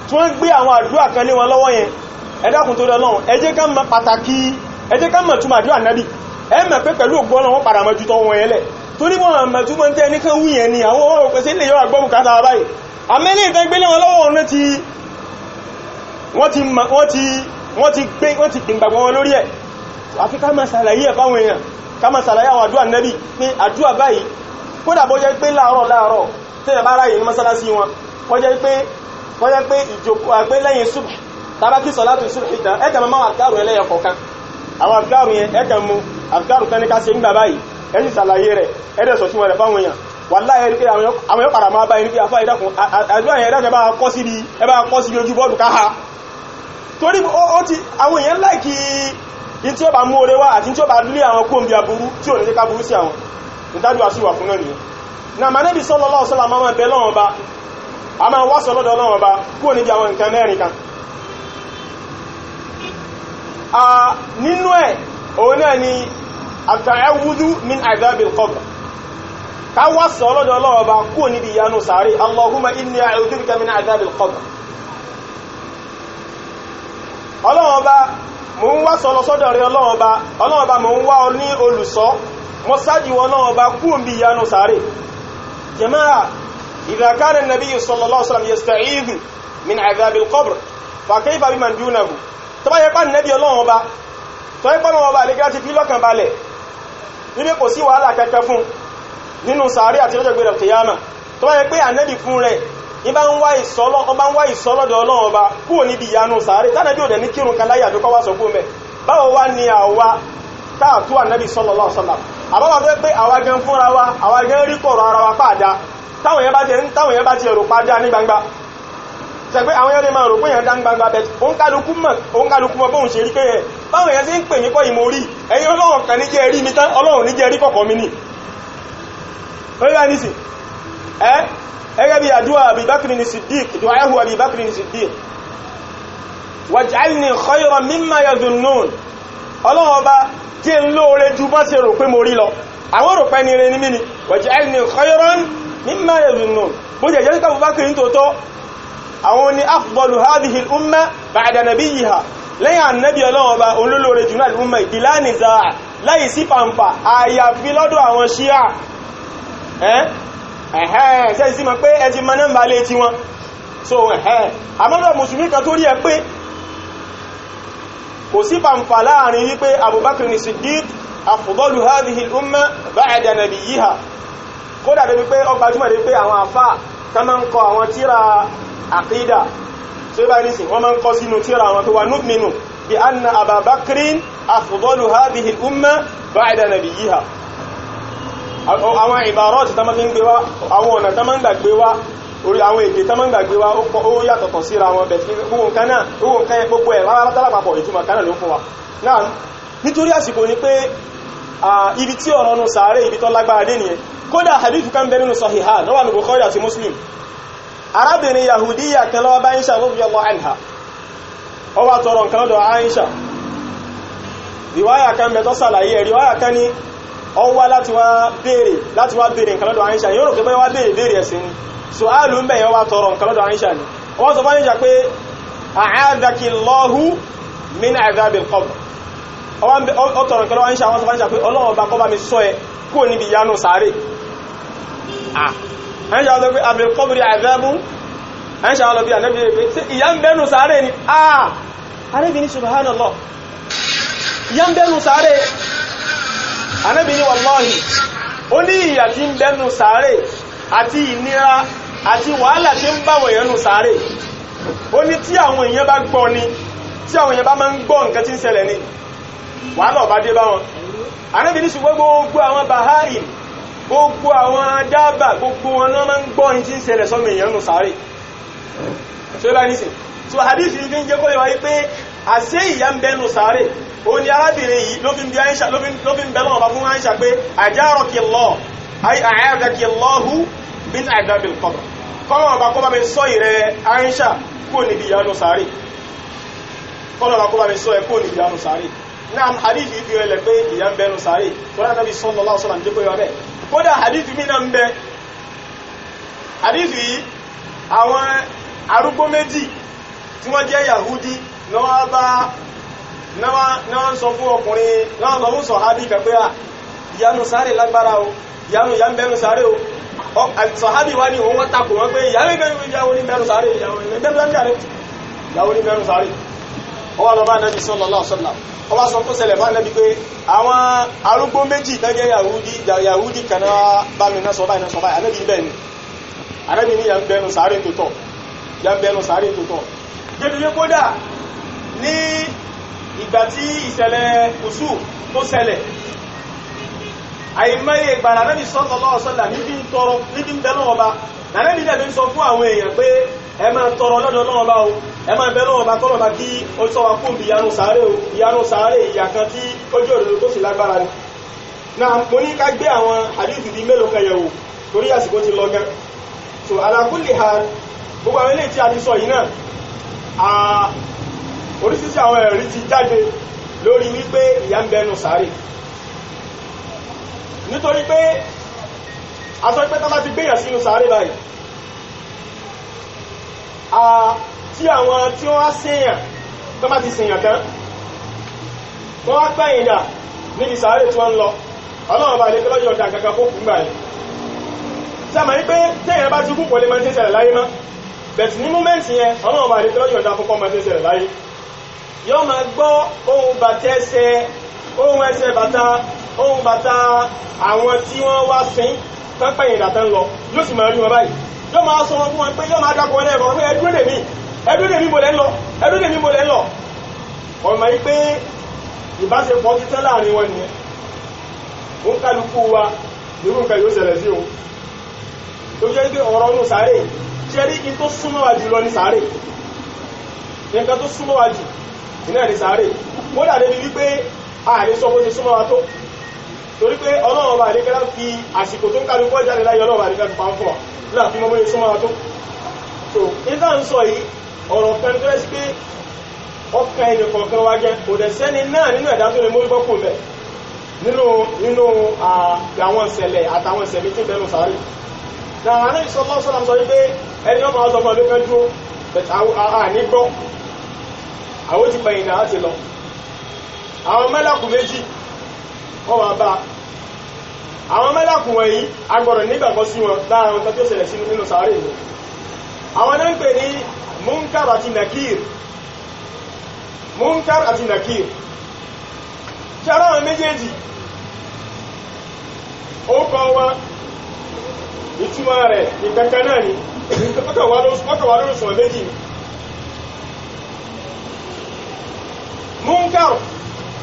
tí wọ́n gbé àwọn àdúrà kan lé wọn lọ́wọ́ yẹn ẹ dákun tó Ọlọ́run ẹ jẹ́ ká mọ̀ pàtàkì ẹ jẹ́ ká mọ̀ túmọ̀ àdúrà Ànábì ẹ mọ̀ pé pẹ̀lú ògbó Ọlọ́run padà mọ̀ ju tọ́ wọn yẹn lẹ̀ torí wọ́n mẹ̀túmọ̀ tẹ́ ní kan wúyẹn ni àwọn ọmọ òpèsè lè yọ́ àgbọ́mù kátà báyìí àmẹ́lẹ̀ ìfẹ́ gbélé wọn lọ́wọ́ ọ̀nà tí wọ́n ti gbìngbàgbọ́ wọn lórí ẹ̀ àfi ká máa ṣàlàyé ẹ̀ fáwọn èèyàn ká máa ṣàlàyé àwọn àdúrà Nábì pé àdúrà báyìí kódà bó jẹ́ pé láàárọ̀ tẹ́yẹ̀ bá ráyè ní mọ́sálásí wọn kó jẹ́ pé ìjókòó àgbé lẹ́yìn subh tàbákí sọ̀látù subh ìtàn ẹ̀kà máa àfikàrù ẹlẹ́yẹ kọ̀ọ̀kan àwọn àfikàrù yẹn ẹ̀kà mú àfikàrù tán ní ká ṣe nígbà báyìí ẹni ṣàlàyé rẹ̀ ẹ̀dẹ̀ sọ sí wọn rẹ̀ fáwọn èèyàn wallahi ẹ̀rí pé àwọn yóò padà máa bá ẹni pé afá ìdákun àdúrà yẹn ẹ̀dàkùn ẹbá kọ́ sí ojú bọ́ọ̀lù káha torí àwọn èèyàn láìkí in tí ó bá mú oore wá àti tí ó bá lé àwọn kóòmbi aburú tí ò ní jẹ́ ká burú sí àwọn ìdájú àṣíwà fún náà nìyẹn na Ànábì sallallahu alaihi wasallam máa bẹ lọ́wọ́ bá a máa wá sọ lọ́dọ̀ lọ́wọ́ bá kúrò níbi àwọn nǹkan mẹ́rin kan nínú ẹ̀ òun náà ni àtàẹ́wúdú min àdábìl qabr ká wá sọ lọ́dọ̀ Ọlọ́run bá kúrò níbi ìyanu sàárè Allahumma inni a'udhu bika min àdábìl qabr Ọlọ́run bá mo ń wá sọ lọ sọ́dọ̀ rẹ̀ Ọlọ́run bá mo ń wá ọ ní olùṣọ́ mo sáájú Ọlọ́run bá kúrò níbi ìyanu sàárè jama'a idha kana an-nabiyyu sallallahu alaihi wasallam yasta'idhu min àdábìl qabr fa kayfa biman dunahu tó bá yẹ pá nẹ́bí Ọlọ́run bá tó yẹ pá náà bá lè gá ti fi lọ́kàn balẹ̀ níbi kò sí wàhálà kẹ́kẹ́ fún nínú sàárì àti lọ́jọ́ gbẹ̀rẹ̀ kìyàmà tó bá yẹ pé ànẹ́bì fún rẹ̀ ní bá ń wá ìsọ́lọ́dọ̀ Ọlọ́run ọba kúrò níbi ìyanu sàárì tánàbí òdẹ̀ ní kírun kan láyà tó kọ́ wá sọ fún mẹ́ báwo wá ní àwa táàtú ànẹ́bì sallallahu alaihi wasallam àbáwà tó pé àwa gan fúnra wa àwa gan rí kọ̀rọ̀ ara wa pàdá táwọn yẹn bá ti ẹ̀rọ pàdá ní gbangba ṣe pé àwọn yẹn lè máa rò pé yẹn dá gbangba bẹ̀ òun kálukú mọ̀ bóun ṣe rí pé báwọn èèyàn sí ń pè mí kọ́ ìmò rí ẹ̀yin ọlọ́run kan ní jẹ́ rí mi tán ọlọ́run ní jẹ́ rí kọ̀kọ́ mi ní orí bá ní sí ẹgẹ́ bí àdúwà Abi Bakr ní Siddiq du'ahu Abi Bakr ní Siddiq waj'alni khayran mimma yadhunnun ọlọ́run ọba jẹ́ ń lóore ju bá ṣe rò pé mo rí lọ àwọn rò pé ní rẹ ní mí ni waj'alni khayran mimma yadhunnun bó jẹ́ jẹ́ Abu Bakr ní tòótọ́ àwọn ni afdalu hadhihi al-umma ba'da nabiyyiha lẹ́yìn annabi ọlọ́run ọba olólóore jù náà al-umma bila nizaa láì sí pàǹpà àyàfi lọ́dọ̀ àwọn Shia ṣe sí ma pé ẹ ti ma nọ́mbà lé tí wọn so àmọ́dọ̀ mùsùlùmí kan tó rí ẹ pé kò sí pàǹpà láàrin wípé Abubakar ni Siddiq afdalu hadhihi al-umma ba'da nabiyyiha kódà débi pé ọgbà jùmọ̀ débi pé àwọn àfá kan máa ń kọ àwọn tíra àkídà tó bá ní sí wọ́n máa ń kọ sínú tíra àwọn tó wà nu'minu bí anna Abubakrin afdalu hadhihi al-umma ba'da nabiyyiha àwọn ìbárọ̀tì tó máa ń gbé wá àwọn ọ̀nà tó máa ń gbàgbé wá orí àwọn èdè tó máa ń gbàgbé wá ó yàtọ̀tọ̀ síra wọn bẹ̀tí gbogbo nǹkan gbogbo ẹ̀ rárá lápapọ̀ ìtumọ̀ kan náà ló fún wa náà nítorí àsìkò ni pé ibi tí ọ̀rọ̀ nù sàárè ibi tó lágbára dé nìyẹn kódà hadith kan bẹ nínú Sahihan náà wà ní Bukhari àti Muslim arábìnrin Yahudiya kan lọ́wọ́ bá Aisha radiyallahu anha ó wá tọrọ nǹkan lọ́dọ̀ Aisha riwaya kan bẹ tó sàlàyé riwaya kan ní ó wá láti wá béèrè nǹkan lọ́dọ̀ Aisha yóò rò pé wá béèrè ẹ̀sìn ni so áàlù ń bẹ̀yẹn wá tọrọ nǹkan lọ́dọ̀ Aisha ni wọ́n sọ fún Aisha pé a'adhaki Allahu min adhabil qabr ó tọrọ nǹkan lọ́dọ̀ Aisha wọ́n sọ fún Aisha pé Ọlọ́run bá kó bá mi sọ ẹ kúrò níbi ìyanu sáré Aisha wọ́n sọ pé abil qabri adhabun Aisha wọ́n lọ bí Ànábì pé ìyà ń bẹnu sáré ni Ànábì ní subhanallah ìyà ń bẹnu sáré Ànábì ní wallahi ó ní ìyà tí ń bẹnu sáré àti ìnira àti wàhálà tí ń báwọn èèyàn nù sáré ó ní tí àwọn èèyàn bá gbọ́ ni tí àwọn èèyàn bá máa ń gbọ́ nǹkan tí ń ṣẹlẹ̀ ni wàhálà ọba dé bá wọn Ànábì ní ṣùgbọ́n gbogbo àwọn bahari gbogbo àwọn dábà gbogbo wọn náà máa ń gbọ́ ní tí ń ṣẹlẹ̀ sọ́mọ èèyàn nù sáré so bá ní sí so hadith yìí fi ń jẹ́ kó lè wáyé pé àṣẹ ìyà ń bẹnu sáré ó ní arábìnrin yìí ló fi ń bí Aisha ló fi ń bẹ lọ́wọ́ bá fún Aisha pé ajaraki Allah ay a'adaki Allahu min adhabil qabr kọ́nà ọba kọ́ bá mi sọ ìrẹ Aisha kó níbi ìyanu sáré kọ́nà ọba kọ́ bá mi sọ ẹ kó níbi ìyanu sáré náà hadith yìí fi rẹ̀ pé ìyà ń bẹnu sáré tó rá Nabi sallallahu alaihi wasallam jẹ́ pé wà bẹ́ẹ̀ kódà hadith mi náà ń bẹ hadith yìí àwọn arúgbó méjì tí wọ́n jẹ́ Yahudi náà sọ fún ọkùnrin náà sọ fún sọ̀hábí kan pé ìyanu sáré lágbára o ìyanu ìyà ń bẹnu sáré o sọ̀hábí wá ní òun wọ́n takò wọ́n pé ìyàwó ní bẹnu sáré ìyàwó ní bẹnu sáré ó wá lọ bá Nábì sallallahu alaihi wasallam ó wá sọ kó ṣẹlẹ̀ bá Nábì pé àwọn arúgbó méjì tẹ́jẹ́ Yahudi kan náà bá mi náà sọ báyìí Ànábì bẹ́ẹ̀ ni Ànábì ní ìyà ń bẹnu sáré tòótọ́ jẹ́bi kódà ní ìgbà tí ìṣẹ̀lẹ̀ kùsù tó ṣẹlẹ̀ àìmọye ìgbàrà Nábì sallallahu alaihi wasallam níbi ń tọrọ níbi ń bẹ lọ́wọ́ bá Nábì dẹ̀ ń sọ fún àwọn èèyàn pé ẹ máa tọrọ lọ́dọ̀ lọ́wọ́ bá o ẹ máa bẹ lọ́wọ́ bá kọ́lọ̀ bá kí ó sọ wa fún ìyanu sáré ìyà kan tí ó jẹ́ òdòdó tó sì lágbára ni náà mo ní ká gbé àwọn hadith bíi mélòó kan yẹ̀wò torí àsìkò ti lọ gan so ala kulli hal gbogbo àwọn eléyìí tí a ti sọ yìí náà oríṣiríṣi àwọn ẹ̀rí ti jáde lórí wípé ìyà ń bẹnu sáré nítorí pé aṣọ ìpẹ́ta láti gbéyàn sínú sáré báyìí tí àwọn tí wọ́n á ṣèyàn tó bá ti ṣèyàn tán wọ́n á pẹ́yìn dà níbi sáré tí wọ́n ń lọ Ọlọ́run bá lè kí lọ́jọ́ ọ̀dà kankan fún fún báyìí tí a mọ̀ ní pé tẹ́yìn bá ti kú pọ̀lẹ́ máa ń tẹ́sẹ̀rẹ̀ láyé mọ́ bẹ̀tì ní múmẹ́ǹtì yẹn Ọlọ́run bá lè kí lọ́jọ́ ọ̀dà fún kọ́ máa tẹ́sẹ̀rẹ̀ láyé yóò máa gbọ́ ohun ẹsẹ̀ bàtà àwọn tí wọ́n wá sín pẹ́pẹ́yìn ìdàtẹ́ ń lọ yóò sì máa rí wọn báyìí yóò máa sọ wọn fún wọn pé yóò máa dákọ̀ ẹlẹ́ ẹ̀kọ́ pé ẹdúró dèmí mo lẹ́ ń lọ ọmọ yìí pé ìbáṣepọ̀ ti tán láàrin wọn nìyẹn ó ń kálukú wa nínú nǹkan yóò ṣẹlẹ̀ sí òun tó jẹ́ pé ọ̀rọ̀ ọ̀nù sáré ṣe rí kí tó súnmọ́ wa jù lọ ní sáré nǹkan tó súnmọ́ wa jù iná ní sàárè ó dà débi wípé ààrẹ sọ bó ṣe súnmọ́ wa tó torí pé ọlọ́run ọba àdékẹ́lá fi àsìkò tó ń kárí kọ́ jáde láyé ọlọ́run àdékẹ́lá fi pa ń fún wa láàfin mọ́ bó ṣe súnmọ́ wa tó so nígbà ń sọ yìí ọ̀rọ̀ kan tó ẹ́sí pé ọkàn ẹni kọ̀ọ̀kan wá jẹ́ kò dẹ̀ sẹ́ni náà nínú ẹ̀dá tó lè mórí bọ́kù mẹ́ nínú àwọn ìṣẹ̀lẹ̀ àtàwọn ìṣẹ̀lẹ̀ tí bẹ̀rù sáré náà àwọn anábì sọ́lọ́ sọ wípé ẹni ọmọ ọzọ ọmọdé kan dúró ní gbọ́ àwọn ti pẹ̀yìn náà ti lọ àwọn mẹ́làkù méjì wọ́n wà bá àwọn mẹ́làkù wọ̀nyí agbọ̀rọ̀ nígbàgbọ́ sí wọn lára wọn tó ṣẹlẹ̀ sí nínú sáré ìlú àwọn náà ń pè ní Munkar àti Nakir Munkar àti Nakir ṣára àwọn méjèèjì ó kọ́ wọn ìtumọ̀ rẹ̀ ìkankan náà ni ọkọ̀wà lórí sọ̀rọ̀ méjì ni Munkar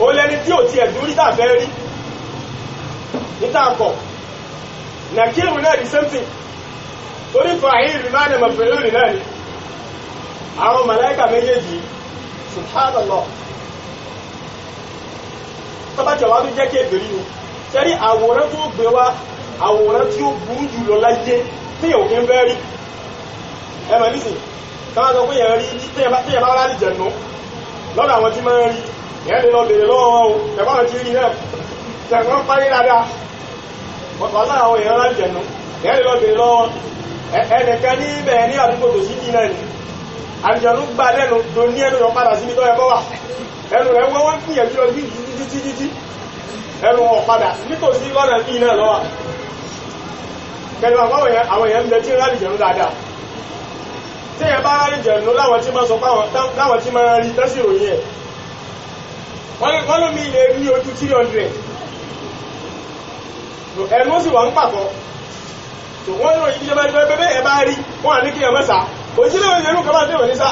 ó lẹ́ni tí ò ti ẹ̀dùn rí tàfẹ́ rí nítàkọ̀ Nakir náà di same thing torí fa'il rí máa nẹ̀mọ̀ pẹ̀lú rí náà ni àwọn màláíkà méjèèjì subhanallah tọ́bàjẹ̀ wá tó jẹ́ kéèbèrè ní tẹ́rí àwòrán tó gbé wá àwòrán tí ó burú jù lọ láyé tí yóò kí ń bẹ́ rí ẹmà nísìn káwọn sọ pé yẹn rí tí yẹn bá rá lìjẹ̀nú lọ́dọ̀ àwọn tí máa ń rí yẹn lè lọ bèèrè lọ́wọ́ wọn o ẹ̀kọ́ àwọn tí rí náà tẹ̀kọ́ parí dáadáa wọ́n láwọn àwọn èèyàn rá lìjẹ̀nú yẹn lè lọ bèèrè lọ́wọ́ ẹnìkan ní ibẹ̀ ní àdúgbò tó sí kí náà ni àlìjẹ̀nú gbà lẹ́nu tó ní ẹnu yọ padà síbi tó yẹ kó wà ẹnu rẹ̀ wọ́n ń gbìyànjú lọ títí ẹnu wọn padà nítòsí lọ́nà bí náà lọ́wà pẹ̀lú àwọn èèyàn ń bẹ tí rálì jẹ̀nú dáadáa tí èèyàn bá rálì jẹ̀nú láwọn tí máa sọ láwọn tí máa rí tẹ́sì ròyìn ẹ̀ wọ́n ló mi ilẹ̀ rí ojú 300 ẹnu ó sì wà ń pàkọ́ wọ́n ní òyìn ìjọba ẹgbẹ́ ẹ bá rí wọ́n à ní kí ẹ mẹ́sà òjílẹ̀ òyìn ìlú kọmá tí wọ́n ní sá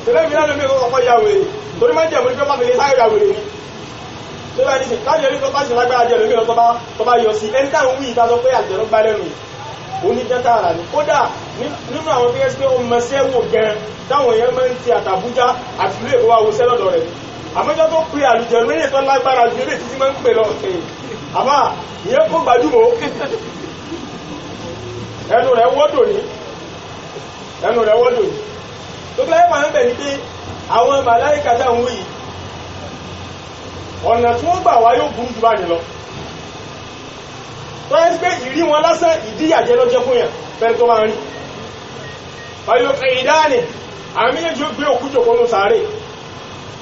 tẹ́lẹ̀mí lánàá mi kọ́kọ́ ya wèrè torí máa jẹ́ mọ́ bá fi lè sáré ya wèrè ní tó bá ní sí láti ẹni tó bá sì lágbára jẹ́ lómi lọ tó bá yọ sí ẹni táwọn wí ìta sọ pé àjẹ̀rọ gbá lẹ́nu òní jẹ́ta ara ní kódà nínú àwọn tó yẹ sí pé ó mọ sẹ́wò gan táwọn èèyàn máa ń ti àtàbújá àti ìlú èkó wá wo sẹ́lọ̀dọ̀ rẹ̀ àmọ́jọ́ tó pe àlùjẹ̀rú lẹ́yìn tó lágbára ju eré títí máa ń pè lọ àmọ́ ìyẹn kó gbajúmọ̀ ẹnu rẹ̀ wọ́dọ̀ ní tó bẹ́ẹ̀ máa ń bẹ̀ ní pé àwọn màláíkà táwọn wí ọ̀nà tí wọ́n gbà wá yóò burú jù bá ní lọ tó ẹ́ pé ìrí wọn lásán ìdíyàjẹ́ ló jẹ́ fún yàn fẹ́rẹ́ tó máa rí pàlú ìdáni àwọn méjèèjì ó gbé òkú jòkó ní sàárè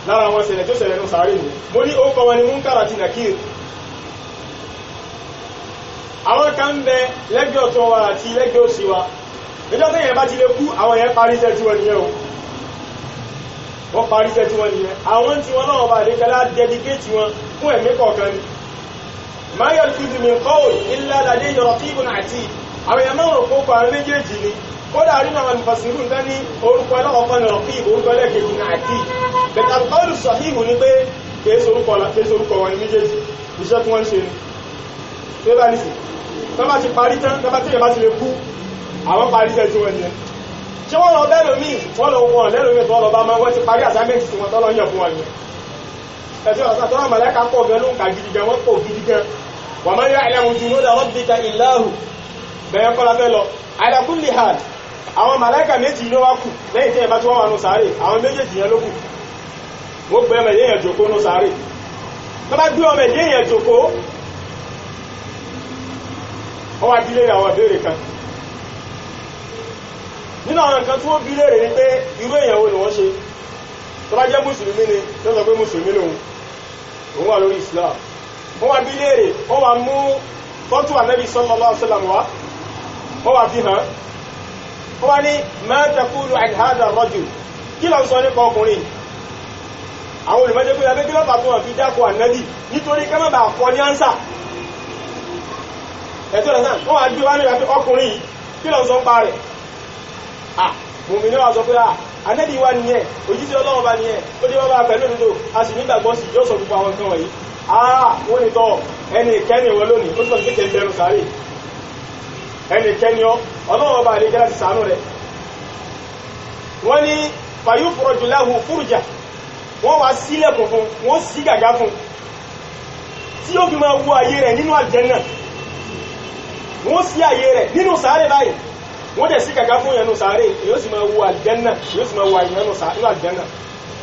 lára wọn ṣẹlẹ̀ tó ṣẹlẹ̀ ní sàárè ní mo ní ó kọ wọn ni Munkar àti Nakir àwọn kan ń bẹ lẹ́gbẹ̀ẹ́ ọ̀tún wa àti lẹ́gbẹ̀ẹ́ òsì wa níjọ́ tí yẹn bá ti lè kú àwọn yẹn parí iṣẹ́ tí wọ́n nìyẹn o wọ́n parí iṣẹ́ tí wọ́n nìyẹn àwọn tí wọ́n náà bá lè kẹ́lá dedicate wọn fún ẹ̀mí kọ̀ọ̀kan ni ma yalfizu min qawl illa ladayhi raqibun atid àwọn èèyàn máa rò kókò àwọn méjèèjì ni kódà nínú àwọn mufassirun tán ní orúkọ ẹlọ́kọ̀ọ́kọ́ ni raqib orúkọ ẹlẹ́kejì ní atid bẹ̀tà qawlu sahihu ni pé kèéso orúkọ wọn ni méjèèjì iṣẹ́ tí wọ́n ń ṣe ni tó bá ní sí tó bá ti parí tán tó bá tí ìyẹn bá ti lè kú àwọn parí iṣẹ́ tí wọ́n nìyẹn ṣé wọ́n lọ bẹ́ẹ̀ lómi wọ́n lọ wọn lẹ́lómi tó lọ bá máa wọ́n ti parí assignment tí wọ́n tọ́lọ yàn fún wọn ni ẹ̀tí ọ̀sán tọ́lọ màláíkà pọ̀ gan ló ń kà gidi gan wọ́n pọ̀ gidi gan wa ma ya'lamu junuda rabbika illa hu bẹ̀yẹn kọ́lá fẹ́ lọ ala kulli hal àwọn màláíkà méjì ló wá kù lẹ́yìn tí ẹ̀ bá tí wọ́n wà nù sáré àwọn méjèèjì yẹn ló kù wọ́n gbé ọmọ èdè jòkó nù sáré tó bá gbé ọmọ èdè jòkó wọ́n wá bí léèrè àwọn ìbéèrè kan nínú àwọn nǹkan tí wọ́n bí léèrè ní pé irú èèyàn wo ni wọ́n ṣe tó bá jẹ́ mùsùlùmí ni tó sọ pé mùsùlùmí lòun òun wà lórí Islam wọ́n wá bí léèrè wọ́n wá mú fọ́tò Ànábì sallallahu alaihi wasallam wọ́n wá fi hàn wọ́n wá ní ma taqulu an hadha ar-rajul kí ló ń sọ nípa ọkùnrin àwọn olùmọ́jẹ́ pé abẹ́ kí lọ́pàá tó wọ́n fi dákọ̀ Ànábì nítorí kẹ́mọ́ bá kọ́ ní ánsà ẹ̀tọ́ rẹ̀ náà wọ́n wá gbé wá ní ìrìnàjò ọkùnrin yìí kí ló ń sọ ń pa rẹ̀ mùmí ní wà sọ pé Ànábì wá nìyẹn òjíṣẹ́ Ọlọ́run bá nìyẹn ó dé wọ́n bá pẹ̀lú òdodo a sì nígbàgbọ́ sí yóò sọ gbogbo àwọn nǹkan wọ̀nyí wọ́n ní tọ́ ẹni ìkẹ́ni wọn lónìí ó sọ pé kẹ́ ń bẹ̀rù sáré ẹni ìkẹ́ni Ọlọ́run bá àlejò láti sàánú rẹ̀ wọ́n ní fayufraju lahu furja wọ́n wá sílẹ̀kùn fún, wọ́n sí gàgá fún tí ó fi máa wo ayé rẹ̀ nínú àlùjánnà. Wọ́n sí ayé rẹ̀ nínú sàárè báyìí, wọ́n dẹ̀ sí gàgá fún yẹnu sàárè, yóò sì máa wo àlùjánnà, yóò sì máa wo ayé nínú àlùjánnà.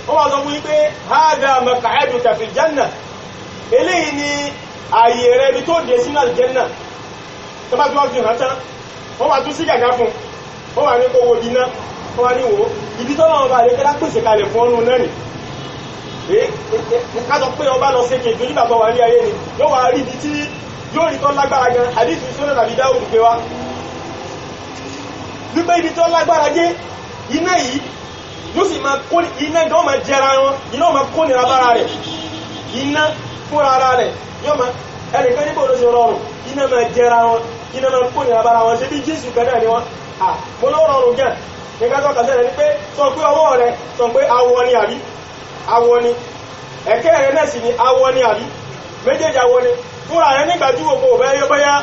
Wọ́n wá sọ fún yín pé hadha maq'aduka fil janna, eléyìí ni ayé rẹ̀ bí tó dé sínú àlùjánnà. Tó bá tí wọ́n fi hàn tán, wọ́n wá tún sí gàgá fún, wọ́n wá ní kó wo dínà, wọ́n wá ní wo ibi tó náà bá lè kẹ́lá pèsè kalẹ̀ fún ọ́nù náà nì. Ká sọ pé ọba lọ sékè tó nígbàtọ̀ wà ní ayé ni yóò wá rí ibi tí yóò rí tó lágbára gan. Hadith Sunan Abi Dawud pé wá wípé ibi tó lágbára jẹ́ iná yìí yóò sì máa kó iná gan máa jẹra wọn, iná máa kó nira bára rẹ̀, iná fúnra ara rẹ̀ yóò máa ẹnìkan níbo ló ṣe rọrùn, iná máa jẹra wọn, iná máa kó nira bára wọn, ṣe bí Jésù kan náà ni wọn. Mo ló rọrùn gan nígbàtọ̀ kàṣẹ́ rẹ̀ ní pé sọ pé ọwọ́ rẹ̀ sọ pé awọ ni àbí awọ ni, ẹ̀kẹ́ rẹ̀ náà sì ni awọ ni àbí méjèèjì awọ ni. Fúnra rẹ̀ nígbàjúwò kò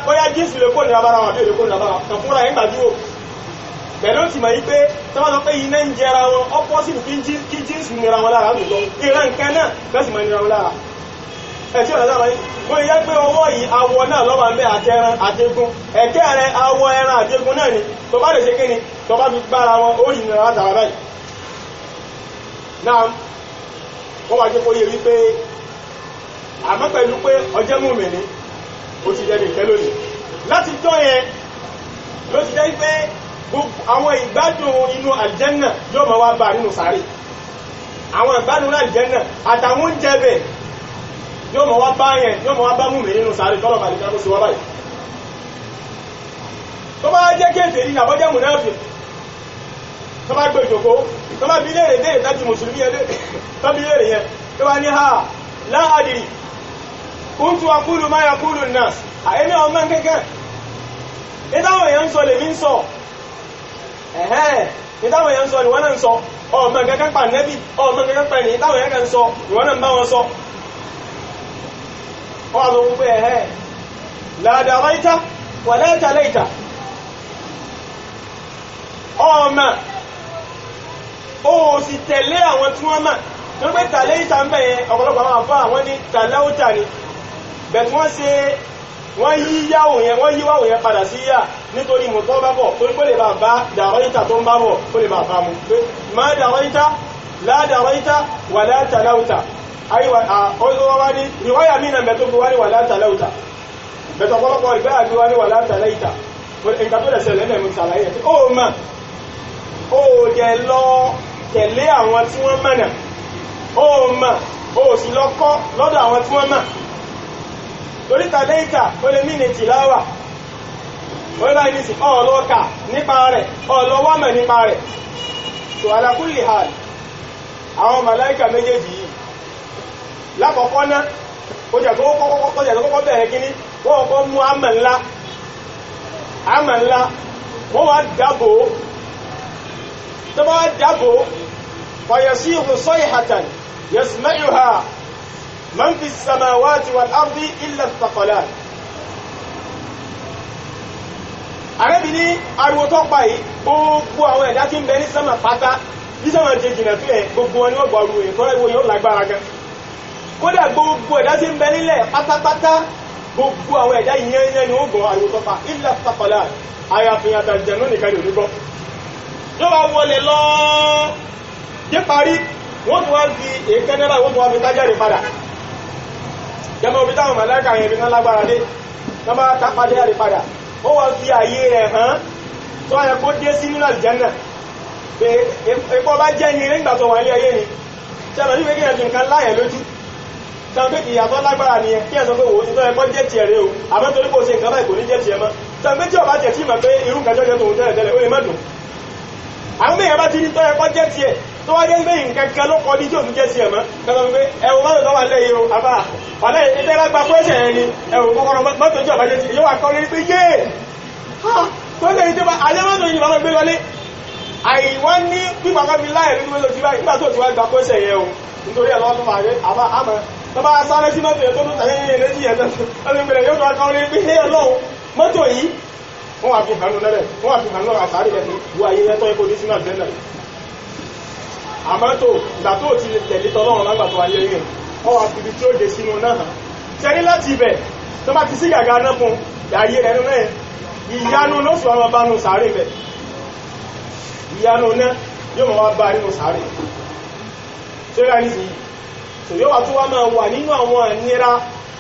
bóyá Jésù lè kó nira bára wọn àbí lè kó nira bára wọn, fúnra rẹ̀ nígbàjúwò pẹ̀lú ti mọ̀ yí pé tí wọ́n sọ pé iná ń jẹra wọn opposite kí Jésù nira wọn lára lòtọ́ ìran nǹkan náà bẹ́sì mọ̀ nira wọn lára. Ẹ̀tí ọ̀nà sáà wáyé wọ́n yẹ pé ọwọ́ yìí awọ náà lọ́wọ́ ń bẹ àtẹran àtẹgún, ẹ̀kẹ́ rẹ̀ awọ ẹran àtẹgún náà ni tó bá lè ṣe kíni tó bá fi gbára wọn ó yìí nira látara báyìí. Náà wọ́n wá jẹ́ kó yẹ wípé àmọ́ pẹ̀lú pé ọjọ́ mùmínì ó ti jẹ́ nìkẹ́ lónìí láti jọ́ yẹn ló ti jẹ́ pé àwọn ìgbádùn inú àlìjẹ́nà yóò máa wá bá nínú sàárè, àwọn ìgbádùn àlìjẹ́nà àtàwọn oúnjẹ bẹ̀ yóò máa wá bá yẹn, yóò máa wá bá mùmínì nínú sàárè tọ́lọ̀ bá nìkan tó sì wá báyìí. Tó bá jẹ́ kéèfèrí ní àbọ́jẹ́ mùnáfì tó bá gbé ìjòkó tó bá bí léèrè déèrè tájú mùsùlùmí yẹn tó bí léèrè yẹn tó bá ní ha láàdìrí kuntu aqulu ma yaqulu an-nas àyẹ́mí ọmọ kẹ́kẹ́ ìdáwọn èèyàn ń sọ lèmi ń sọ ìdáwọn èèyàn ń sọ ìwọ́n náà ń sọ ọmọ kẹ́kẹ́ pa nẹ́bí ọmọ kẹ́kẹ́ pa ní ìdáwọn èèyàn ń sọ ìwọ́n náà ń bá wọn sọ. wọ́n wá sọ fún pé la daraita wa la talaita ọmọ ó sì tẹ̀lé àwọn tí wọ́n mọ̀ tó pé tàlẹ́ ìta ń bẹ̀yẹn ọ̀pọ̀lọpọ̀ àwọn àfá àwọn ní tàlẹ́ọ̀tà ni bẹ̀tí wọ́n yíwáwò yẹn padà sí yà nítorí mọ̀ tó bá bọ̀ tó pé lè bá bá dàrọ́ ìta tó ń bá bọ̀ tó lè bá bá mú pé má dàrọ́ ìta ládàrọ́ ìta wà látàláùta wá ní ìwáyà mínà bẹ̀ tó fi wá ní wà látàláùta bẹ̀tọ̀ ọ̀pọ̀lọpọ̀ ìgbẹ́ àgbé wá ní wà látàláìta nǹkan tó lẹ̀sẹ̀ lẹ́nà mú sàlàyé ó jẹ lọ tẹ̀lé àwọn tí wọ́n mọ̀nà ó sì lọ kọ́ lọ́dọ̀ àwọn tí wọ́n mọ̀ torí tàlẹ́ìkà ó lè mìí tìláwà ó bá ní sí ọlọ́ọ̀kà nípa rẹ̀ ọlọ́wọ́mọ̀ nípa rẹ̀ tó ala kulli hal àwọn màláìkà méjèèjì yìí lákọ̀ọ́kọ́ náà ó jẹ́ tó kọ́kọ́ bẹ̀rẹ̀ kíní wọ́n kọ́ mú àmà ńlá wọ́n wá dábò tó bá dábò fayasihu sayhatan yasma'uha man fi samawati wal ardi illa ath-thaqalan. Àrẹ́bì ní ariwo tó pa yìí gbogbo àwọn ẹ̀dá tí ń bẹ ní sánmà pátá bí sánmà jẹ jìnà tó ẹ̀ gbogbo wọn ni wọ́n gbọ́rù ìkọ́rọ̀ ìwò yóò lágbára gan. Kódà gbogbo ẹ̀dá tí ń bẹ nílẹ̀ pátápátá gbogbo àwọn ẹ̀dá yìnyẹn ni ó gbọ́ ariwo tó pa illa ath-thaqalan àyàfihàn àtàjẹ̀nú nìkan ní onígbọ́. Yóò wá wọlé lọ dé parí wọ́n tún wá fi èékánná wọ́n tún wá fi tájáde padà. Jẹ́mọ́ obi táwọn màláíkà yẹn fi tán lágbára dé tán bá tápá dé padà ó wá fi àyè rẹ̀ hàn tó ayẹ kó dé sí nínú àlùjánnà pé epo bá jẹ́ ní nígbà tó wà ní ayé ni tí a lọ nígbà kíyàn fi nǹkan láyẹ̀ lójú tí a pé ìyàtọ̀ lágbára nìyẹn kí ẹ sọ pé wò ó ti tọ́ ẹ̀kọ́ jẹ́ tiẹ̀ rẹ o àmọ́ torí kò ṣe nǹkan báyìí kò ní jẹ́ tiẹ̀ mọ́ tí a pé tí ọba jẹ́ tí mà pé irú nǹkan jọ́jọ́ tòun tẹ́lẹ̀ tẹ́lẹ̀ ó lè má dùn àwọn mẹ́yàn bá ti ní tọ́ ẹ̀kọ́ jẹ́ tiẹ̀ tó wá jẹ́ pé nǹkan kan ló kọ́ ní tí òun jẹ́ tiẹ̀ mọ́ kẹ́kọ̀ọ́ pé ẹ̀wọ̀n mọ́tò tó wà lẹ́yìn o àbá ọ̀lẹ́ ìtẹ́lágbà pẹ́sẹ̀ ẹni ẹ̀wọ̀n kọ́kọ́rọ́ mọ́tò tí ọba jẹ́ tiẹ̀ yóò wà kọ́ lórí pé yéè tó lè ìjọba alẹ́mọ́tò yìí bàbá gbé lọlé àìwá ní pípàkọ́ fi láyẹ̀ lórí mẹ́lò tí báyìí nígbà tó ti wá gba pẹ́sẹ̀ yẹ o nítorí ẹ̀ lọ́wọ́ tó máa rẹ̀ àbá àmọ́ tó bá sáré sí mọ́tò yẹn tó tún tẹ̀lé lẹ́sí yẹn tó lè gbẹ̀rẹ̀ yóò tó wá kọ́ lórí pé hẹ́ ọlọ́run mọ́tò yìí wọ́n wà fi hànú lẹ́lẹ̀ wọ́n wà fi hànú àsáré yẹn wọ ayé yẹn tó ẹkọ́ ní sínú àjẹ́ndà àmọ́ tó ìgbà tó ti tẹ̀lé tọ́lọ́run lágbà tó wáyé rìn ọ wà fi ibi tí ó dé sínú náà hàn ṣẹ́rí láti ibẹ̀ tó bá ti sí gàgà náà fún ayé rẹ̀ nínú ẹ̀ ìyanu ló fi ọmọ bá nù sàárè bẹ̀ ìyanu náà yóò mọ̀ wá bá nínú sàárè ṣé rà ní sí so yóò wà tó wá máa wà nínú àwọn ìnira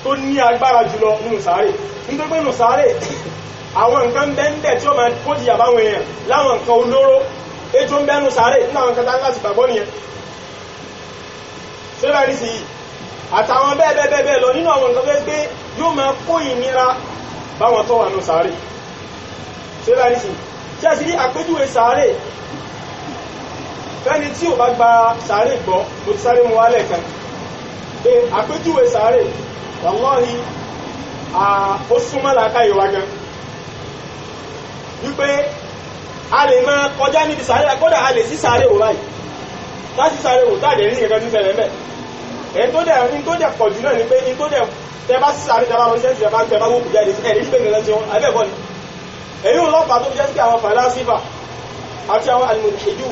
tó ní agbára jùlọ nínú sàárè nítorí pé nínú sàárè àwọn nǹkan bẹ́ẹ̀ tí ó máa kó jìyà báwọn èèyàn láwọn nǹkan olóró ètò ń bẹ́nu sàárè nínú àwọn nǹkan láti gbàgbọ́ nìyẹn ṣé rà ní sí àtàwọn bẹ́ẹ̀ lọ nínú àwọn nǹkan pé yóò máa kó ìnira báwọn tó wà nínú sàárè ṣé rà ní sí ṣé àti rí àpéjúwe sàárè fẹ́ni tí ò bá gba sàárè gbọ́ mo ti sáré mu wálẹ̀ kan pé àpéjúwe sàárè wàláhì ó súnmọ́ làákàyè wa gan wípé a lè máa kọjá níbi sàárè kódà a lè sí sàárè wò báyìí láti sàárè wò táàdé ní ìkẹ́kẹ́ tí ṣẹlẹ̀ mẹ́ èyí tó dẹ̀ pọ̀ jù náà ni pé tó dẹ̀ tẹ bá sí sàárè tẹ bá wọn ṣẹ́ǹsì tẹ bá gbókù jáde ẹ̀rí nígbè nìkan tí wọn abẹ́ẹ̀kọ́ ni èyí ò lọ́pàá tó jẹ́ sí àwọn fàlásífà àti àwọn alìmọ̀lẹ́jù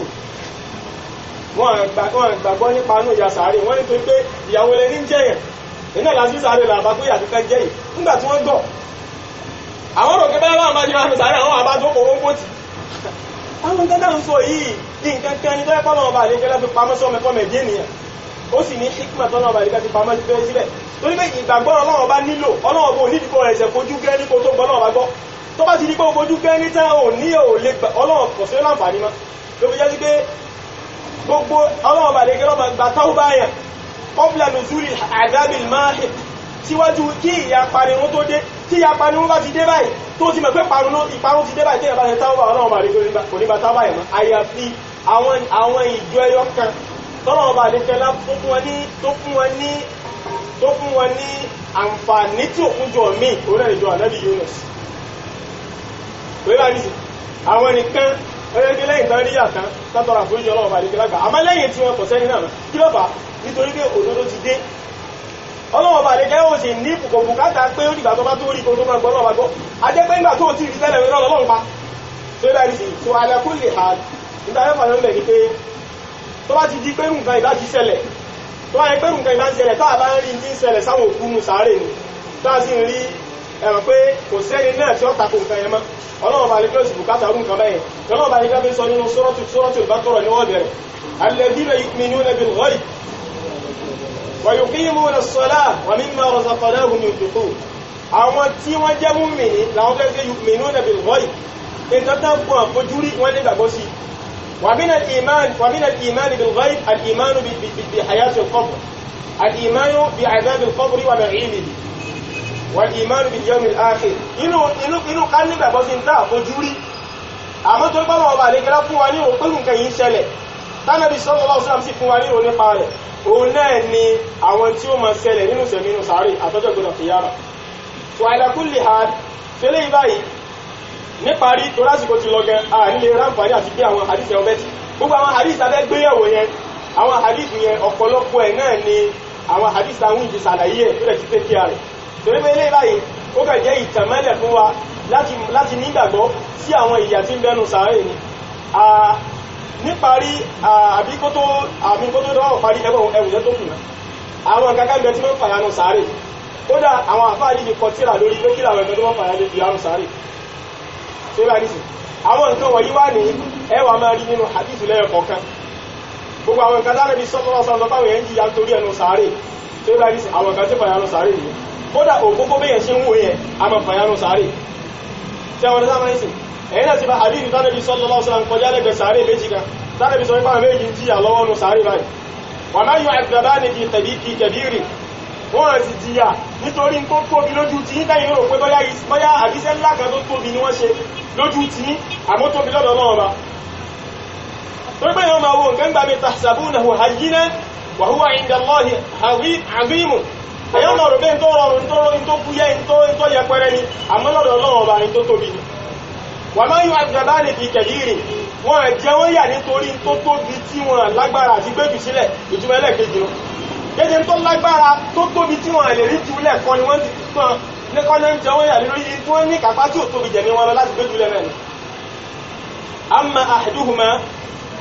wọn gbàgbọ́ nípa inú ìyà sàárè wọ́n ní tó pé ìyàwó lẹ́ni ń jẹ́yàn iná lásí sàárè làbá pé àtúkẹ́ jẹ́yìn nígbà tí wọ́n gbọ́ àwọn òkè bá wà máa jẹ́ máa fi sàárè àwọn àbá tó kòrò pòtì àwọn nǹkan náà ń sọ yìí nǹkan kan ní tó ẹ́pọ̀ náà bá lè kẹ́lẹ́ fi pamọ́ sọ́mọ ẹ̀kọ́ mẹ̀dé nìyàn ó sì ní hikma tó náà bá lè kẹ́ fi pamọ́ síbẹ̀ torí pé ìgbàgbọ́ Ọlọ́run bá nílò Ọlọ́run bó nídìí ẹ̀sẹ̀ fojú gẹ́ ní kó tó gbọ́ náà bá gbọ́ tó bá ti di pé fojú gẹ́ ní tán ò ní ò lè Ọlọ́run kò sí láǹfààní mọ́ ló fi jẹ́ sí pé gbogbo Ọlọ́run bá lè kẹ́ lọ́mọ gbà táwọn báyàn qabla nuzuli àdábìl máàhì síwájú kí ìyàparun tó dé tí ìyàparun bá ti dé báyìí tó ti mọ̀ pé ìparun ti dé báyìí tí ìyàbá ṣe táwọn Ọlọ́run bá lè kò ní bá táwọn báyìí mọ́ àyàfi àwọn ìjọ ẹyọ kan tọ́lọ́run bá lè kẹ́lá tó fún wọn ní àǹfààní tí òkun jọ mí orílẹ̀ ìjọ ànábì Yunus pẹ̀lú àdìsí àwọn nìkan ẹgbẹ́ lẹ́yìn tán ríyà tán látọ̀rọ̀ àforíjì Ọlọ́run bá lè kẹ́lá gbà àmọ́ lẹ́yìn tí wọ́n kọ̀ sẹ́ni náà kí ló fà nítorí pé òdodo ti dé Ọlọ́run bá lè kẹ́ ó sì ní kò bùkátà pé ó dìgbà tó bá tó rí kó tó máa gbọ́ Ọlọ́run bá gbọ́ a jẹ́ pé nígbà tó ti rí tẹ́lẹ̀ rẹ̀ Ọlọ́run pa tó dá ní sí tó ala kulli hal nígbà yẹn fà lọ́nbẹ̀ ni pé tó bá ti di pé nǹkan ìbá ti ṣẹlẹ̀ tó bá yẹ pé nǹkan ìbá ń ṣẹlẹ̀ tá a bá ń rí ti ń ṣẹlẹ̀ sáwọn òkú mu sàárè ni tá a sì ń rí ẹ̀rọ pé kò sẹ́ni náà tí ó tako nǹkan yẹn mọ́ Ọlọ́run bá lè kẹ́ ó sì bùkátà rú nǹkan bẹ́yẹn Ọlọ́run bá lè kẹ́ sọ nínú Suratul Baqara ní wọ́n bẹ̀rẹ̀ alladhina yu'minuna bil ghaib ويقيمون الصلاة ومما رزقناهم ينفقون àwọn tí wọ́n jẹ́ mùmínì làwọn fẹ́ fẹ́ yu'minuna bil ghaib nǹkan tán fún àfojúrí wọ́n lè gbàgbọ́ sí ومن الإيمان بالغيب الإيمان بحياة القبر الإيمان بعذاب القبر ونعيمه والإيمان باليوم الآخر inú ká ní gbàgbọ́ sí ta àfojúrí àmọ́ tó gbọ́nà ọba àlekẹ́lá fún wa ní òpin nǹkan yìí ṣẹlẹ̀ tánàbí sallallahu alaihi wasallam sì fún wa ní òní pa rẹ̀ òun náà ni àwọn tí ó máa ṣẹlẹ̀ nínú sẹ̀mí inú sàárè àtọ́jọ́ gbọ́dọ̀ kìyàmà so ala kulli hal fẹ́lẹ́ ìbáyìí níparí tó lásìkò ti lọ́gẹ́ nílé ráǹfààní àti gbé àwọn hadith ẹ̀ ọbẹ̀ tí gbogbo àwọn hadith abẹ́ gbéyẹ̀wò yẹn àwọn hadith yẹn ọ̀pọ̀lọpọ̀ ẹ̀ náà ni àwọn hadith àwọn ìdí sàlàyé ẹ̀ tó rẹ̀ ti tẹ́ kí a rẹ̀ torí pé ilé ìbáyìí ó kàn jẹ́ ìtànmẹ́lẹ̀ fún wa láti nígbàgbọ́ sí àwọn ìyà tí ń bẹ́nu sàárè ni níparí àbíkótó dọ́wọ́ parí ẹwùjẹ́ tó kùnà àwọn kankan bẹ tí wọ́n fàyánù sàárè kódà àwọn àfáàrí ní kọtíra lórí pé kíra ẹ̀mẹ́ tó wọ́n fàyánù fi yánù sàárè tó rà nìsí àwọn nǹkan wọ̀nyí wà ní ẹwà máa rí nínú hadithu lẹ́yọ kọ̀ọ̀kan gbogbo àwọn nǹkan dára bí sọ́tọ́lọ́sọ́ fáwọn èèyàn jìyà torí ẹnu sàárè tó rà nìsí àwọn nǹkan tí fàyánù sàárè nìyí kódà òkókó bẹ́yẹn ṣe ń wò yẹn a máa fàyánù sàárè tí àwọn ọ̀dọ́ sáà ẹ̀yìn náà ti bá hadith tánàbí sallallahu alaihi wasallam kọjá lẹ́gbẹ̀ẹ́ sàárè méjì kan tánàbí sọ ipá méjì tí à lọ́wọ́ nù sàárè báyìí wa ma yu'adzabani fi kabiri wọ́n sì jìyà nítorí tó tóbi lójú tí ní tẹ́yìn rò pé bóyá àbíṣẹ́ ńlá kan tó tóbi ni wọ́n ṣe lójú tí àmọ́ tóbi lọ́dọ̀ náà ba tó gbé yọ máa wo nǹkan gbà mi tahsabunahu hayyinan wa huwa 'inda Allahi 'azimun ẹ̀yọ́ máa rò pé tó rọrùn tó kúyẹ́ tó yẹpẹrẹ ni àmọ́ lọ́dọ̀ náà ba ni tó tóbi ni wà máa yóò àgbàbáni fi kẹ̀lìrì wọ́n jẹ́ wọ́n yà nítorí tó tóbi tí wọ́n lágbára àti gbéjù sílẹ̀ ìtumọ̀ ẹlẹ́ẹ̀kejì lọ kéde tó lágbára tó tóbi tí wọ́n lè rí jùlẹ̀ kan ni wọ́n ti tán lẹ́kọ́ náà jẹ́ wọ́n yà lórí tí wọ́n ní kápá tí ò tóbi jẹ̀mí wọn lọ láti gbéjù lẹ́ mẹ́rin amma ahaduhuma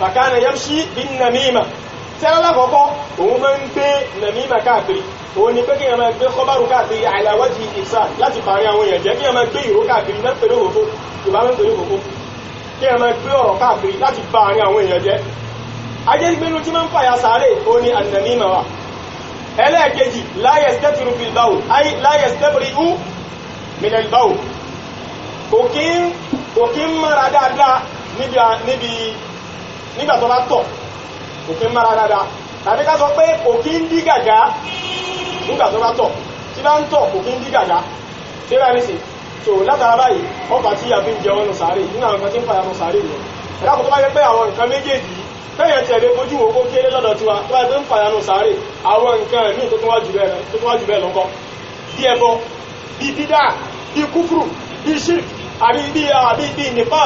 fakana yamshi bin namima tẹ́lá lákọ̀ọ́kọ́ òun máa ń gbé namima káàkiri òun ni pé kí ẹ máa gbé kọ́bárù káàkiri ala wajhi ifsad láti parí àwọn èèyàn jẹ́ kí ẹ máa gbé ìró káàkiri náà pẹ̀lú òfófó yorùbá máa ń pẹ̀lú òfófó kí ẹ máa gbé ọ̀rọ̀ káàkiri láti bá àárín àwọn èèyàn jẹ́ ajé gbénu tí máa ń fàyà sáré òun ni an-namima wa ẹlẹ́ẹ̀kejì la yastatiru fil bawl ay la yastabri'u min al-bawl kò kí ń mara dáadáa nígbà tó bá tọ̀ kò kí ń mara dáadáa tàbí ká sọ pé kò kí ń dí gàgá nígbà tó bá tọ̀ tí bá ń tọ̀ kò kí ń dí gàgá tí bá ní sí so látara báyìí ọba tí a fi ń jẹ wọn nù sáré nínú àwọn nǹkan tí ń fa ẹnu sáré yẹn ẹ̀dá kò tó bá yẹ pé àwọn nǹkan méjèèjì tẹ́yẹ̀ tẹ̀lé fojú wo kó kéré lọ́dọ̀ tiwa tó bá yẹ pé ń fa ẹnu sáré àwọn nǹkan míì tó tún wá jù bẹ́ẹ̀ lọ́kọ́ bí ẹbọ bí bídà bí kúfùrù bí ṣírk àbí bí nífà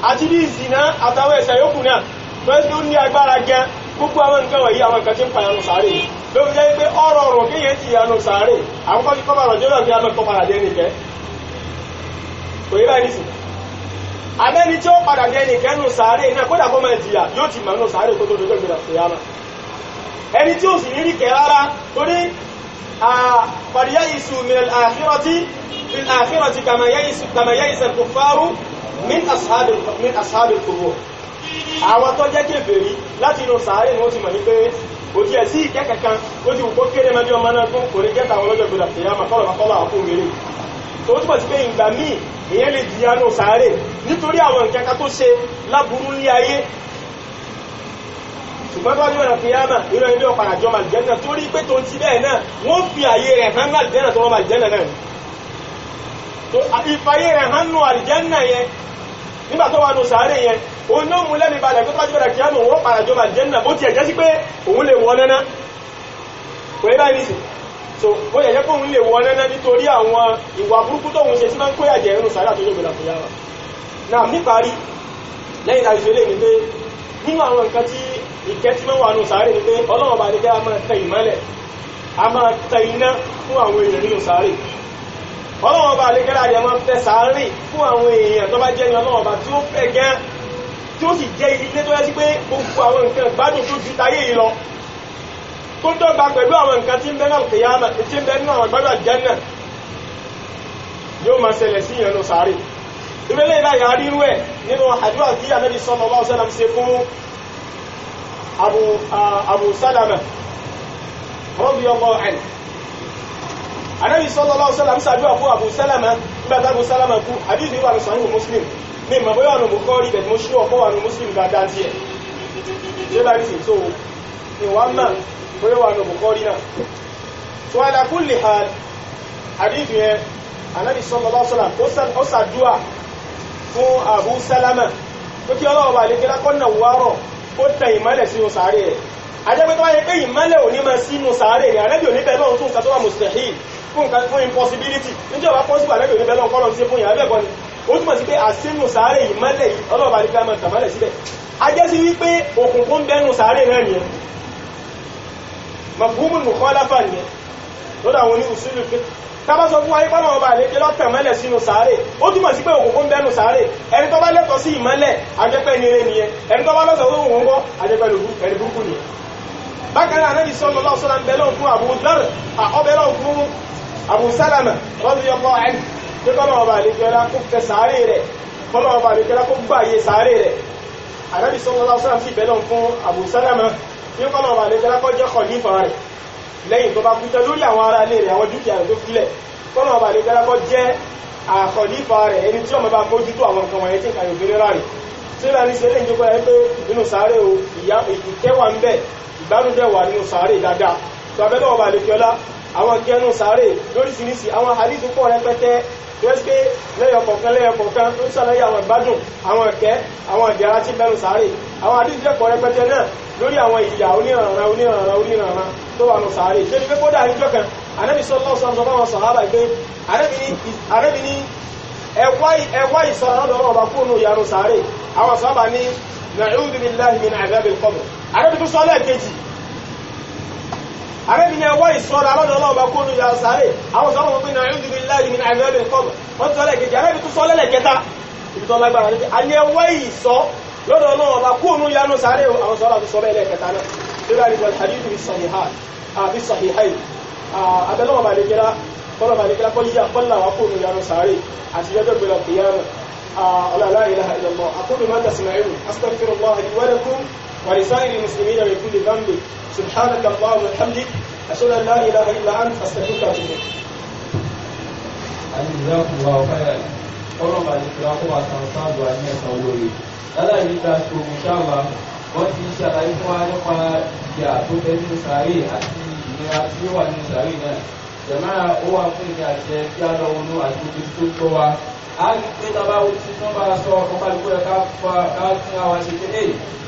àti bí ìsìná àtàwọn ẹ̀ṣẹ̀ yòókù náà tó ẹ́ tó ní agbára gan gbogbo àwọn nǹkan wọ̀nyí àwọn nǹkan tí ń fa ẹnu sáré ló fi jẹ́ pé ọ̀rọ̀ ọ̀rọ̀ kéèyàn ti ẹnu sáré àwọn kọ́ kíkọ́ bàrọ̀ jọ́lọ̀ bí a mẹ́kọ́ padà jẹ́ nìkẹ́ kò yí báyìí nìsín abẹ́ni tí ó padà jẹ́ nìkẹ́ nù sáré náà kódà kó máa jìyà yóò ti mọ̀ nù sáré kó tó dojú ìgbéra kìyàmá ẹni tí ó sì ní rí kẹ́ rárá torí qad ya'isu min al-akhirati fil akhirati kama ya'isa al-kuffaru min ashabil qubur àwọn tó jẹ́ kèfèrí láti inú sàárè ni wọ́n ti mọ̀ ní pé kò tí ẹ̀ sí ìkẹ́ kankan ó ti wù kó kéré mẹ́jọ ọmọ náà fún kò ní kẹta àwọn ọlọ́jọ́ gbọdọ̀ tèyà máa kọ́lọ̀ àkóhùn mèrè tó túnbọ̀ sí pé ìgbà míì èyàn lè jìyà nù sàárè nítorí àwọn nǹkan kan tó ṣe láburú ní ayé ṣùgbọ́n tó wájú ọ̀nà tèyà máa nínú ilé ọ̀padà jọ màlìjẹ́nà torí pé tó ń ti bẹ́ẹ̀ náà wọ́n fi àyè rẹ̀ hàn màlìjẹ́nà tó wọ́n màlìjẹ́nà náà ìfàyè rẹ̀ hàn nù àlìjẹ́nà yẹn nígbà tó wà nù sàárè yẹn òun náà mú lẹ́nu balẹ̀ tó tọ́jú bẹ̀rẹ̀ kí á mọ̀ wọ́n pàràjọ máa jẹ́ náà bó ti ẹ̀jẹ́ sí pé òun lè wọ́n náà kò yẹ báyìí nìsí so bó yẹ jẹ́ pé òun lè wọ́n náà nítorí àwọn ìwà burúkú tó òun ṣe sí máa ń kóyà jẹ́ nínú sàárè àtọ́jú bẹ̀rẹ̀ fún yàrá náà níparí lẹ́yìn tàbí ṣe lè ní pé nínú àwọn nǹkan tí ìkẹ́ tí wọ́n wà nù sàárè ni pé Ọlọ́run bá ní kẹ́ a máa tẹ ìmọ́lẹ̀ a máa tẹ iná fún àwọn èèyàn nínú sàárè Ọlọ́run bá lè kẹ́lá àdìyàn máa ń fẹ́ sàárè fún àwọn èèyàn tó bá jẹ́ ní Ọlọ́run bá tí ó fẹ́ gán tí ó sì jẹ́ ilé tó yẹ sí pé gbogbo àwọn nǹkan gbádùn tó ju táyé yìí lọ tó dọ́gba pẹ̀lú àwọn nǹkan tí ń bẹ náà kìyàmà tí ń bẹ nínú àwọn gbádùn àjẹ́nà yóò máa ṣẹlẹ̀ sí ìyẹn ló sàárè ìrẹ́lẹ̀ ìbáyà rírú ẹ̀ nínú àdúrà tí Ànábì sallallahu alaihi wasallam ṣe fún Abu Salama radiyallahu anhu Ànábì sallallahu alaihi wasallam ṣàdúrà fún Abu Salama nígbà tí Abu Salama kú hadith wà ní Sahih Muslim ní ìmọ̀ bóyá ọ̀nà Bukhari bẹ̀t mo ṣí ọ̀pọ̀ wà ní Muslim dáadáa tí ẹ̀ ṣe bá rí sí tó ìwọ̀n náà bóyá wà ní Bukhari náà so ala kulli hal hadith yẹn Ànábì sallallahu alaihi wasallam ó ṣàdúrà fún Abu Salama tó kí Ọlọ́run bá lè kí lákọ́nà wárọ̀ ó tẹ ìmọ́lẹ̀ sínú sàárè rẹ̀ ajẹ́pẹ́ tó wáyé pé ìmọ́lẹ̀ ò ní máa sínú sàárè rẹ̀ Ànábì ò ní bẹ̀rẹ̀ lọ́run tó nǹkan tó wà mustahil fún impossibility níjọba possible Ànábì ò ní bẹ̀rẹ̀ lọ́run kọ́lọ̀ sí fún ìyá bẹ́ẹ̀ kọ́ ni ó túnmọ̀ sí pé àsínú sàárè ìmọ́lẹ̀ yìí Ọlọ́run bá lè gbá mọ́ta mọ́lẹ̀ síbẹ̀ a jẹ́ sí wípé òkùnkùn bẹ́nu sàárè náà nìyẹn mafhumul mukhalafa nìyẹn lọ́dọ̀ àwọn oní usulul fiqh tábá sọ fún wa yípa náà bá lè jẹ́ lọ́tẹ̀ mọ́lẹ̀ sínú sàárè ó túnmọ̀ sí pé òkùnkùn bẹ́nu sàárè ẹni tó bá lẹ́tọ̀ sí ìmọ́lẹ̀ ajẹ́pẹ́ ní eré nìyẹn ẹni tó bá lọ́sọ̀ fún òun kọ́ ajẹ́pẹ́ ẹni burúkú nìyẹn bákan náà Ànábì sallallahu alaihi wasallam bẹ́lọ̀ fún Abu Dharr ọbẹ̀lọ̀ fún Abu Salama radiyallahu anhu pé kọ́nà ọba àlejẹ́lá kó fẹ́ sàárè rẹ̀ kọ́nà ọba àlejẹ́lá kó gbáyé sàárè rẹ̀ Ànábì sallallahu alaihi wasallam sì bẹ́lọ̀ fún Abu Salama pé kọ́nà ọba àlejẹ́lá kó jẹ́ khalifa rẹ̀ lẹ́yìn tó bá kú tẹ́ lórí àwọn ará ilé rẹ̀ àwọn dúkìá rẹ̀ tó filẹ̀ kọ́nà ọba àlejẹ́lá kó jẹ́ khalifa rẹ̀ ẹni tí ó máa bá mójútó àwọn nǹkan wọ̀nyẹn tí nǹkan yóò gbélé rárẹ̀ tí ó ní sẹ́lẹ̀ ìjọba ẹ pé nínú sàárè o ìkẹwà ń bẹ ìgbádùn wà nínú sàárè dáadáa tó abẹ́lẹ̀ ọba àlejẹ́lá àwọn kẹnu sàárè lóríṣiríṣi àwọn hadith pọ̀ rẹpẹtẹ wẹ́sí lẹ́yọkọ̀ọ̀kan tó sàlàyé àwọn ìgbádùn àwọn ẹ̀kẹ́ àwọn ìdẹ̀ra tí bẹnu sàárè àwọn hadith pọ̀ rẹpẹtẹ náà lórí àwọn ìyà oníranran tó wà nù sàárè tó ní pé kódà níjọ́ kan Ànábì sallallahu alaihi wasallam fáwọn sàhábà pé Ànábì ní ẹwà ìsọ̀rọ̀ lọ́dọ̀ ọba kúrò ìyànú sàárè àwọn sàhábà ní na'udhu billahi min adhabil qabr Ànábì tó sọ lẹ́ẹ̀kejì Ànábì ní ẹwà ìsọ̀rọ̀ lọ́dọ̀ ọba kúrò ìyànú sàárè àwọn sàhábà wọn pé na'udhu billahi min adhabil qabr wọ́n sọ lẹ́ẹ̀kejì Ànábì tó sọ lẹ́ẹ̀kẹta ibi tó lágbára ní a ní ẹwà ìsọ̀ lọ́dọ̀ Ọlọ́run ọba kú ònú yanu sáré àwọn sọ́lá tó sọ bẹ́ẹ̀ lẹ́ẹ̀kẹta náà tí ó bá rí wal hadith bis sahihayn abẹ́lọ́wọ̀ bá lè kẹ́lá kọ́ yíya kọ́lá wà kú ònú yanu sáré àti yẹ́jọ́ gbẹ̀lọ̀ kìyàmù la ilaha illallah aqulu ma tasma'un astaghfirullah li wa lakum wa lisa'iril muslimina min kulli dhanbin subhanaka allahumma wa bihamdik ashhadu an la ilaha illa anta astaghfiruka wa atubu Jazakumullahu khairan. Ọlọ́run bá lè fi wá kó wa san sáàdù àní ẹ̀sán olóore. Láláì ní ká tó ṣáàbà, wọ́n ti ṣàlàyé fún wa nípa ìyà tó bẹ nínú sàárè àti ìnira tí ó wà nínú sàárè náà. Jàmáà ó wà fún ìgbà àjẹ kí á lọ wọnú àti ojú tó tọ́ wa. A rí pé tábà ó ti tán bá sọ ọkọ̀ pálíkó ẹ̀ ká fún àwa ṣe pé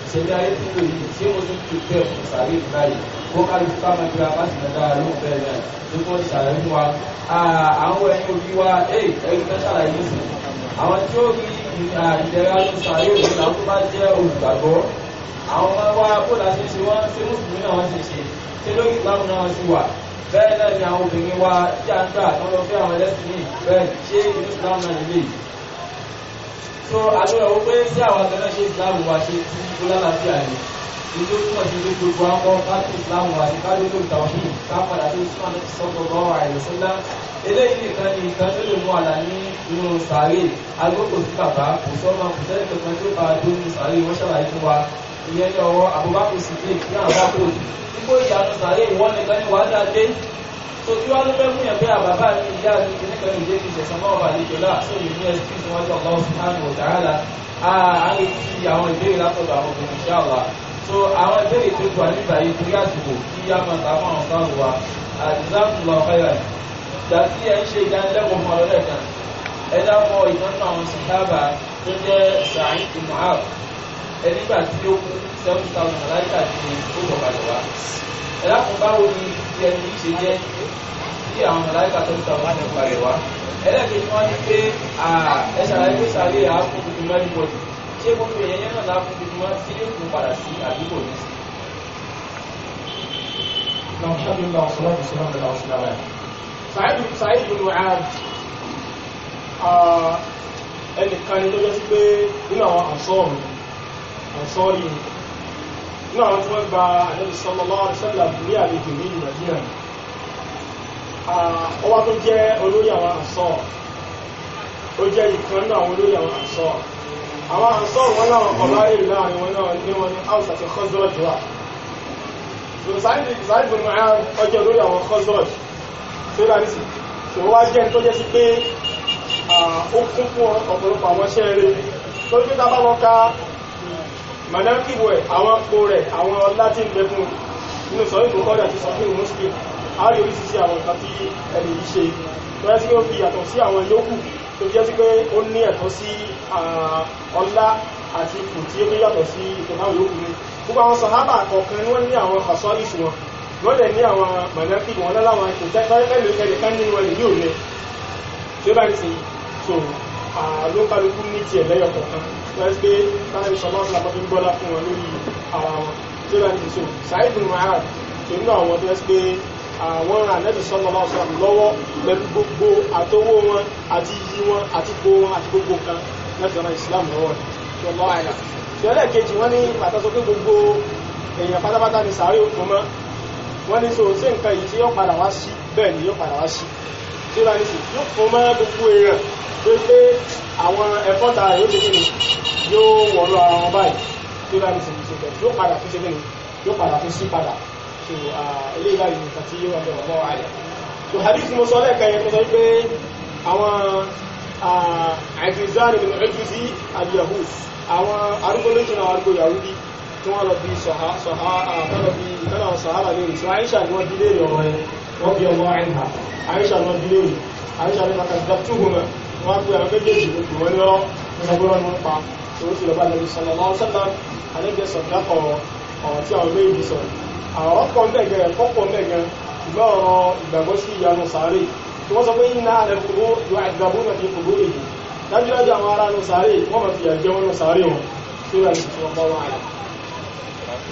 ìṣẹ̀lẹ̀ ayé tó lò yìí ṣé mo tún ti bẹ́ẹ̀ fún sàárè báyìí. Ó kálukú ká máa gbéra bá sì máa dára lóhùn bẹ́ẹ̀ náà. Tó kọ́ ṣàlàyé fún wa. Àwọn ẹni òbí wa ẹ̀rí fẹ́ ṣàlàyé nísìn àwọn tí ó rí ìdẹ̀ra ló sàárè òun làwọn tó bá jẹ́ olùgbàgbọ́ àwọn ọmọ wa kó la ṣe wọ́n ṣe mùsùlùmí náà wọ́n ṣe ṣe lórí ìsìlámù náà wọ́n ti wà bẹ́ẹ̀ náà ni àwọn obìnrin wa tí a ń gbà tó lọ fẹ́ àwọn ẹlẹ́sìn ní bẹ́ẹ̀ ṣé inú ìsìlámù náà nílé so àlọ́ ẹ̀ pé sí àwọn akẹ́kọ̀ọ́ ṣe ìsìlámù wa ṣe tí ó lálàáfíà ni ìlú túmọ̀ sí ilé gbogbo akọ́ káàtó ìsìlámù wa àti káàtó tó tàwí ká padà tó súnmọ́ sọ́kọ̀ lọ́wọ́ àìlèsọ́lá eléyìí nìkan ni nǹkan tó lè mú àlà ní inú sàárè agbókò sí bàbá kò sọ́mọ kò sẹ́ni kankan tó bá tó nínú sàárè wọ́n ṣàlàyé fún wa ìyẹn ní ọwọ́ Abubakar Siddiq ní àwọn bá kò nígbó ìyanu sàárè ìwọ́n nìkan ni wàá dáadé tó tí wàá ló fẹ́ fún yẹn pé àbàbà mi ìyá mi kì níkan ìdí èkì ìṣẹ̀sán náà wà ní ìjọba sórí ní ẹsẹ̀ tí wọ́n jọ Allah subhanahu wa ta'ala a lè fi àwọn ìbéèrè látọ̀dọ̀ àwọn obìnrin ṣáàlà so àwọn ìbéèrè tó tó àníbà yìí torí àsìkò kí á máa ta fún àwọn sáàrù wa jazakumullahu khairan dàtí ẹ ń ṣe ìdánilẹ́kọ̀ọ́ fún ọlọ́dẹ̀ kan ẹ dáwọ́ ìtọ́nà àwọn sàhábà tó jẹ́ Sa'id ibn Mu'adh ẹnígbà tí ó kú 7,000 màláíkà ní ó bọ̀kàlẹ̀ wá ẹ dákun báwo ni ti ẹni ṣe jẹ́ tí àwọn màláíkà 7,000 máa ń bọ̀kàlẹ̀ wá ẹlẹ́gbẹ̀ẹ́ wọn ni pé ẹ ṣàlàyé pé sàárè àákùn tuntun mẹ́rin bọ̀dì ṣé gbogbo èèyàn náà láàkùn tuntun wọn tí yóò tún padà sí àdúgbò ní sí. alhamdulillah wassalatu wassalamu ala rasulillah Sa'id ibn Mu'adh ẹnìkan ni tó jẹ́ sí pé nínú àwọn ànsọ́rì nínú àwọn tí wọ́n gba Ànábì sallallahu alaihi wasallam ní àlejò ní Madina ọwá tó jẹ́ olórí àwọn ànsọ́r ó jẹ́ ìkan náà àwọn olórí àwọn ànsọ́r wọn láwọn kọ̀láyè láàrin wọn náà ní wọn ní Aws àti Khazraj wà Sa'id ibn Mu'adh ọjọ́ olórí àwọn Khazraj tó dárí sí tó wá jẹ́ tó jẹ́ sí pé ó kún fún ọ̀pọ̀lọpọ̀ àwọn iṣẹ́ rẹ̀ tó gbé tá bá lọ ká manakibu ẹ̀ àwọn po rẹ̀ àwọn ọlá tí ń bẹ fún inú sọ ìlú kọ́dà ti sọ fún Muslim a rí oríṣiríṣi àwọn nǹkan tí ẹni yìí ṣe tó yẹ sí pé ó fi yàtọ̀ sí àwọn yòókù tó jẹ́ sí pé ó ní ẹ̀tọ́ sí ọlá àti ipò tí ó yàtọ̀ sí ìtọ́náwó yòókù ní gbogbo àwọn sàhábà kọ̀ọ̀kan ni wọ́n ní àwọn khasa'is wọn wọ́n lè ní àwọn manakibu wọn láwọn ipò tẹ́lẹ̀kẹ́lẹ̀ nínú ẹni yóò lẹ tí ó bá ní sí so ló ń kálukú ní ti ẹ̀lẹ́yọ̀ kọ̀ọ̀kan wọ́n pé láàrín sọlọ́sílá mọ́ fi ń gbọ́lá fún wọn lórí ara wọn tí ó bá ní sí so Sa'id ibn Mu'adh tó nínú àwọn tó ẹ́sì pé àwọn ràn Ànábì sallallahu alaihi wasallam lọ́wọ́ pẹ̀lú gbogbo àtọwọ́ wọn àti iyì wọn àti gbogbo wọn àti gbogbo kan láti ọ̀nà Islam lọ́wọ́ tí ọlọ́ àìlà tí ẹlẹ́ẹ̀kejì wọ́n ní pàtàkì pé gbogbo èèyàn pátápátá ni sàárè òkú mọ́ wọ́n ní so sí nǹkan yìí tí yóò padà wá sí bẹ́ẹ̀ ni yóò padà wá sí tí ó bá ní sí yóò fún mọ́ gbogbo èèyàn tó pé àwọn ẹ̀fọ́ta yóò ṣe kíni yóò wọ̀n lọ ara wọn báyìí tí ó bá ní sí ṣe bẹ́ẹ̀ yóò padà fún ṣe kíni yóò padà fún sí padà so ilé ìbáyìí nǹkan tí yóò wà bẹ̀rẹ̀ lọ́wọ́ àyà so hadith mo sọ lẹ́ẹ̀kan yẹn mo sọ pé àwọn àìsàn ìbìnrin ẹjú sí al-Yahud àwọn arúgbó méjì náà arúgbó Yahudi tí wọ́n lọ bí sọ̀hábà lórí tí Àìṣà ni wọ́n dílé ọ̀rọ̀ ẹ̀ wọ́n bí ọmọ àìhà Àìṣà ni wọ́n dílé rí Àìṣà ní kàkà ìdàtúhùmọ̀ wọ́n pè àwọn méjèèjì lókè wọ́n lọ́rọ̀ nígbàgbọ́rọ̀ ní wọ́n pa tó ó ti lọ bá lẹ́bí sallallahu alaihi wasallam àlẹ́gbẹ̀ sọ̀dákọ̀ ọ̀rọ̀ tí àwọn méjì sọ àwọn ọkọ̀ mẹ́gẹ̀ kọ́kọ̀ mẹ́gẹ̀ ìgbà ọ̀rọ̀ ìgbàgbọ́ sí ìyanu sàárè tí wọ́n sọ pé iná àlẹ́kùnrin yóò àgbàbú náà fi kògbó èyí dájúdájú àwọn ará nù sàárè wọ́n mọ̀ fi àjẹ́ wọn nù sàárè wọn tí ó rà ní ìṣẹ́ ọgbà wọn àyà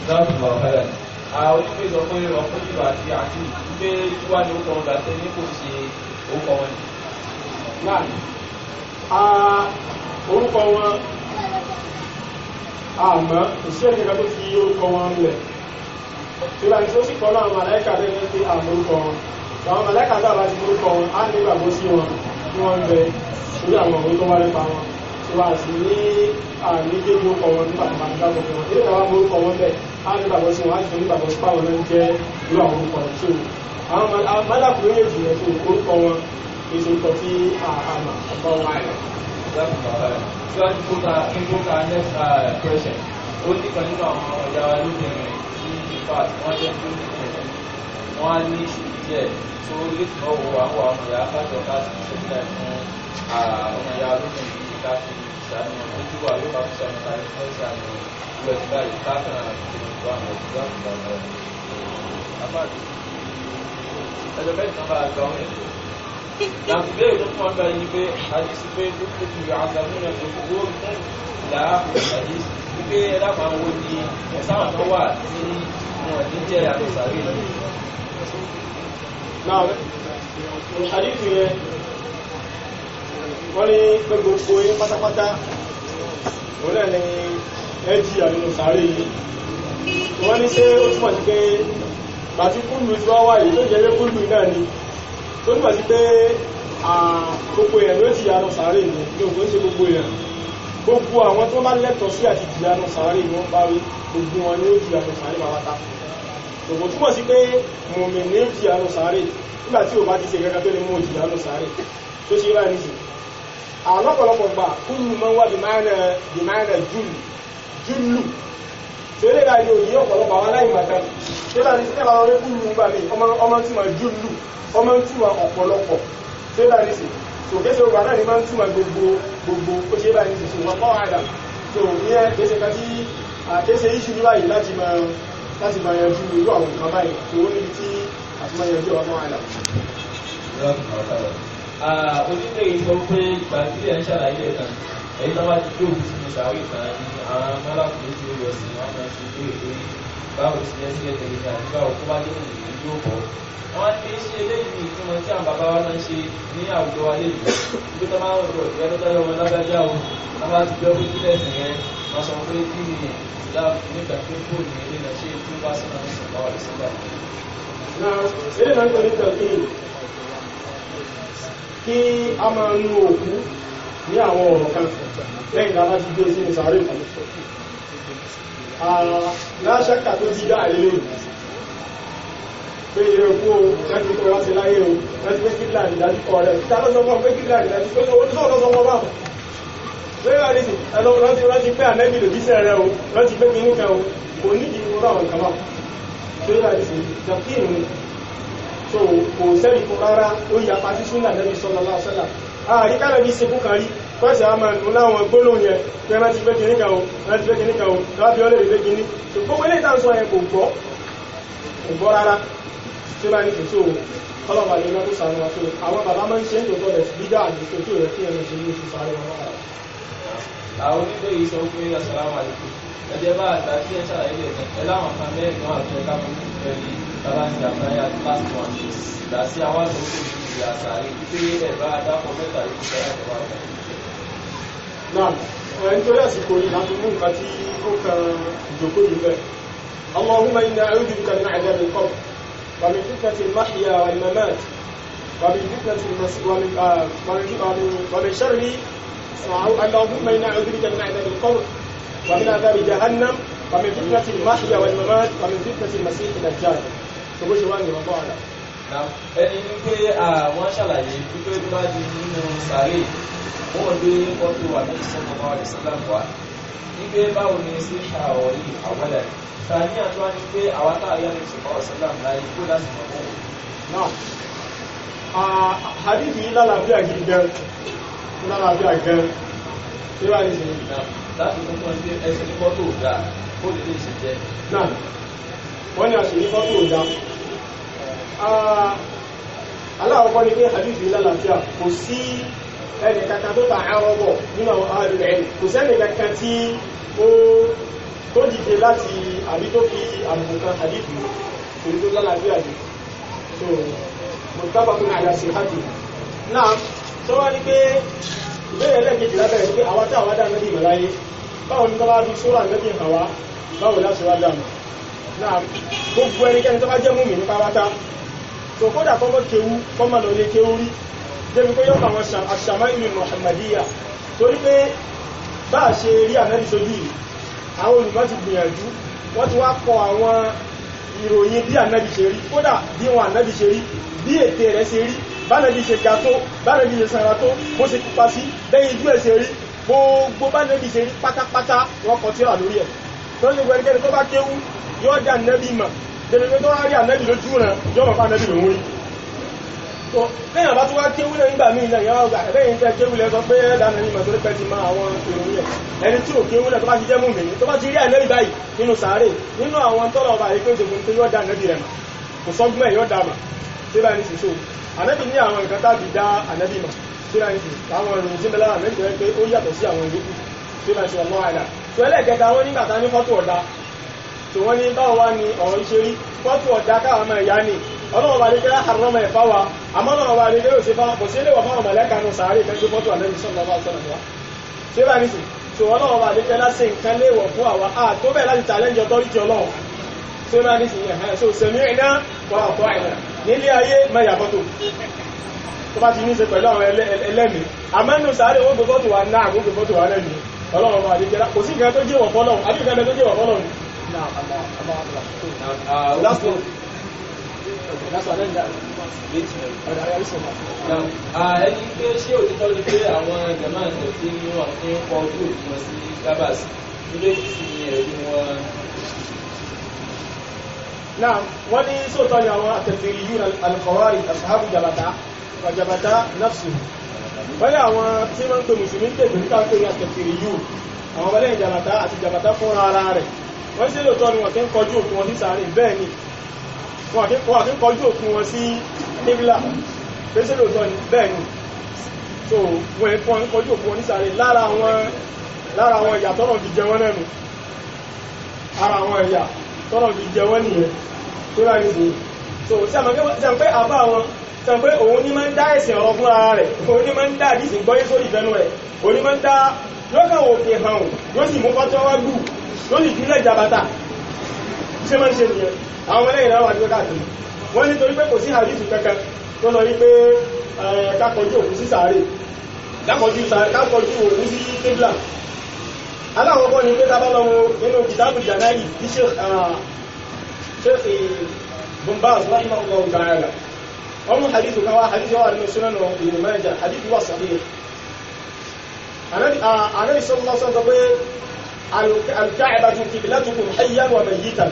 Ìdáàbò ọ̀fẹ́rẹ̀. Onígbé sọ pé ọkùnrin àti àti pé wà ní orúkọ wọn gbàtẹ́ ní kò ṣe orúkọ wọn. Náà, orúkọ wọn, àmọ́ ìṣẹ́ ìjọba tó fi orúkọ wọn lẹ̀ tí wọ́n ti tó sì kọ́ láwọn màláìkà lẹ́yìn pé àmórúkọ wọn àwọn màláìkà tó àbá ti orúkọ wọn á ní ìgbàgbọ́ sí wọn tí wọ́n ń bẹ lórí àwọn òwe tó wá nípa wọn tí wọ́n sì ní àní dé orúkọ wọn nígbà tó máa ń dábọ̀ fún wọn ilé ìgbà wọn orúkọ wọn bẹ́ẹ̀ á ní ìgbàgbọ́ sí wọn á sì ní ìgbàgbọ́ sí páwọn náà ń jẹ́ irú àwọn orúkọ wọn tó àwọn màláìkà méjèèjì rẹ̀ tó orúkọ wọn èso ìkọ̀ tí àmà ọ̀pá wọn àìlẹ̀. Síwájú tó ka next question ó ní kan nínú àwọn ọ̀dà wa lóbìnrin tí ìfà wọ́n jẹ́ tó ní ìpínlẹ̀ wọ́n á ní ìṣòro díẹ̀ tó lè tún ọwọ́ àwọn ọmọ ìyá kájọ láti ṣe sílẹ̀ fún ọmọ ìyá lóbìnrin yìí láti ṣàánú ojú wa yóò bá fi ṣàánú kárí fún ìṣàánú ìwé ìgbà yìí kákan ìgbìmọ̀ àwọn ìgbà ìgbà ọ̀rọ̀ ẹjọ́ bẹ́ẹ̀ tán bá gbà ọ́n ètò láti bẹ́ẹ̀ tó fún ọgbà yìí pé àdìsí pé dúkú ju àgbàmúnà tó kú ó fún ìlàáfù àdìsí wípé ẹ̀dàpọ̀ àwọn wo ni ẹ̀sáwọn kan wà tí wọn ní jẹ́ àtọ̀sàrí yìí. náà àdìsí yẹn wọ́n ní pé gbogbo yín pátápátá òun náà ní ẹ̀jì àdínú sàárè yìí wọ́n ní ṣé ó túmọ̀ sí pé bàtí kúlù tí wọ́n wà yìí tó jẹ́ pé kúlù náà ni tó túnbà sí pé gbogbo èèyàn ló ti yànà sàárè ní ògbó ṣe gbogbo èèyàn gbogbo àwọn tó bá lẹ́tọ̀ọ́ sí àti jìyànà sàárè ní wọ́n bá rí gbogbo wọn ni ó jìyànà sàárè pàwátá ògbó túnmọ̀ sí pé mọ̀mí ní ó jìyànà sàárè nígbà tí ò bá ti ṣe gẹ́gẹ́ tó lè mú jìyànà sàárè tó ṣe bá nìsí àlọ́pọ̀lọpọ̀ gbà kúlù máa ń wá bìmáànà júlù tó lè ra ilé òyìn ọ̀pọ̀lọpọ̀ àwọn aláìmọ̀ta tó bá ní sí ẹ̀bà orí kúlù nígbà mí ọmọ tí ma júlù ọmọ ń túmọ̀ ọ̀pọ̀lọpọ̀ tó bá ní sí tó kéṣe ogun náà ni máa ń túmọ̀ gbogbo ó ṣe bá ní sí wọn kọ́ àdà tó ní ẹ kéṣe ká tí àkéṣe iṣu ní báyìí láti máa yanjú irú àwọn nǹkan báyìí tó ó níbi tí àti máa yanjú ọmọ àdà. onílé yìí sọ pé ìgbà tí ẹ̀ ń ṣàlàyé ẹ̀ kan èyí tó bá ti gbé òkú sínú sàárè kan ní àwọn mọ́lákùnrin tí ó yọ sí wọn máa ti gbé èdè báwo ti jẹ́ sí ẹ̀tẹ̀lẹ̀ ní àdúgbà òkú bá dé òkú yóò bọ̀ wọ́n ti ṣe eléyìí tí wọ́n tí àwọn bàbá wa máa ń ṣe ní àwùjọ wa léyìí ibi tó máa ń rọ̀ ìgbẹ́ tó tọ́jú ọmọ lágbájá o wọ́n bá ti gbọ́ pé kílẹ̀ sí yẹn wọ́n sọ pé kí ni ìdá nígbà pé fóònù ilé náà ṣe tí ó bá sí náà sùn báwa lè sọ́gbà. ilé náà ń tọ́ nítorí kí a máa nu òkú ní àwọn ọ̀rọ̀ kan lẹ́yìn tá a bá ti gbé sínú sàárè kan láṣẹ́kà tó ti dá àlélé pé ìrẹ̀ òkú o láti tó wá sí láyé o láti pé kíbla ìdájúkọ rẹ̀ títà lọ́sọ́mọ́ pé kíbla ìdájúkọ rẹ̀ oníṣọ́ lọ́sọ́mọ́ bá lórí àdísì rántí pé ànẹ́bì lè jíṣẹ́ rẹ̀ o rántí pé kí níkẹ́ o kò ní ìdí àwọn nǹkan máa lórí àdísì jàkíìnù ni so kò sẹ́rì fún rárá ó yà pàtí súnà nẹ́bì sallallahu alaihi wasallam àríká nẹ́bì ṣe fún kan rí pẹ́sẹ̀ a máa nù láwọn gbólóhùn yẹn pé rántí pé kìníkà o rántí pé kìníkà o lábí ọlẹ́rẹ̀ pé kìní so gbogbo ilé ìtàn sọ yẹn kò gbọ́ rárá tí ó bá ní tòótọ́ ọlọ́pàá lè mẹ́kú sàánú wa tó àwọn bàbá máa ń ṣe ń tòótọ́ rẹ̀ bí dáa ní tòótọ́ rẹ̀ kí ẹnu ṣe ní oṣù sáré wọn wà. àwọn onígbé yìí sọ pé assalamu alaikum ẹjẹ bá àgbà tí ẹ ṣàlàyé lè ẹ láwọn kan mẹ́rin náà àti ẹ̀ka fún ìfẹ́ ní bàbá ti àpáyà last one ìgbà sí àwọn àgbòkù ìdí àṣàrí pé ẹ bá dápọ̀ mẹ́ta yìí fẹ́ láti wá fún náà nítorí àsìkò yìí láti mú nǹkan tí ó kan ìjòkó yìí bẹ́ẹ̀ Allahumma inna a'udhu bika min 'adhabi al-qabr wa min fitnati al-mahya wal-mamat wa min fitnati al-masih wa min sharri Allahumma inna a'udhu bika min 'adhabi al-qabr wa min 'adhabi jahannam wa min fitnati al-mahya wal-mamat wa min fitnati al-masih ad-dajjal tó bó ṣe wá ní ọgbọ́n àdá. ẹni ní pé àwọn ṣàlàyé pípé tó bá di nínú sàárè wọ́n gbé ọdún wà ní ìṣẹ́gun ọmọ ìsìlámù wa nígbé báwo ni sí ṣàwọ̀ yìí àwọ̀lẹ̀ ta ní àtúwá ní pé àwọn táàrí àmì ìṣẹ́gun ìsìlámù láyé kó láti mọ̀ fún náà hadithi yìí lálàáfíà gidi gan lálàáfíà gan tí wà ní ìṣẹ́gun náà láti fún wọn pé ẹsẹ̀ ní fọ́tò òdà ó lè lè ṣe jẹ́ náà wọ́n ní àṣẹ ní fọ́tò òdà aláwọ̀kọ́ ni pé hadithi yìí lálàáfíà kò sí ẹni kankan tó ta àárọ̀bọ̀ nínú àwọn ààrẹ kò sẹ́ni kankan tí ó tó dìde láti àbí tó fi àbùkù kan hadithi torí tó lálàáfíà jù so muttafaqun ala sihhati náà tó wá ní pé ìbéèrè lẹ́ẹ̀kejì lábẹ́rẹ̀ pé àwọn tí àwọn dáná bí ìmọ̀láyé báwo ní tọ́lá bí sóra nẹ́bí hàn wá báwo láti wá dáa náà gbogbo ẹnikẹ́ni tó bá jẹ́ mú mi ní pàwátá tó kódà kọ́mọ́ kéwú kọ́mọ́ lọ lé kéwú rí débi pé yọ́pọ̀ àwọn àṣàmá ìlú Muhammadiyya torí pé bá a ṣe rí ànábì sójú yìí àwọn olùmọ̀ ti gbìyànjú wọ́n ti wá kọ àwọn ìròyìn bí ànábì ṣe rí kódà bí wọn ànábì ṣe rí bí ètè rẹ̀ ṣe rí bánàbí ṣe ga tó bánàbí ṣe sanra tó bó ṣe pupa sí bẹ́yìn ojú ẹ̀ ṣe rí gbogbo bánàbí ṣe rí pátápátá wọ́n kọ tírà lórí ẹ̀ tó ń gbogbo ẹnikẹ́ni tó bá kéwú yóò dá ànábì mọ̀ dẹ̀dẹ̀ tó wá rí ànábì lójú rẹ̀ yóò mọ̀ fún ànábì lòun rí tó lẹ́yìn àbá tó wá kéwú náà nígbà míì náà yọ́ ọgbà lẹ́yìn tẹ́ kéwú lẹ́ sọ pé ẹ̀dá ànábì mọ̀ tó pẹ́ ti máa àwọn ìròyìn ẹ̀ ẹni tí ò kéwú náà tó bá ti jẹ́ mú mi tó bá ti rí ànábì báyìí nínú sàárè nínú àwọn tọ́lọ̀ ọba àyíkó ìṣègùn tó yọ́ dá ànábì rẹ̀ mọ̀ kò sọ́gbọ́n ẹ̀ yọ́ dá mọ̀ tí bá ní sì so ànábì ní àwọn nǹkan tàbí dá ànábì mọ̀ tí bá ní sì àwọn ìròyìn tí mẹ́lára mẹ́jọ pé ó yàtọ̀ sí àwọn ìlú tí bá ní sì ọmọ àìdá tó ẹlẹ́ẹ̀kẹta wọ́n nígbà tá ní fọ́tò ọ̀dá tó wọ́n ní báwo wá ní ọ̀rọ̀ ṣe rí fọ́tò ọ̀dá káwọn ọmọ ìyá ni ọlọ́wọ́ bá lè kẹ́ àrọ́mọ ẹ̀fá wa àmọ́ náà wà lè lérò sí fáwọn kò sí lè wà fáwọn mọ̀lẹ́ka nù sàárè fẹ́ gbé fọ́tò ànábì sọ́nà bá sọ́nà wá tí bá ní sì tó ọlọ́wọ́ bá lè kẹ́ láti nǹkan léwọ̀ fún àwa tó bẹ̀ láti challenge authority ọlọ́run tí ó máa ní sí ẹ̀hẹ́ so sami'na wa ata'na nílé ayé mẹ́yà fọ́tò tó bá ti ní ṣe pẹ̀lú àwọn ẹlẹ́mìí àmẹ́nu sáré ó gbogbo tó wà náà gbogbo tó wà lẹ́mìí ọlọ́run bá àdíjẹ́lá kò sí ìgbẹ́ tó jẹ́ wọ̀ fọ́lọ́run àbí ìgbẹ́ tó jẹ́ wọ̀ fọ́lọ́run ẹni pé ṣé òtítọ́ ni pé àwọn jàmáà àti tí wọ́n fi ń kọ ojú òfin sí gábàsì nílé sí ẹ̀rí wọn. náà wọ́n ní sóòtọ́ ni àwọn at-takfiriyyun al-khawarij ashabu jabata wa jabata nafsuhu wọ́n ní àwọn tí wọ́n ń pè mùsùlùmí tèbí nípa pé ní at-takfiriyyun àwọn ọmọlẹ́yìn jabata àti jabata fúnra ara rẹ̀ wọ́n sí lóòtọ́ ni wọ́n kí ń kọjú òkú wọn sí sàárè bẹ́ẹ̀ ni wọ́n kí ń kọjú òkú wọn sí kíbílà pé sí lóòtọ́ ni bẹ́ẹ̀ ni so wọ́n ń kọjú òkú wọn ní sàárè lára àwọn ìyà tọ́nà fi jẹ wọ́n nẹ́nu ara àwọn ìyà tọ́nà fi jẹ wọ́n nìyẹn tó rà nìyí so sẹ́m pé àbá wọn sẹ́m pé òun ní máa ń dá ẹ̀sìn ọ̀rọ̀ fún ara rẹ̀ òun ní máa ń dá àdìsí gbọ́yé sórí ìfẹ́nu rẹ̀ òun ní máa ń dá lọ́kàn òkè hàn yóò sì mú kọ́tọ́ wá gbù yóò sì jùlẹ̀ jàbátà ṣé máa ń ṣe nìyẹn àwọn ọmọ lẹ́yìn náà wà ní káàkiri wọ́n ní torí pé kò sí àdìsí kankan tó lọ rí pé kákọjú òkú sí sàárè kákọjú òkú sí tébìlà aláwọ̀kọ́ ni pé tábàlọ́wọ́ nínú kìtàbù jànáyì tí Sheikh Bin Baz rahimahullahu ta'ala ọmọ hadithu kan wá hadithu wà nínú Sunan Ibn Majah hadithu wà sahih Ànábì sallallahu alaihi wasallam pé al-Ka'batu qiblatukum hayyan wa mayyitan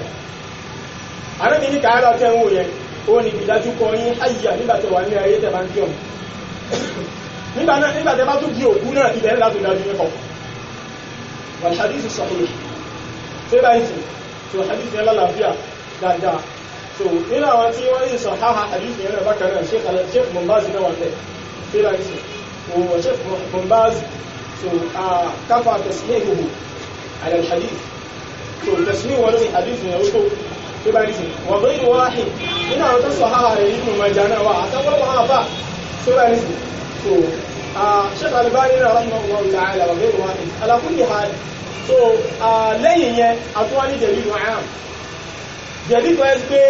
Ànábì ní Ka'ba tẹ́ ń wò yẹn ó ní ìdájú kọ yín hayya nígbàtẹ̀ wà ní ayé tẹ́ bá ń kí ọmọ nígbàtẹ̀ bá tún di òkú náà ibẹ̀ látò dájú mẹ́kọ̀ọ́ والحديث صحيح سيبا يسي سو حديث يلا لافيا دا سو إلا وانتي وإن صحاح حديث يلا بكنا الشيخ بن باز نوانته سيبا يسي وشيخ بن باز سو كفى تسميهه على الحديث سو تسميه ولو حديث يوتو سيبا يسي وغير واحد إلا وانتي صحاح ابن مجانا وعتبرها فا سيبا يسي سو Sheikh Albani رحمه الله تعالى وغير واحد على كل حال so lẹ́yìn yẹn àtúwá ní jẹ̀lìdù àám jẹ̀lìdù ẹ́ pé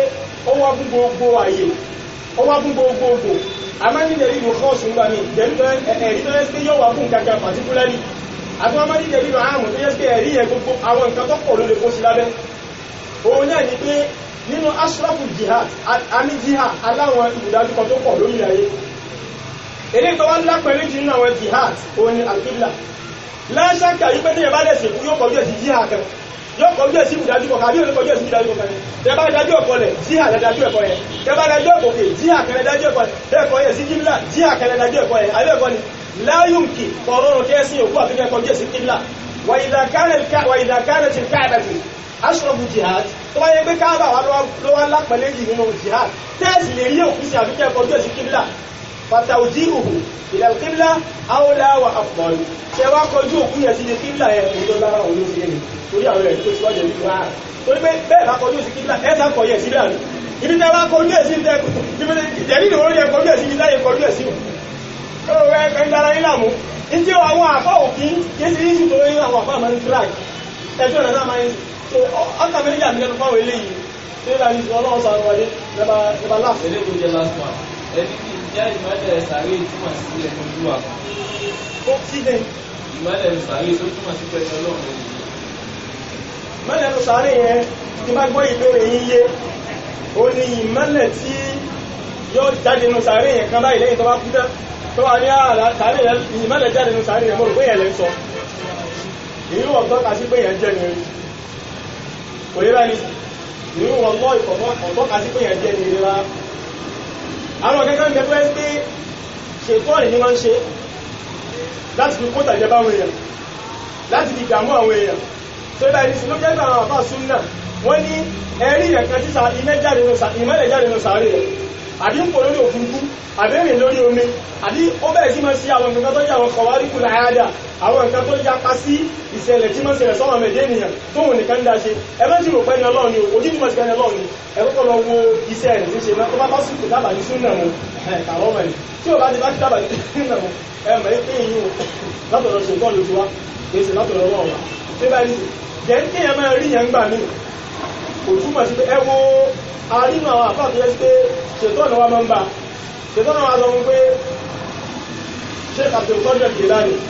ó wá fún gbogbo ayé ó wá fún gbogbogbò a máa ní jẹ̀lìdù kọ́ọ̀sù ń gbà ní jẹ̀lìdù ẹ̀rí tó ẹ́ pé yóò wá fún kankan particularly àtúwá máa ní jẹ̀lìdù àám tó yẹ́ pé ẹ̀rí yẹn gbogbo àwọn nǹkan tó pọ̀ ló lè kó sí lábẹ́ òun náà ni pé nínú ashrafu jihad àmì jihad aláwọn ìdájú kan tó pọ̀ lórí ayé èdè tó wá ń lápẹ̀lẹ́ jù nínú àwọn jihad òun ni al-qibla láṣákà yí pé tí ẹ bá lẹ́sìn fún yóò kọjú ẹ̀ sí jihad kan yóò kọjú ẹ̀ sí ìdájú kọ̀ọ̀kan àbí olùkọjú ẹ̀ sí ìdájú kọ̀ọ̀kan tẹ bá dájú ọ̀pọ̀ lẹ̀ jihad lẹ́dájú ẹ̀kọ́ yẹn tẹ bá dájú ọ̀pọ̀kè jihad kan lẹ́dájú ẹ̀kọ́ yẹn sí qibla jihad kan lẹ́dájú ẹ̀kọ́ yẹn àbí ẹ̀kọ́ ni láyùnkì kọ̀ọ̀rọ̀ kẹ́sí òkú àfikẹ́ kọjú ẹ̀ sí qibla wa idha kanat al-ka'batu ashrafu jihad tó bá yẹ pé káàbà wà ló wá lápẹ̀lẹ́ jù nínú jihad tẹ́ẹ̀sì lè rí òkú sí àfikẹ́ kọjú ẹ̀ sí qibla فتوجيهه إلى القبلة أولى وأفضل سواء كوجو كو يسي القبلة يقول لا أولو سيني torí àwọn ẹ̀rí tó síwájú ìlú wa torí pé bẹ́ẹ̀ bá kọjú sí kíbílà ẹ́sà kọjú ẹ̀ sí láàrín ibi tẹ́ bá kọjú ẹ̀ sí ìdẹ́kù ìdẹ́lì ìwọ̀n yẹ kọjú ẹ̀ sí ìdáyẹ kọjú ẹ̀ sí ọ̀rọ̀ ẹ̀ ń dára nílàmú ìdí àwọn àfá òfin kéèsì ní ìṣùtò orí àwọn àfá àmà ní drag ẹjọ́ ìrànà máa ń so ọ́kà mẹ́rin jà mílẹ̀ fáwọn eléyìí tí ó bá ní ọlọ́run sọ àwọn lẹ́bà láàfin ilé tó jẹ́ last one ẹni tí ìjẹ́ ìmọ́lẹ̀ sàárè túmọ̀ sí ẹni ojú wa ó sí dẹ̀ ìmọ́lẹ̀ sàárè tó túmọ̀ sí pẹ̀lú ọlọ́run lórí ìmọ́lẹ̀ tó sàárè yẹn tí bá gbọ́ ìbéèrè yín yé ó ní ìmọ́lẹ̀ tí yóò jáde nù sàárè yẹn kan báyìí lẹ́yìn tó bá kú tán tó wà ní ààlà sàárè yẹn ìmọ́lẹ̀ jáde nù sàárè yẹn mo rò pé yẹn lẹ́ sọ ìlú ọ̀tọ́ka sí pé yẹn jẹ́ ní rí kò yẹ báyìí ìlú ọlọ́ ọ̀tọ́ka sí pé yẹn jẹ́ ní rí rárá àwọn akẹ́kọ̀ọ́ ń bẹ pẹ́ pé ṣètọ́ọ̀nì ní wọ́n ń ṣe láti fi kó tàjẹ́ báwọn èèyàn láti fi dààmú àwọn èèyàn tó báyìí sí ló jẹ́ pé àwọn àbá súnnà wọ́n ní ẹ̀rí ẹ̀kan tí ìmọ́lẹ̀ jáde nù sàárè rẹ̀ àbí ń pò lórí òfurufú àbẹ́rìn lórí omi àbí ó bẹ̀rẹ̀ sí máa sí àwọn nǹkan tó jẹ́ àwọn kọ̀wáríkù láyádà àwọn nǹkan tó yapa sí ìṣẹ̀lẹ̀ tí máa ṣẹlẹ̀ sọ́wọ́n mẹ́jẹ́ ènìyàn tó wọ́n nìkan dá ṣe ẹgbẹ́ tí rò pẹ́ ní ọlọ́run ni ojú tí máa ṣe ní ọlọ́run ni ẹ̀kọ́kọ́ lọ wo iṣẹ́ rẹ̀ tí ṣe náà tó bá bá sùkù dábàá ní súnà mu ẹ̀kàwọ́ mẹ́rin tí ò bá ti bá ti dábàá ní súnà mu ẹ̀mẹ́ pé yíò látọ̀rọ̀ ṣe nǹkan lójú wa kìí ṣe látọ̀rọ̀ ọlọ́run wa tí bá ní jẹ́ kí ẹ máa rí yẹn gbà mí kò túmọ̀ sí pé ẹ wo àrínú àwọn àfáà tó yẹ sí pé ṣètọ́nà wa máa ń bá ṣètọ́nà wa sọ fún pé Sheikh Abdul Qadir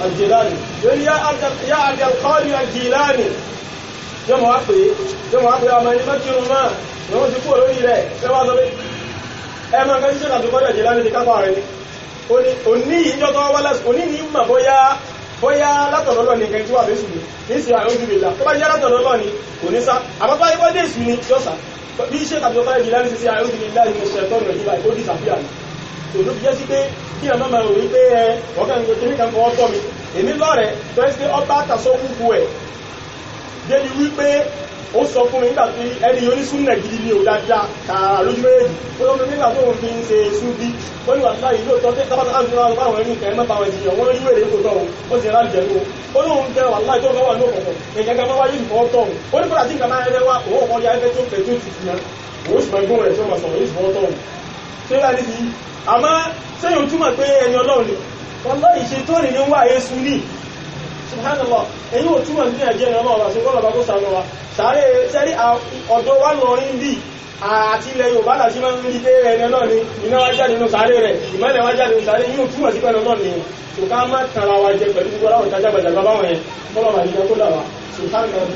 al-Jilani yóò ní yá Abdul Qadir al-Jilani yóò mọ̀ wá pé ọmọ ẹni mọ́kírun náà ni wọ́n ti kú lórí rẹ̀ ṣe wá sọ pé ẹ máa kẹ́ sí Sheikh Abdul Qadir al-Jilani ti kápá rẹ̀ ni òní ìjọ tó wá lásìkò ní ní mà bóyá látọ̀lọ́lọ́ ní kẹ́ tí wà fésù ní ìsìn àwọn ojúbìlá tó bá jẹ́ látọ̀lọ́lọ́ ní kò ní sá àmọ́tọ́ ayébọ́ dé ìsù ní yọ́sà bí Sheikh Abdul Qadir al-Jilani sí àwọn ojúbìlá ìmọ̀ṣẹ̀ tọ́nà ìjìlá ìkó dìsàfíà ní tó ló fi jẹ́ sí pé kí ẹ máa rò wípé ọ̀gán ìgbòkè kan fọwọ́ tọ́ mi èmi lọ́rẹ̀ tó ẹ́ sí pé ọba àtàsọ́ wúwo ẹ̀ débi wípé ó sọ fún mi nígbà tí ẹni yóò ní súnnà gidi ní ò dáadáa kààrà lójú méjì ó lọ́mọ nígbà tó ń fi ń ṣe súnbí ó ní wàtí láyé lóòótọ́ tí tábàtà láti wá àwọn ẹni nǹkan ẹmẹ́ta àwọn ìjìyàn wọ́n rí wèrè kò tọ́run ó sì rá jẹ́ lóò ó lóun jẹ́ wà láì tó fẹ́ wà ní òkùnkùn nǹkan kan máa wáyé ìfọ́ tọ́run ó ní kọ́lá tí nǹkan máa rẹ́ wá òun ọkọ̀ ya ẹgbẹ́ tó fẹ́ tó tutù yẹn òun sì máa gbóhùn rẹ̀ tó máa sọ̀rọ̀ yìí fọ́ tọ́run ṣé bá ní sí àmọ́ sẹ́yìn túmọ̀ pé ẹni ọlọ́run ni ọlọ́ ìṣètọ́rin ní wà Yésù ní subhanallah ẹ̀yìn ò túmọ̀ ní ẹ̀jẹ̀ ìrànlọ́ ọ̀rọ̀ àti ọlọ́ba kó sànú wa sáré sẹ́rí ọ̀dọ́ wà lọ́rin bí àti ilẹ̀ Yorùbá láti máa ń rí pé ẹni ọlọ́run ni iná wá jáde nínú sáré rẹ̀ ìmọ́lẹ̀ wá jáde nínú sáré yóò túmọ̀ sí pẹ̀lú ọlọ́run ni tó ká má tara wa jẹ pẹ̀lú gbogbo aláwọ̀ ìtajà gbàjàgbà báwọn yẹn fọlọ́ba ìjọ kó dà wá subhanallah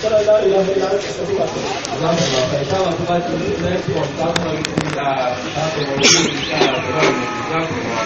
Sọ́dọ̀ ìlà ìlà ìlà ìṣẹ́fúnwà. Ìlànà ìtàwọn tó bá ti ní next one táwọn ìpínlẹ̀ àtàkùn orí ìṣẹ́ àtàkùn ìṣẹ́ àtàkùn